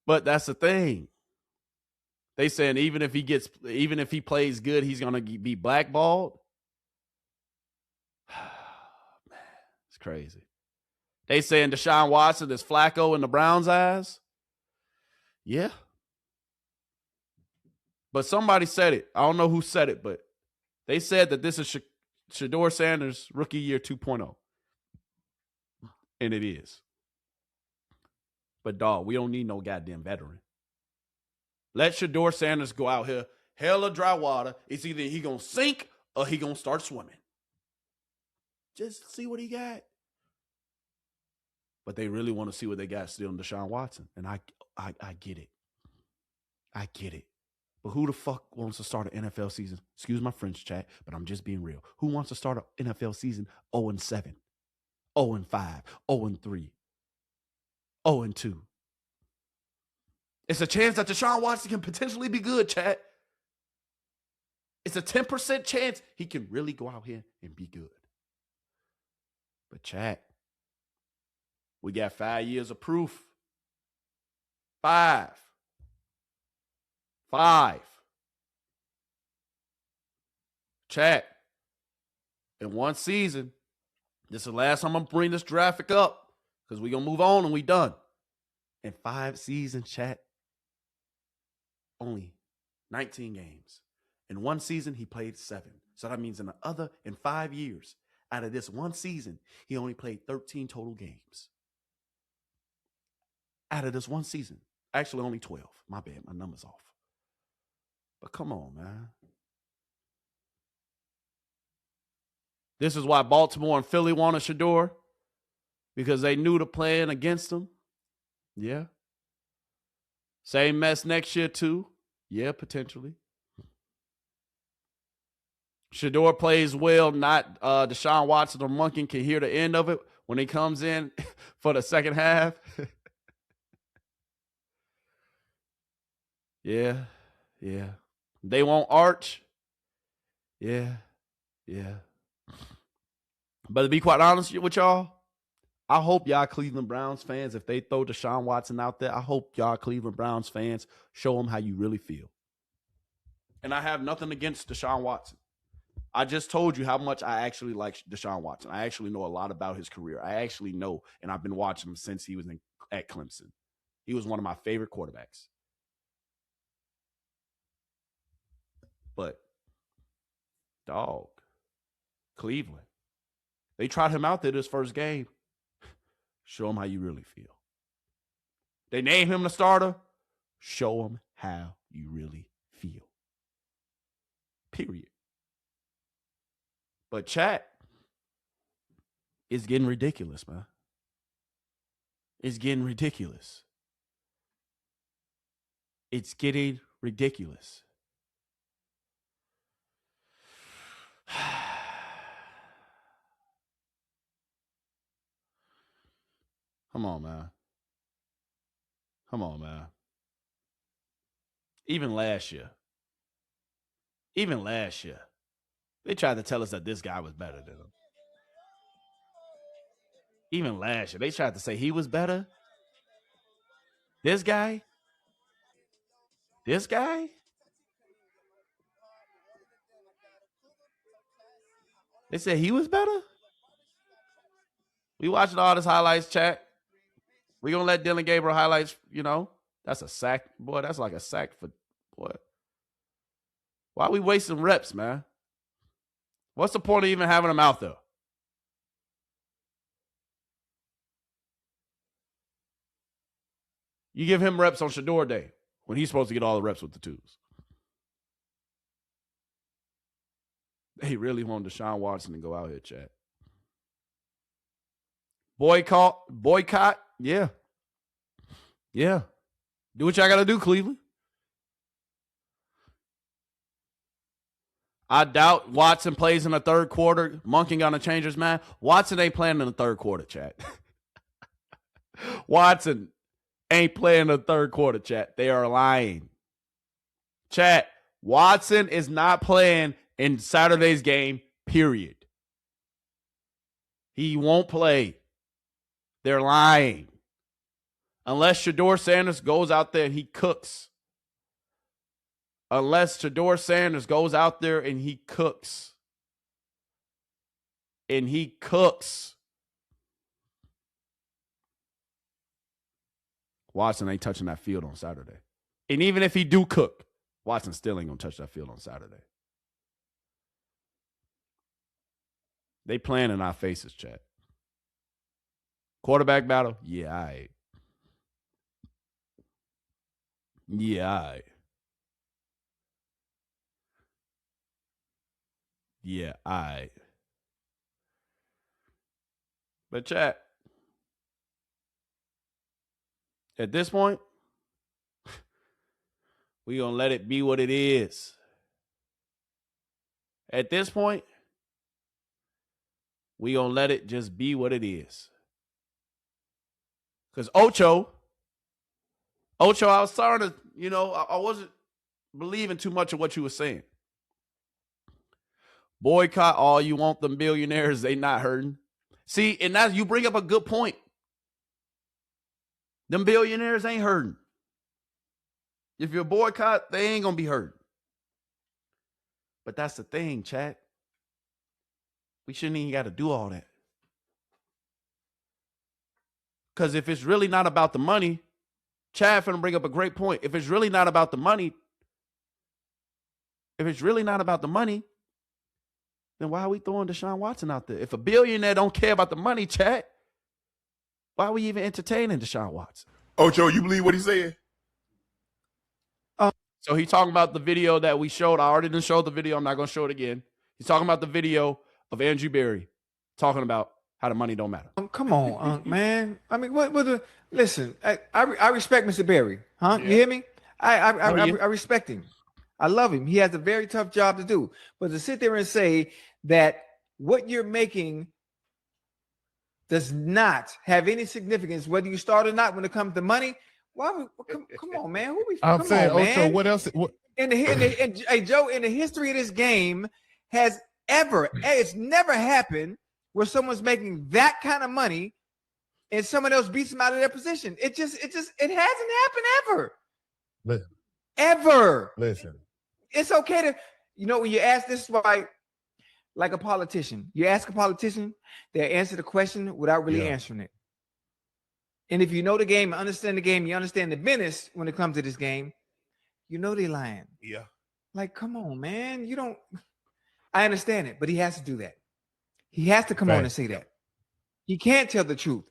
But that's the thing. They saying even if he plays good, he's gonna be blackballed. Man, it's crazy. They saying Deshaun Watson is Flacco in the Browns' eyes. Yeah. But somebody said it. I don't know who said it, but they said that this is Shedeur Sanders' rookie year 2.0. And it is. But, dog, we don't need no goddamn veteran. Let Shedeur Sanders go out here, hell of dry water. It's either he going to sink or he going to start swimming. Just see what he got. But they really want to see what they got still in Deshaun Watson. And I get it. I get it. But who the fuck wants to start an NFL season? Excuse my French, chat, but I'm just being real. Who wants to start an NFL season 0-7, 0-5, 0-3, 0-2? It's a chance that Deshaun Watson can potentially be good, chat. It's a 10% chance he can really go out here and be good. But, chat, we got 5 years of proof. 5. Chat. In one season, this is the last time I'm bringing this graphic up because we're going to move on and we done. In 5 seasons, chat, only 19 games. In one season, he played 7. So that means in 5 years, out of this one season, he only played 13 total games. Out of this one season. Actually, only 12. My bad. My number's off. But come on, man. This is why Baltimore and Philly wanted Shedeur. Because they knew the plan against him. Yeah. Same mess next year, too. Yeah, potentially. Shedeur plays well. Not Deshaun Watson or Monken can hear the end of it when he comes in for the second half. Yeah. They won't arch. Yeah. But to be quite honest with y'all, I hope y'all Cleveland Browns fans, if they throw Deshaun Watson out there, I hope y'all Cleveland Browns fans show them how you really feel. And I have nothing against Deshaun Watson. I just told you how much I actually like Deshaun Watson. I actually know a lot about his career. I actually know, and I've been watching him since he was at Clemson. He was one of my favorite quarterbacks. But, dog, Cleveland, they tried him out there this first game. Show him how you really feel. They name him the starter. Show him how you really feel. Period. But chat, it's getting ridiculous, man. It's getting ridiculous. It's getting ridiculous. Come on, man. Even last year, they tried to tell us that this guy was better than him. Even last year, they tried to say he was better. This guy? They said he was better? We watching all this highlights, chat. We gonna let Dillon Gabriel highlights, that's a sack. Boy, that's like a sack for, boy. Why are we wasting reps, man? What's the point of even having him out there? You give him reps on Shedeur Day when he's supposed to get all the reps with the twos. They really want Deshaun Watson to go out here, chat. Boycott, yeah. Do what y'all got to do, Cleveland. I doubt Watson plays in the third quarter. Monken gonna change his mind. Watson ain't playing in the third quarter, chat. Watson ain't playing in the third quarter, chat. They are lying. Chat, Watson is not playing in Saturday's game, period. He won't play. They're lying. Unless Shedeur Sanders goes out there and he cooks. Watson ain't touching that field on Saturday. And even if he do cook, Watson still ain't going to touch that field on Saturday. They playing in our faces, chat. Quarterback battle? Yeah, all right. But chat, at this point, we gonna let it be what it is. At this point, we gonna let it just be what it is. Because Ocho, I was starting to, I wasn't believing too much of what you were saying. Boycott all you want, them billionaires, they not hurting. See, and now you bring up a good point. Them billionaires ain't hurting. If you're boycott, they ain't going to be hurting. But that's the thing, chat. We shouldn't even got to do all that. Because if it's really not about the money, Chad finna bring up a great point. If it's really not about the money, then why are we throwing Deshaun Watson out there? If a billionaire don't care about the money, Chad, why are we even entertaining Deshaun Watson? Ocho, you believe what he said? So he's talking about the video that we showed. I already didn't show the video. I'm not going to show it again. He's talking about the video of Andrew Berry talking about how the money don't matter. Come on, man. I mean, listen, I respect Mr. Berry. Huh? Yeah. You hear me? I respect him. I love him. He has a very tough job to do. But to sit there and say that what you're making does not have any significance, whether you start or not, when it comes to money. Why? Come on, man. I'm saying, on, Ocho, man. what else? Hey, Joe, in the history of this game, it's never happened where someone's making that kind of money and someone else beats them out of their position. It hasn't happened ever. Ever. Listen. It's okay to, when you ask, this is why, like a politician, you ask a politician, they'll answer the question without really answering it. And if you know the game, understand the game, you understand the business when it comes to this game, they're lying. Yeah. Like, come on, man. I understand it, but he has to do that. He has to come on and say that. He can't tell the truth.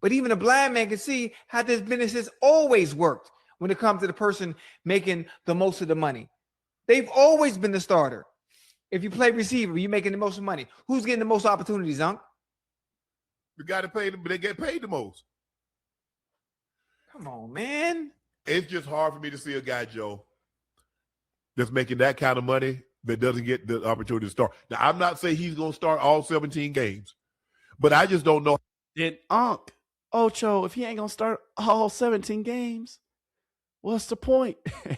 But even a blind man can see how this business has always worked when it comes to the person making the most of the money. They've always been the starter. If you play receiver, you're making the most money. Who's getting the most opportunities, Unc? The guy that paid them, they get paid the most. Come on, man. It's just hard for me to see a guy, Joe, that's making that kind of money that doesn't get the opportunity to start. Now, I'm not saying he's going to start all 17 games, but I just don't know. Did Unc, Ocho, if he ain't going to start all 17 games, what's the point?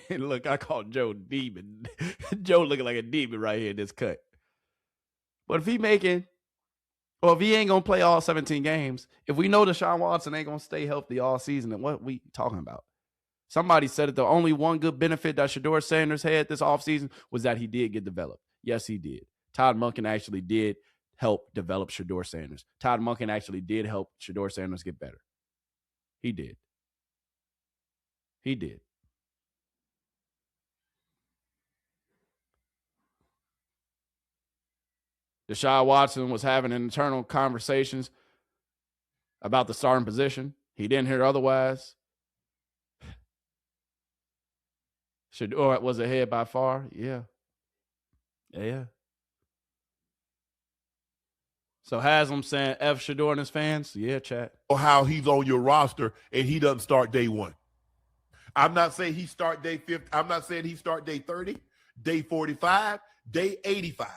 Look, I call Joe demon. Joe looking like a demon right here in this cut. But if he ain't going to play all 17 games, if we know Deshaun Watson ain't going to stay healthy all season, then what we talking about? Somebody said it, the only one good benefit that Shedeur Sanders had this offseason was that he did get developed. Yes, he did. Todd Monken actually did help develop Shedeur Sanders. Todd Monken actually did help Shedeur Sanders get better. He did. He did. Deshaun Watson was having internal conversations about the starting position. He didn't hear otherwise. Shedeur was ahead by far. Yeah. So Haslam saying F Shedeur and his fans? Yeah, chat. How he's on your roster and he doesn't start day 1. I'm not saying he start day 50. I'm not saying he start day 30, day 45, day 85.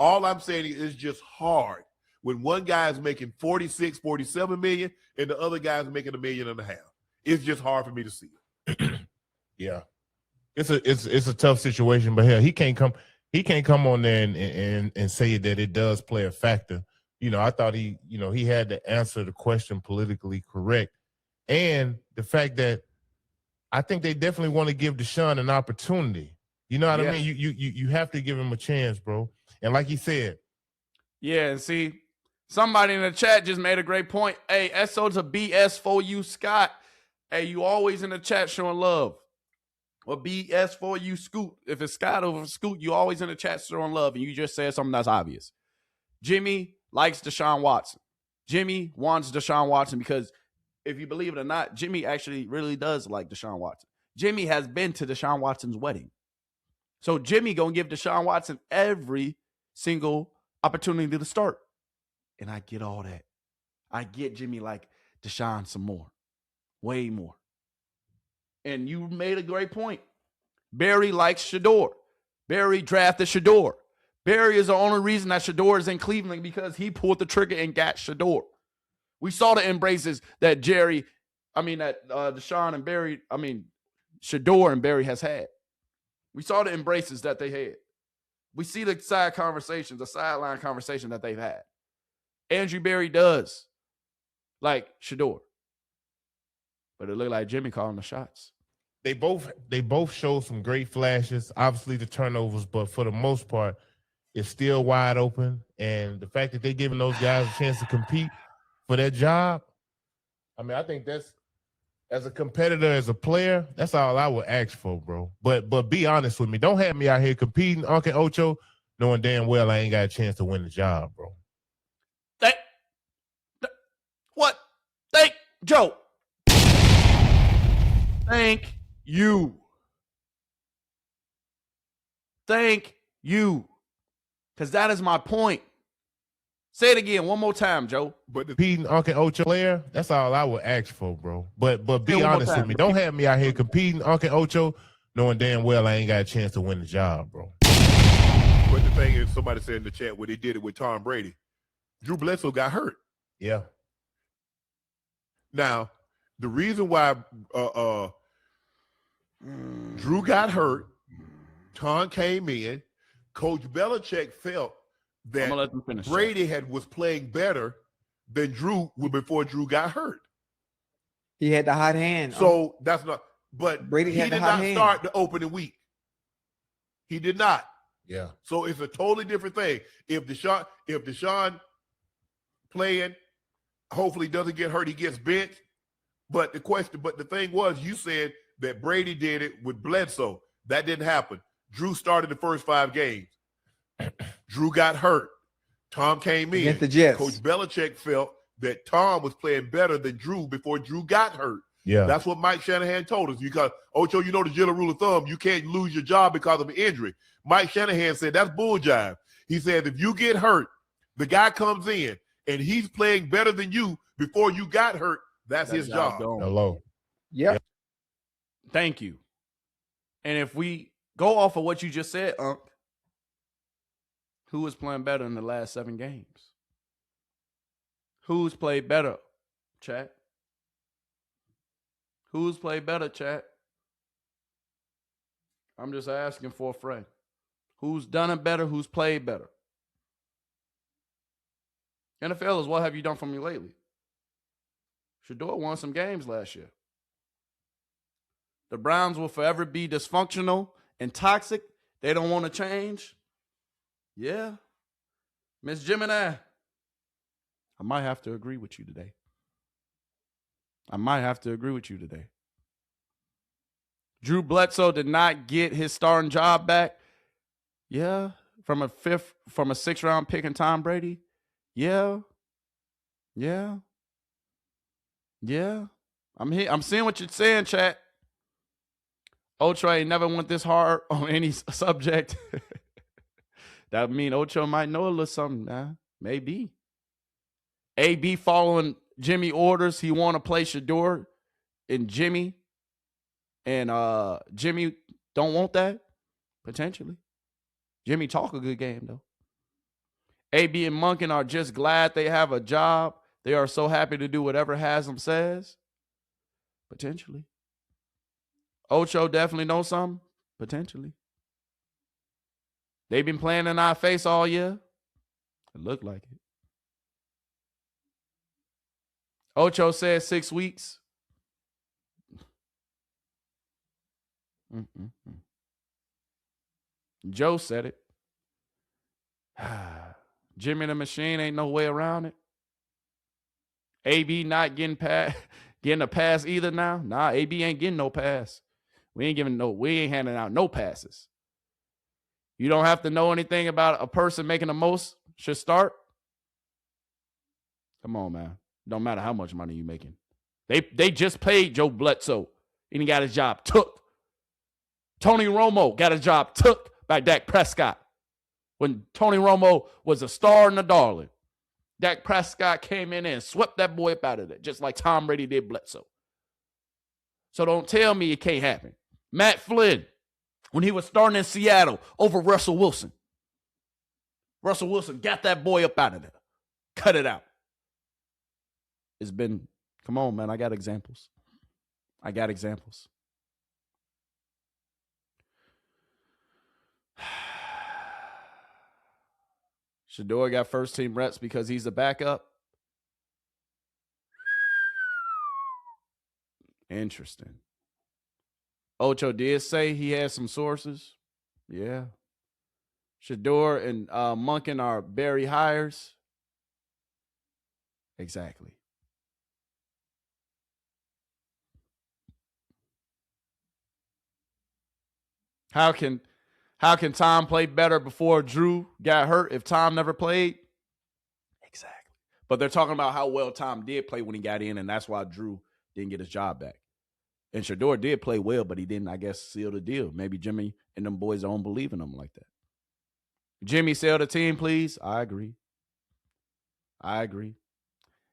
All I'm saying is just hard when one guy is making 46, 47 million and the other guy is making $1.5 million. It's just hard for me to see it. Yeah. It's a tough situation, but hell, he can't come on there and say that it does play a factor. I thought he had to answer the question politically correct. And the fact that I think they definitely want to give Deshaun an opportunity. You know what I mean? You have to give him a chance, bro. And like he said. Yeah, and see, somebody in the chat just made a great point. Hey, SO to BS for you, Scott. Hey, you always in the chat showing love. Or BS for you, Scoot. If it's Scott over Scoot, you always in the chat showing love, and you just said something that's obvious. Jimmy likes Deshaun Watson. Jimmy wants Deshaun Watson because if you believe it or not, Jimmy actually really does like Deshaun Watson. Jimmy has been to Deshaun Watson's wedding. So Jimmy going to give Deshaun Watson every single opportunity to start. And I get all that. I get Jimmy like Deshaun some more. Way more. And you made a great point. Barry likes Shedeur. Barry drafted Shedeur. Barry is the only reason that Shedeur is in Cleveland because he pulled the trigger and got Shedeur. We saw the embraces that Deshaun and Barry, Shedeur and Barry has had. We saw the embraces that they had. We see the sideline conversation that they've had. Andrew Barry does like Shedeur. But it looked like Jimmy calling the shots. They both show some great flashes. Obviously the turnovers, but for the most part, it's still wide open. And the fact that they're giving those guys a chance to compete for that job, I think that's, as a competitor, as a player, that's all I would ask for, bro. But be honest with me. Don't have me out here competing, Uncle Ocho, knowing damn well I ain't got a chance to win the job, bro. Joe. Thank you. Thank you. Because that is my point. Say it again one more time, Joe. But competing Uncle Ocho player, that's all I would ask for, bro. But be honest with me. Don't have me out here competing Uncle Ocho, knowing damn well I ain't got a chance to win the job, bro. But the thing is, somebody said in the chat where they did it with Tom Brady, Drew Bledsoe got hurt. Yeah. Now, the reason why Drew got hurt, Tom came in, Coach Belichick felt that Brady was playing better than Drew before Drew got hurt. He had the hot hand. So that's not. But Brady he had the did hot not hand. start the opening week. He did not. Yeah. So it's a totally different thing. If Deshaun playing, hopefully doesn't get hurt, he gets benched. But the thing was, you said that Brady did it with Bledsoe. That didn't happen. Drew started the first 5 games. Drew got hurt. Tom came in. Against the Jets. Coach Belichick felt that Tom was playing better than Drew before Drew got hurt. Yeah. That's what Mike Shanahan told us. Because, Ocho, you know the general rule of thumb, you can't lose your job because of an injury. Mike Shanahan said that's bull jive. He said if you get hurt, the guy comes in and he's playing better than you before you got hurt, that's his job. Hello. Yep. Thank you. And if we go off of what you just said, Unc, who is playing better in the last 7 games? Who's played better, chat? Who's played better, chat? I'm just asking for a friend. Who's done it better? Who's played better? NFL is what have you done for me lately? Shedeur won some games last year. The Browns will forever be dysfunctional and toxic. They don't want to change. Yeah. Miss Gemini, I might have to agree with you today. Drew Bledsoe did not get his starting job back. Yeah. From a 6th round pick in Tom Brady. Yeah. I'm seeing what you're saying, chat. Ocho ain't never went this hard on any subject. That mean Ocho might know a little something now. Maybe. AB following Jimmy orders. He want to play Shedeur and Jimmy. And Jimmy don't want that. Potentially. Jimmy talk a good game, though. AB and Monken are just glad they have a job. They are so happy to do whatever Haslam says. Potentially. Ocho definitely knows something. Potentially. They've been playing in our face all year. It looked like it. Ocho said 6 weeks. Joe said it. Jimmy the Machine, ain't no way around it. AB not getting a pass either now. Nah, AB ain't getting no pass. We ain't handing out no passes. You don't have to know anything about a person making the most should start. Come on, man. Don't matter how much money you making. They just paid Joe Bledsoe and he got his job took. Tony Romo got his job took by Dak Prescott. When Tony Romo was a star and a darling, Dak Prescott came in and swept that boy up out of there, just like Tom Brady did Bledsoe. So don't tell me it can't happen. Matt Flynn, when he was starting in Seattle over Russell Wilson. Russell Wilson got that boy up out of there. Cut it out. It's been, come on, man. I got examples. Shedeur got first team reps because he's a backup. Interesting. Ocho did say he has some sources. Yeah. Shedeur and Monken are Barry hires. Exactly. How can Tom play better before Drew got hurt if Tom never played? Exactly. But they're talking about how well Tom did play when he got in, and that's why Drew didn't get his job back. And Shedeur did play well, but he didn't, I guess, seal the deal. Maybe Jimmy and them boys don't believe in him like that. Jimmy, sell the team, please. I agree.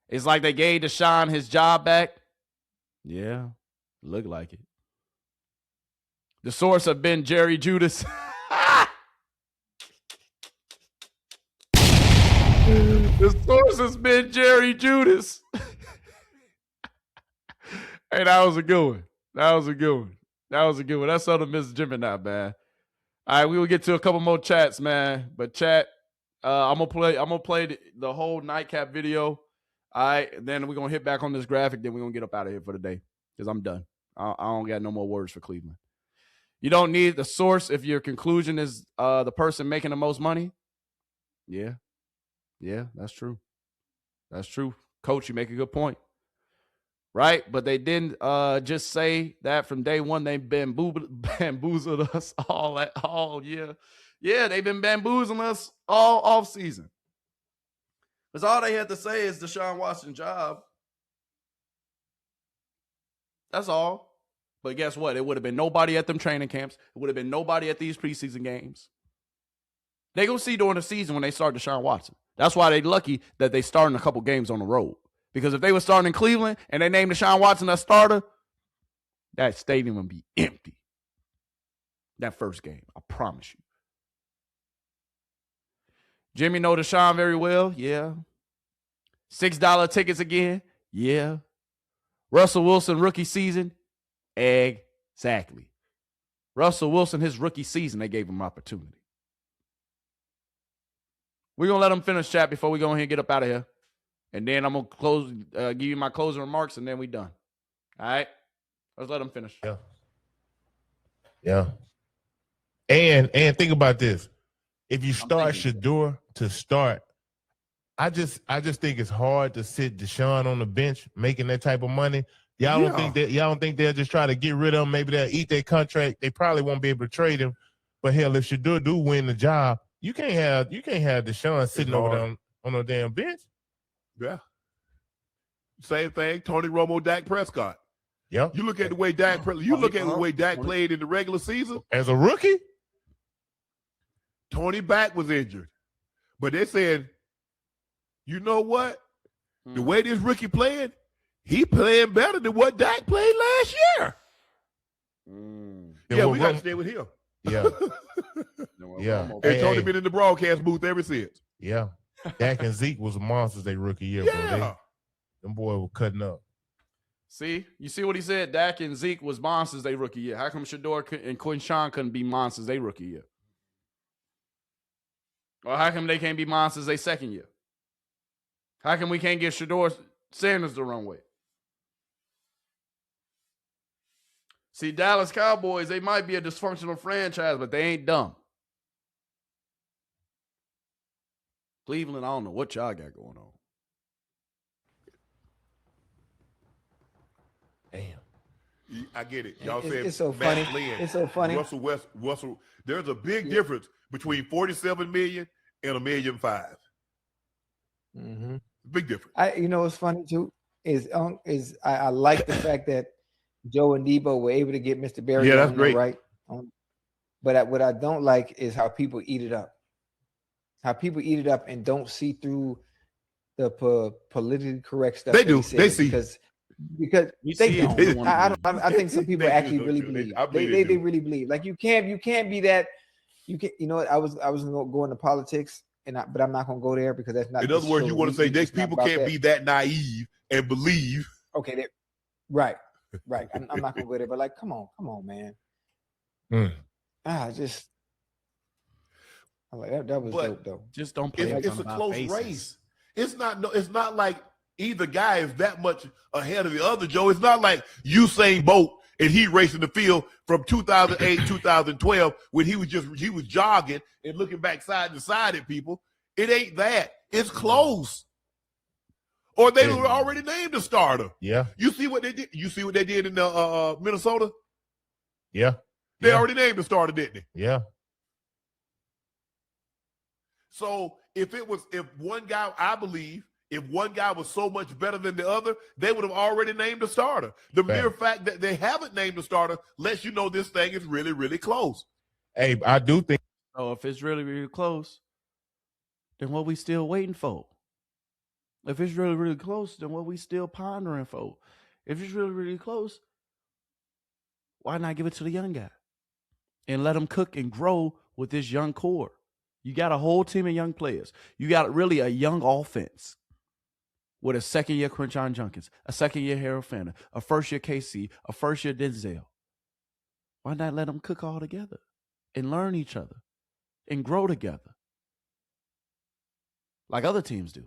It's like they gave Deshaun his job back. Yeah, look like it. The source have been Jerry Judas. The source has been Jerry Judas. Hey, that was a good one. That was a good one. That's on the Miss Gemini, man. All right, we will get to a couple more chats, man. But chat, I'm gonna play the whole nightcap video. All right, and then we're gonna hit back on this graphic. Then we're gonna get up out of here for the day because I'm done. I don't got no more words for Cleveland. You don't need the source if your conclusion is the person making the most money. Yeah, that's true. That's true, Coach. You make a good point. Right, but they didn't just say that from day one. They've bamboozled us all year. Yeah, they've been bamboozling us all off season. Because all they had to say is Deshaun Watson's job. That's all. But guess what? It would have been nobody at them training camps. It would have been nobody at these preseason games. They gonna see during the season when they start Deshaun Watson. That's why they lucky that they starting a couple games on the road. Because if they were starting in Cleveland and they named Deshaun Watson a starter, that stadium would be empty. That first game, I promise you. Jimmy know Deshaun very well, yeah. $6 tickets again, yeah. Russell Wilson rookie season, exactly. Russell Wilson, his rookie season, they gave him opportunity. We're going to let him finish chat before we go ahead and get up out of here. And then I'm going to close, give you my closing remarks, and then we done. All right? Let's let him finish. Yeah. And think about this. If you start Shedeur to start, I just think it's hard to sit Deshaun on the bench making that type of money. Y'all don't think they'll just try to get rid of him? Maybe they'll eat their contract. They probably won't be able to trade him. But hell, if Shedeur do win the job, you can't have Deshaun sitting over there on a damn bench. Yeah. Same thing. Tony Romo, Dak Prescott. Yeah. You look at the way Dak played in the regular season as a rookie. Tony back was injured, but they said, you know what? The way this rookie playing, he playing better than what Dak played last year. Yeah, we got to stay with him. Yeah. Yeah. And Tony been in the broadcast booth ever since. Yeah. Dak and Zeke was monsters their rookie year, bro. Them boys were cutting up. See? You see what he said? Dak and Zeke was monsters their rookie year. How come Shedeur and Quinshawn couldn't be monsters their rookie year? Or how come they can't be monsters their second year? How come we can't get Shedeur Sanders the runway? See, Dallas Cowboys, they might be a dysfunctional franchise, but they ain't dumb. Cleveland, I don't know what y'all got going on. Damn. I get it. Y'all said it's so Matt funny. Flynn, It's so funny. Russell. There's a big difference between $47 million and $1.5 million. Mm-hmm. Big difference. You know what's funny too is I like the fact that Joe and Debo were able to get Mr. Berry. Yeah, that's great. Right. But what I don't like is how people eat it up. How people eat it up and don't see through the politically correct stuff. They do. They see because they don't. I think some people actually really believe. They really believe. Like you can't be that. You know what? I was gonna go into politics, but I'm not gonna go there because that's not. In other words, you want to say these people can't be that naive and believe. Okay, right. I'm not gonna go there, but like, come on, man. I like that was dope though. Just don't play. It's a close race. It's not like either guy is that much ahead of the other, Joe. It's not like Usain Bolt and he racing the field from 2008, 2012 when he was jogging and looking back side to side at people. It ain't that. It's close. Or they were already named a starter. Yeah. You see what they did? You see what they did in Minnesota? Yeah. They already named a starter, didn't they? Yeah. So if one guy, I believe, if one guy was so much better than the other, they would have already named a starter. The mere fact that they haven't named a starter lets you know this thing is really, really close. Hey, I do think. Oh, if it's really, really close, then what we still waiting for? If it's really, really close, then what we still pondering for? If it's really, really close, why not give it to the young guy? and let them cook and grow with this young core. You got a whole team of young players. You got really a young offense with a second-year Quinshon Judkins, a second-year Harold Fanner, a first-year KC, a first-year Denzel. Why not let them cook all together and learn each other and grow together like other teams do?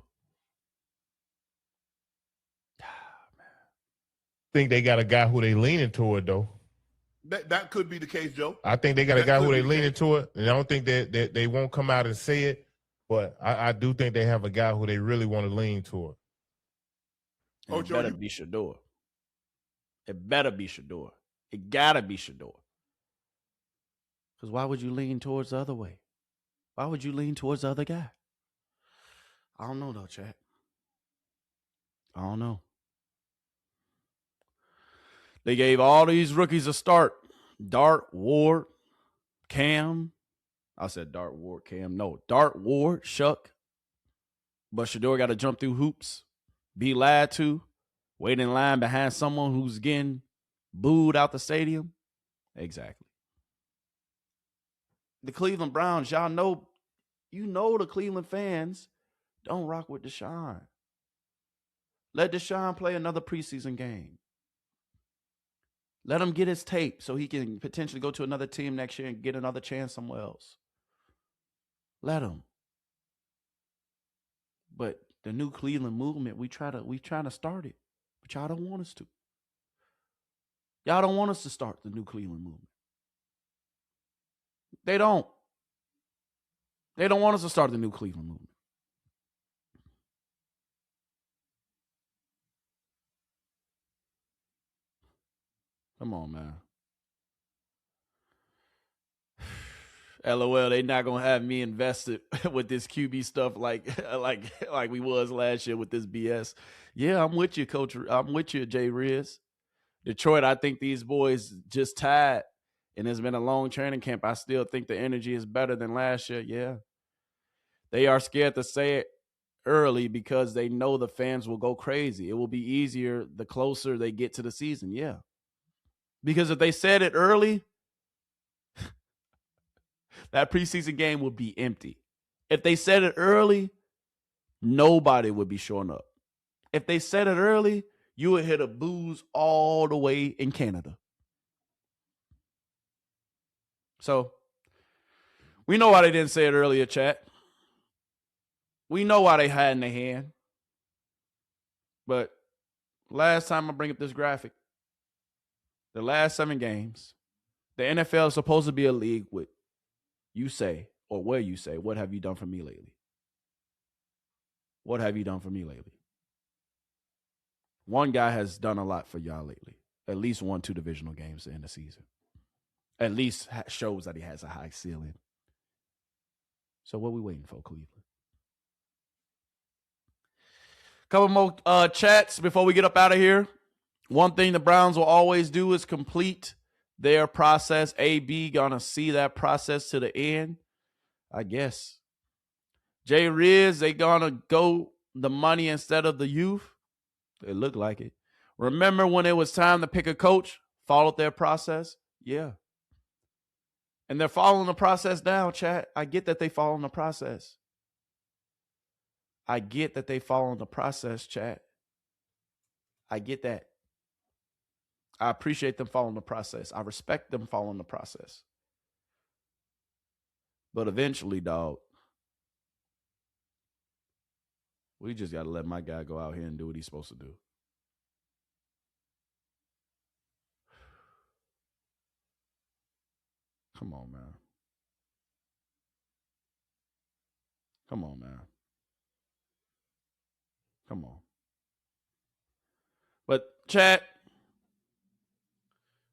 Think they got a guy who they leaning toward, though. That could be the case, Joe. I think they got a guy who they leaning toward, and I don't think that they won't come out and say it, but I do think they have a guy who they really want to lean toward. And it better be Shedeur. It better be Shedeur. It gotta be Shedeur. Because why would you lean towards the other way? Why would you lean towards the other guy? I don't know though, chat. I don't know. They gave all these rookies a start. Dart, Ward, Cam. I said Dart, Ward, Cam. No, Dart, Ward, Shuck. But Shedeur got to jump through hoops, be lied to, wait in line behind someone who's getting booed out the stadium. Exactly. The Cleveland Browns, y'all know, the Cleveland fans don't rock with Deshaun. Let Deshaun play another preseason game. Let him get his tape so he can potentially go to another team next year and get another chance somewhere else. Let him. But the new Cleveland movement, we trying to start it, but y'all don't want us to. Y'all don't want us to start the new Cleveland movement. They don't. They don't want us to start the new Cleveland movement. Come on, man. LOL, they not gonna have me invested with this QB stuff like we was last year with this BS. Yeah, I'm with you, Coach. I'm with you, Jay Riz. Detroit, I think these boys just tied, and it's been a long training camp. I still think the energy is better than last year. Yeah. They are scared to say it early because they know the fans will go crazy. It will be easier the closer they get to the season. Yeah. Because if they said it early, that preseason game would be empty. If they said it early, nobody would be showing up. If they said it early, you would hit a booze all the way in Canada. So, we know why they didn't say it earlier, chat. We know why they had in their hand. But last time I bring up this graphic, the last 7 games, the NFL is supposed to be a league with you say, or where you say, what have you done for me lately? What have you done for me lately? One guy has done a lot for y'all lately. At least 1-2 divisional games in the season. At least shows that he has a high ceiling. So what are we waiting for, Cleveland? Couple more chats before we get up out of here. One thing the Browns will always do is complete their process. AB gonna see that process to the end, I guess. Jay Riz, they gonna go the money instead of the youth. It looked like it. Remember when it was time to pick a coach? Followed their process? Yeah. And they're following the process now, chat. I get that they following the process. I get that they following the process, chat. I get that. I appreciate them following the process. I respect them following the process. But eventually, dog, we just got to let my guy go out here and do what he's supposed to do. Come on, man. Come on, man. Come on. But, chat,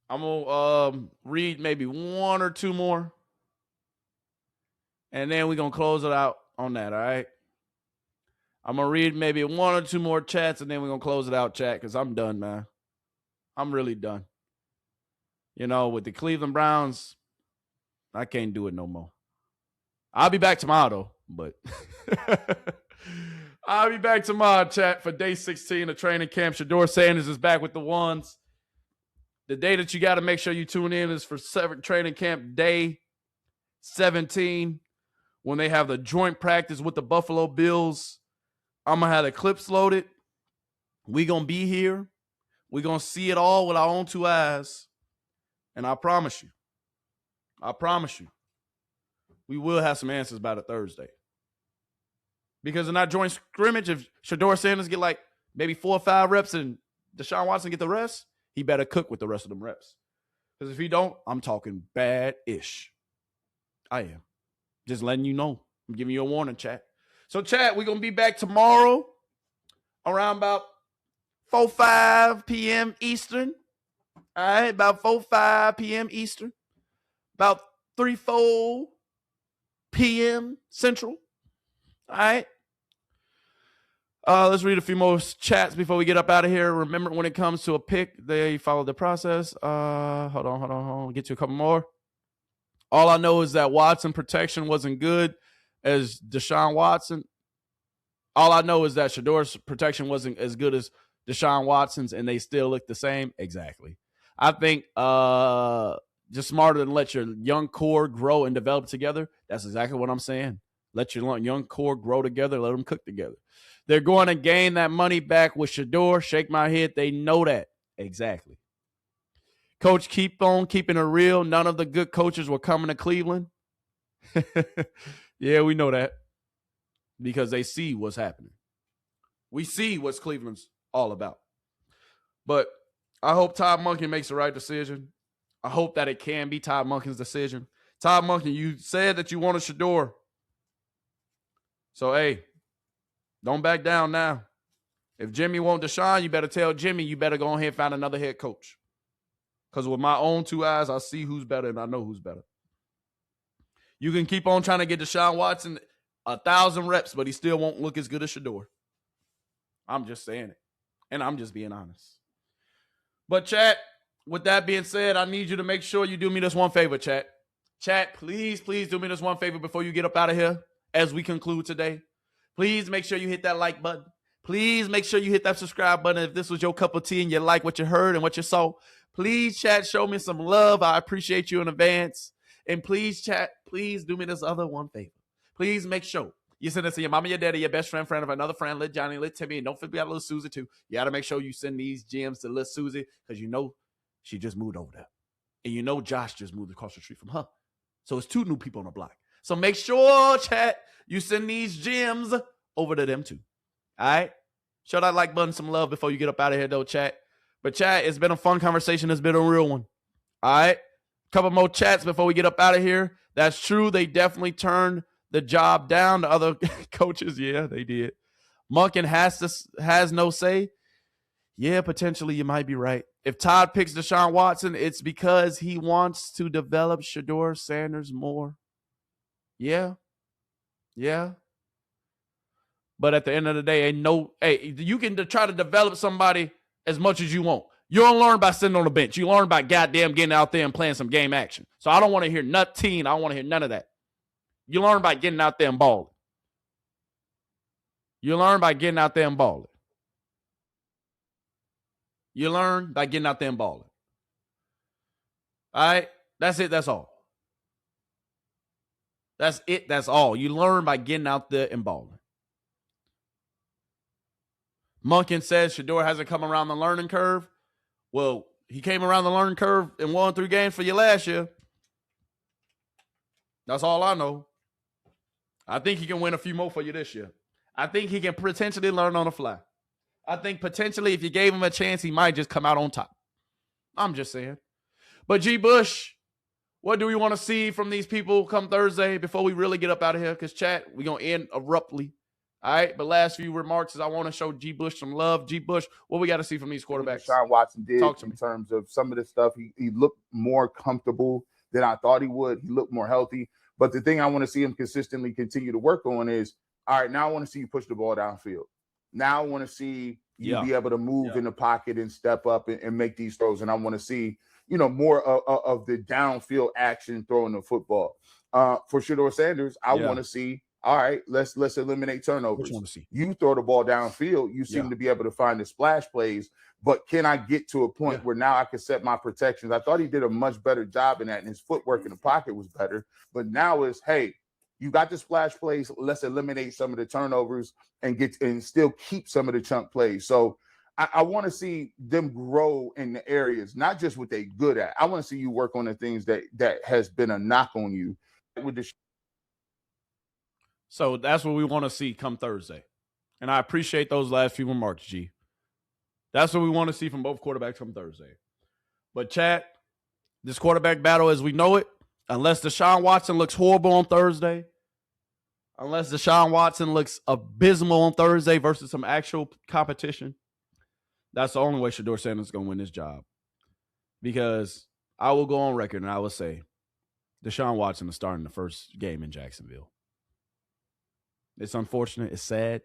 I'm going to read maybe 1 or 2 more. And then we're going to close it out on that, all right? I'm going to read maybe 1 or 2 more chats, and then we're going to close it out, chat, because I'm done, man. I'm really done. You know, with the Cleveland Browns, I can't do it no more. I'll be back tomorrow, though, but I'll be back tomorrow, chat, for day 16 of training camp. Shedeur Sanders is back with the ones. The day that you got to make sure you tune in is for training camp day 17 when they have the joint practice with the Buffalo Bills. I'm going to have the clips loaded. We going to be here. We going to see it all with our own two eyes. And I promise you, we will have some answers by the Thursday. Because in that joint scrimmage, if Shedeur Sanders get like maybe 4 or 5 reps and Deshaun Watson get the rest, he better cook with the rest of them reps. Because if he don't, I'm talking bad-ish. I am. Just letting you know. I'm giving you a warning, chat. So, chat, we're going to be back tomorrow around about 4-5 p.m. Eastern. All right, about 4-5 p.m. Eastern. About 3-4 p.m. Central. All right. Let's read a few more chats before we get up out of here. Remember, when it comes to a pick, they follow the process. Hold on. Get you a couple more. All I know is that Watson protection wasn't good as Deshaun Watson. All I know is that Shedeur's protection wasn't as good as Deshaun Watson's, and they still look the same. Exactly. I think just smarter than let your young core grow and develop together. That's exactly what I'm saying. Let your young core grow together. Let them cook together. They're going to gain that money back with Shedeur. Shake my head. They know that. Exactly. Coach, keep on keeping it real. None of the good coaches were coming to Cleveland. Yeah, we know that. Because they see what's happening. We see what Cleveland's all about. But I hope Todd Monken makes the right decision. I hope that it can be Todd Monken's decision. Todd Monken, you said that you wanted Shedeur. So, hey, don't back down now. If Jimmy wants Deshaun, you better tell Jimmy you better go ahead and find another head coach. Because with my own two eyes, I see who's better and I know who's better. You can keep on trying to get Deshaun Watson 1,000 reps, but he still won't look as good as Shedeur. I'm just saying it. And I'm just being honest. But, chat, with that being said, I need you to make sure you do me this one favor, chat. Chat, please do me this one favor before you get up out of here as we conclude today. Please make sure you hit that like button. Please make sure you hit that subscribe button if this was your cup of tea and you like what you heard and what you saw. Please, chat, show me some love. I appreciate you in advance. And please, chat, please do me this other one favor. Please make sure you send this to your mama, your daddy, your best friend of another friend, little Johnny, little Timmy, and don't forget little Susie too. You got to make sure you send these gems to little Susie because you know she just moved over there. And you know Josh just moved across the street from her. So it's 2 new people on the block. So make sure, chat, you send these gems over to them too. All right? Show that like button some love before you get up out of here, though, chat. But, chat, it's been a fun conversation. It's been a real one. All right? Couple more chats before we get up out of here. That's true. They definitely turned the job down to other coaches. Yeah, they did. Monken has no say. Yeah, potentially you might be right. If Todd picks Deshaun Watson, it's because he wants to develop Shedeur Sanders more. Yeah. But at the end of the day, you can try to develop somebody as much as you want. You don't learn by sitting on the bench. You learn by goddamn getting out there and playing some game action. So I don't want to hear nothing. I don't want to hear none of that. You learn by getting out there and balling. You learn by getting out there and balling. You learn by getting out there and balling. All right? That's it. That's all. That's it. That's all. You learn by getting out there and balling. Monken says Shedeur hasn't come around the learning curve. Well, he came around the learning curve and won 3 games for you last year. That's all I know. I think he can win a few more for you this year. I think he can potentially learn on the fly. I think potentially if you gave him a chance, he might just come out on top. I'm just saying. But G. Bush, what do we want to see from these people come Thursday before we really get up out of here? Because, chat, we're going to end abruptly. All right, but last few remarks is I want to show G. Bush some love. G. Bush, what we got to see from these quarterbacks? Deshaun Watson did in terms of some of the stuff. He looked more comfortable than I thought he would. He looked more healthy. But the thing I want to see him consistently continue to work on is, all right, now I want to see you push the ball downfield. Now I want to see you be able to move in the pocket and step up and make these throws. And I want to see, more of the downfield action throwing the football. For Shedeur Sanders, I want to see All right, let's eliminate turnovers. What you want to see? You throw the ball downfield, you seem to be able to find the splash plays, but can I get to a point where now I can set my protections? I thought he did a much better job in that, and his footwork in the pocket was better. But now it's, hey, you got the splash plays, let's eliminate some of the turnovers and still keep some of the chunk plays. So I want to see them grow in the areas, not just what they're good at. I want to see you work on the things that has been a knock on you with the. So that's what we want to see come Thursday. And I appreciate those last few remarks, G. That's what we want to see from both quarterbacks come Thursday. But, chat, this quarterback battle as we know it, unless Deshaun Watson looks horrible on Thursday, unless Deshaun Watson looks abysmal on Thursday versus some actual competition, that's the only way Shedeur Sanders is going to win this job. Because I will go on record and I will say Deshaun Watson is starting the first game in Jacksonville. It's unfortunate. It's sad.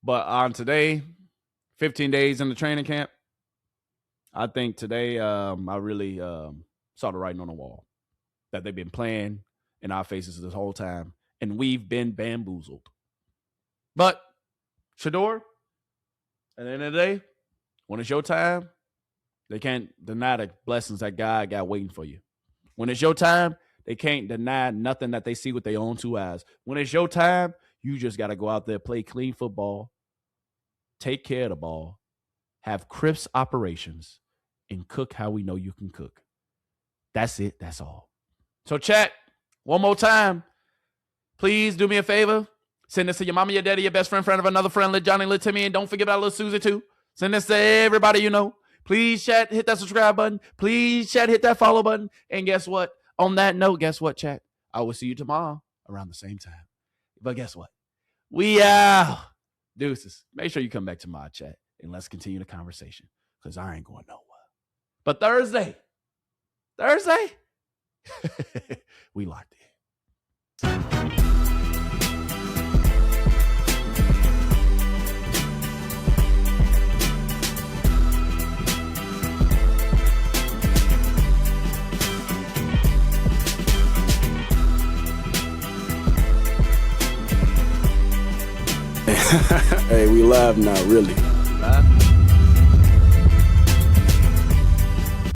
But on today, 15 days in the training camp, I think today I really saw the writing on the wall that they've been playing in our faces this whole time, and we've been bamboozled. But, Shedeur, at the end of the day, when it's your time, they can't deny the blessings that God got waiting for you. When it's your time, they can't deny nothing that they see with their own two eyes. When it's your time, you just got to go out there, play clean football, take care of the ball, have crisp operations, and cook how we know you can cook. That's it. That's all. So, chat, one more time. Please do me a favor. Send this to your mama, your daddy, your best friend, friend of another friend, little Johnny, little Timmy, and don't forget about little Susie, too. Send this to everybody you know. Please, chat, hit that subscribe button. Please, chat, hit that follow button. And guess what? On that note, guess what, chat? I will see you tomorrow around the same time. But guess what? We out. Deuces. Make sure you come back to my chat and let's continue the conversation because I ain't going nowhere. But Thursday, we locked in. Hey, we live now, really. Live?